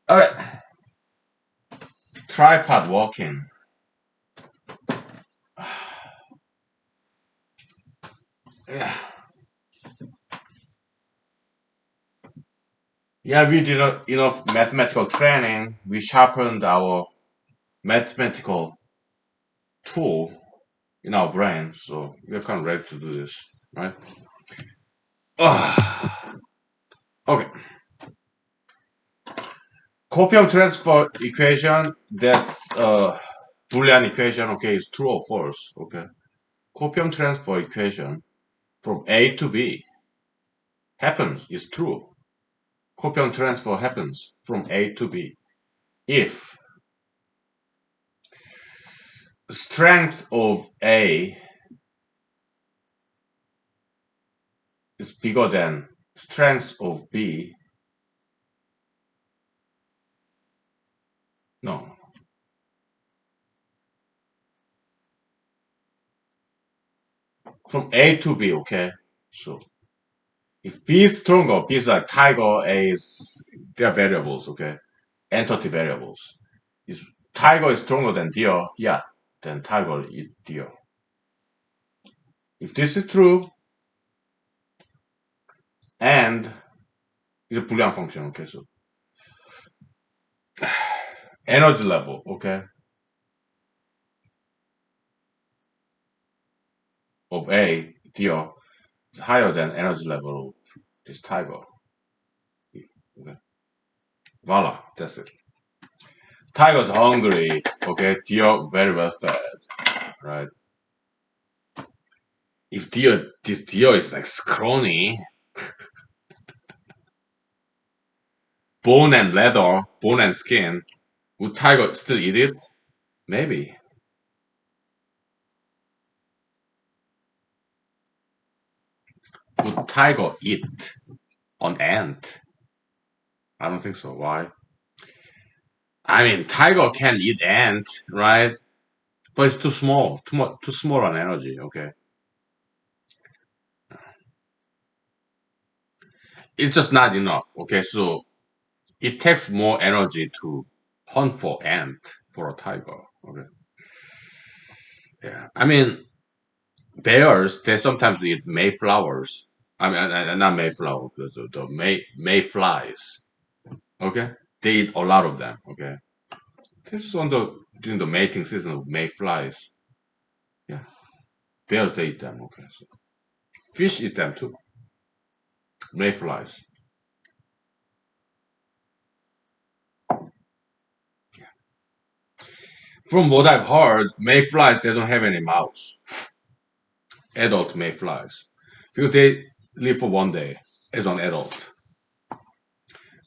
Alright, tripod walking. Yeah, we did enough mathematical training. We sharpened our mathematical tool in our brain, so we're kind of ready to do this, right? Ah, okay. Copium transfer equation, that's a Boolean equation, okay, is true or false, okay? Copium transfer equation from A to B happens, is true. Copium transfer happens from A to B if strength of A is bigger than strength of B. No, from A to B, okay? So if B is stronger, B is like tiger, A is, they're variables, okay? Entity variables. If tiger is stronger than deer, yeah, then tiger eat deer. If this is true, and it's a Boolean function, okay? So energy level, okay, of A, deer, is higher than energy level of this tiger. Okay. Voila, that's it. Tiger's hungry, okay, deer very well fed, right? If this deer is like scrawny, bone and leather, bone and skin, would tiger still eat it? Maybe. Would tiger eat an ant? I don't think so. Why? I mean, tiger can eat ant, right? But it's too small, too small on energy. Okay, it's just not enough. Okay, so it takes more energy to hunt for ant for a tiger. Okay, yeah. I mean, bears they sometimes eat mayflowers. I mean, not mayflower, the mayflies. Okay, they eat a lot of them. Okay, this is on the during the mating season of mayflies. Yeah, bears they eat them. Okay, so fish eat them too. Mayflies. From what I've heard, mayflies they don't have any mouths. Adult mayflies, because they live for one day as an adult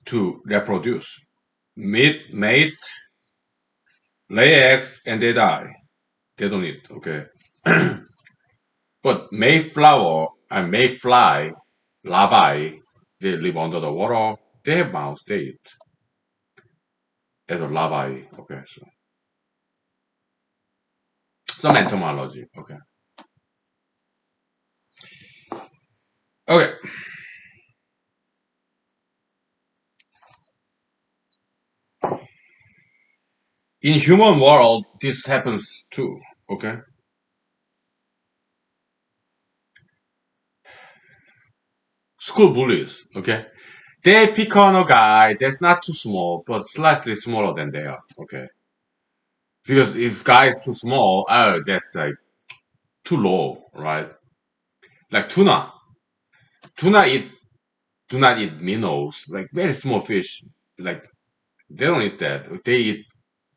to reproduce, mate, lay eggs, and they die. They don't eat. Okay, but mayflower and mayfly larvae, they live under the water. They have mouths. They eat as a larvae. Okay, so some entomology. Okay, okay. In human world, this happens too. Okay, school bullies. Okay, they pick on a guy that's not too small, but slightly smaller than they are. Okay, because if guy is too small, oh, that's like too low, right? Like tuna. Tuna eat do not eat minnows, like very small fish. Like they don't eat that. They eat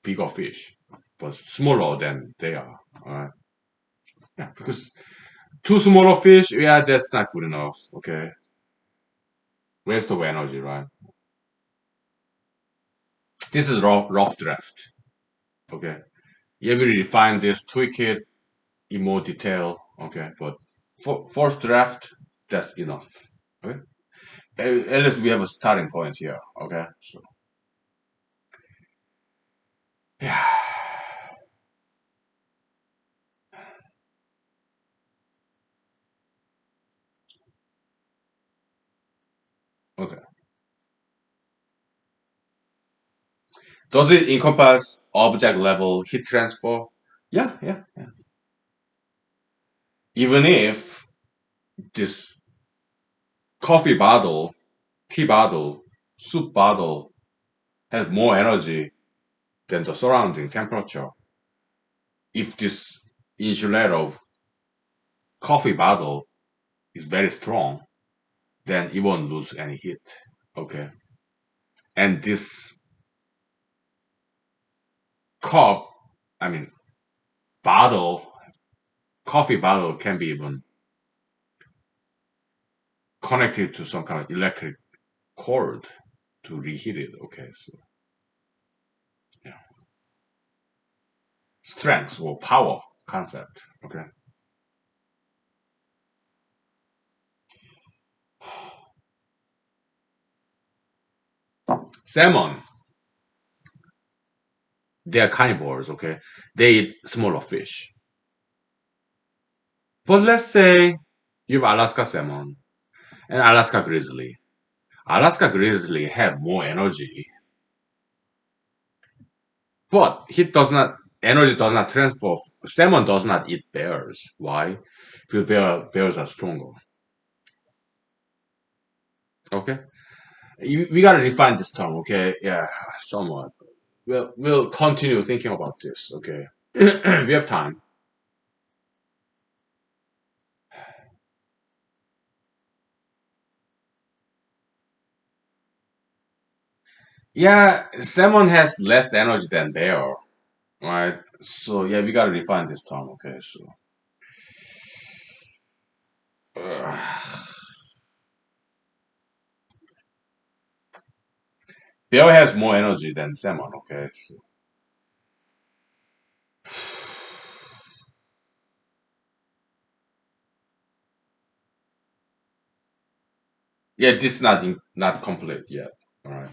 bigger fish, but smaller than they are. Alright. Yeah, because too smaller fish, yeah, that's not good enough. Okay. Waste of energy, right? This is rough draft. Okay. Yeah, we refine this, tweak it in more detail. Okay, but for first draft, that's enough. Okay. At least we have a starting point here. Okay. So yeah. Okay. Does it encompass object level heat transfer? Yeah, yeah, yeah. Even if this coffee bottle, tea bottle, soup bottle has more energy than the surrounding temperature, if this insulator of coffee bottle is very strong, then it won't lose any heat. Okay. And this cup, I mean, bottle, coffee bottle can be even connected to some kind of electric cord to reheat it. Okay. So, yeah. Strength or power concept. Okay. Salmon, they are carnivores. Okay. They eat smaller fish. But let's say you have Alaska salmon and Alaska grizzly. Alaska grizzly have more energy, but he does not energy does not transfer. Salmon does not eat bears. Why? Because bears are stronger. Okay, we gotta define this term. Okay, yeah, somewhat. We'll continue thinking about this. Okay, we have time. Yeah, salmon has less energy than bear, right? So yeah, we gotta define this term. Okay, so. Bear has more energy than salmon. Okay, so. Yeah, this is not complete yet. All right.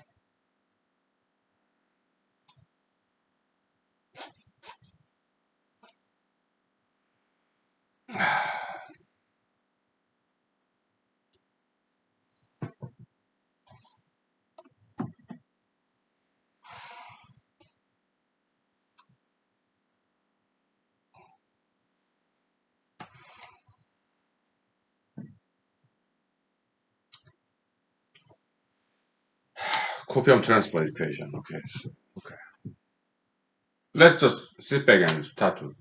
Copium transfer equation. Okay. So, okay. Let's just sit back and start to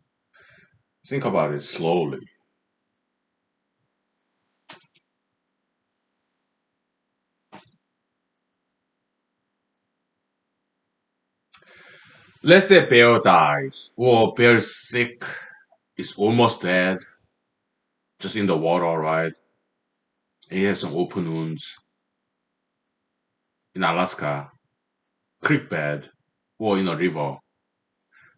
think about it slowly. Let's say bear dies or bear's sick, is almost dead, just in the water, right? He has some open wounds in Alaska, creek bed, or in a river.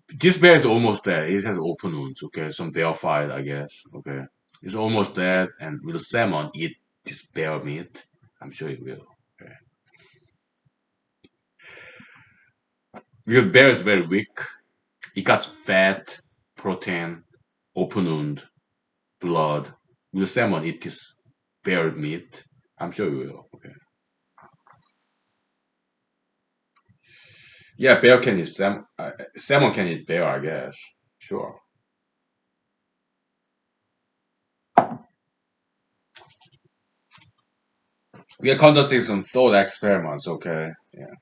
This bear is almost dead. It has open wounds, okay? Some bear fight, I guess, okay? It's almost dead, and will salmon eat this bear meat? I'm sure it will. Okay. Because bear is very weak. It got fat, protein, open wound, blood. Will salmon eat this bear meat? I'm sure it will. Okay. Yeah, bear can eat salmon. Salmon can eat bear, I guess. Sure. We are conducting some thought experiments. Okay. Yeah.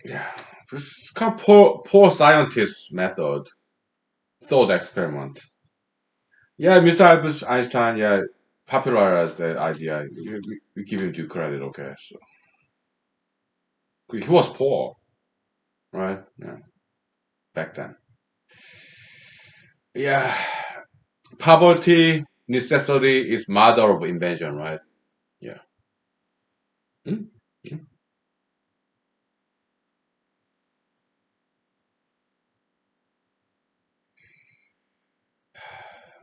Yeah. This is kind of poor scientist method. Thought experiment. Yeah, Mr. Albert Einstein. Yeah, popularized the idea. We give him due credit. Okay. So he was poor, right? Yeah. Back then. Yeah. Poverty, necessity is mother of invention, right? Yeah. Hmm? Yeah.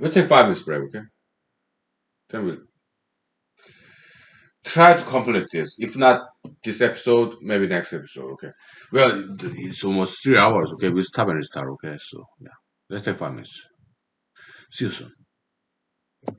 We'll take 5 minutes break, okay? Then we'll try to complete this. If not this episode, maybe next episode, okay? Well, it's almost 3 hours, okay? We'll stop and restart, okay? So, yeah. Let's take 5 minutes. See you soon.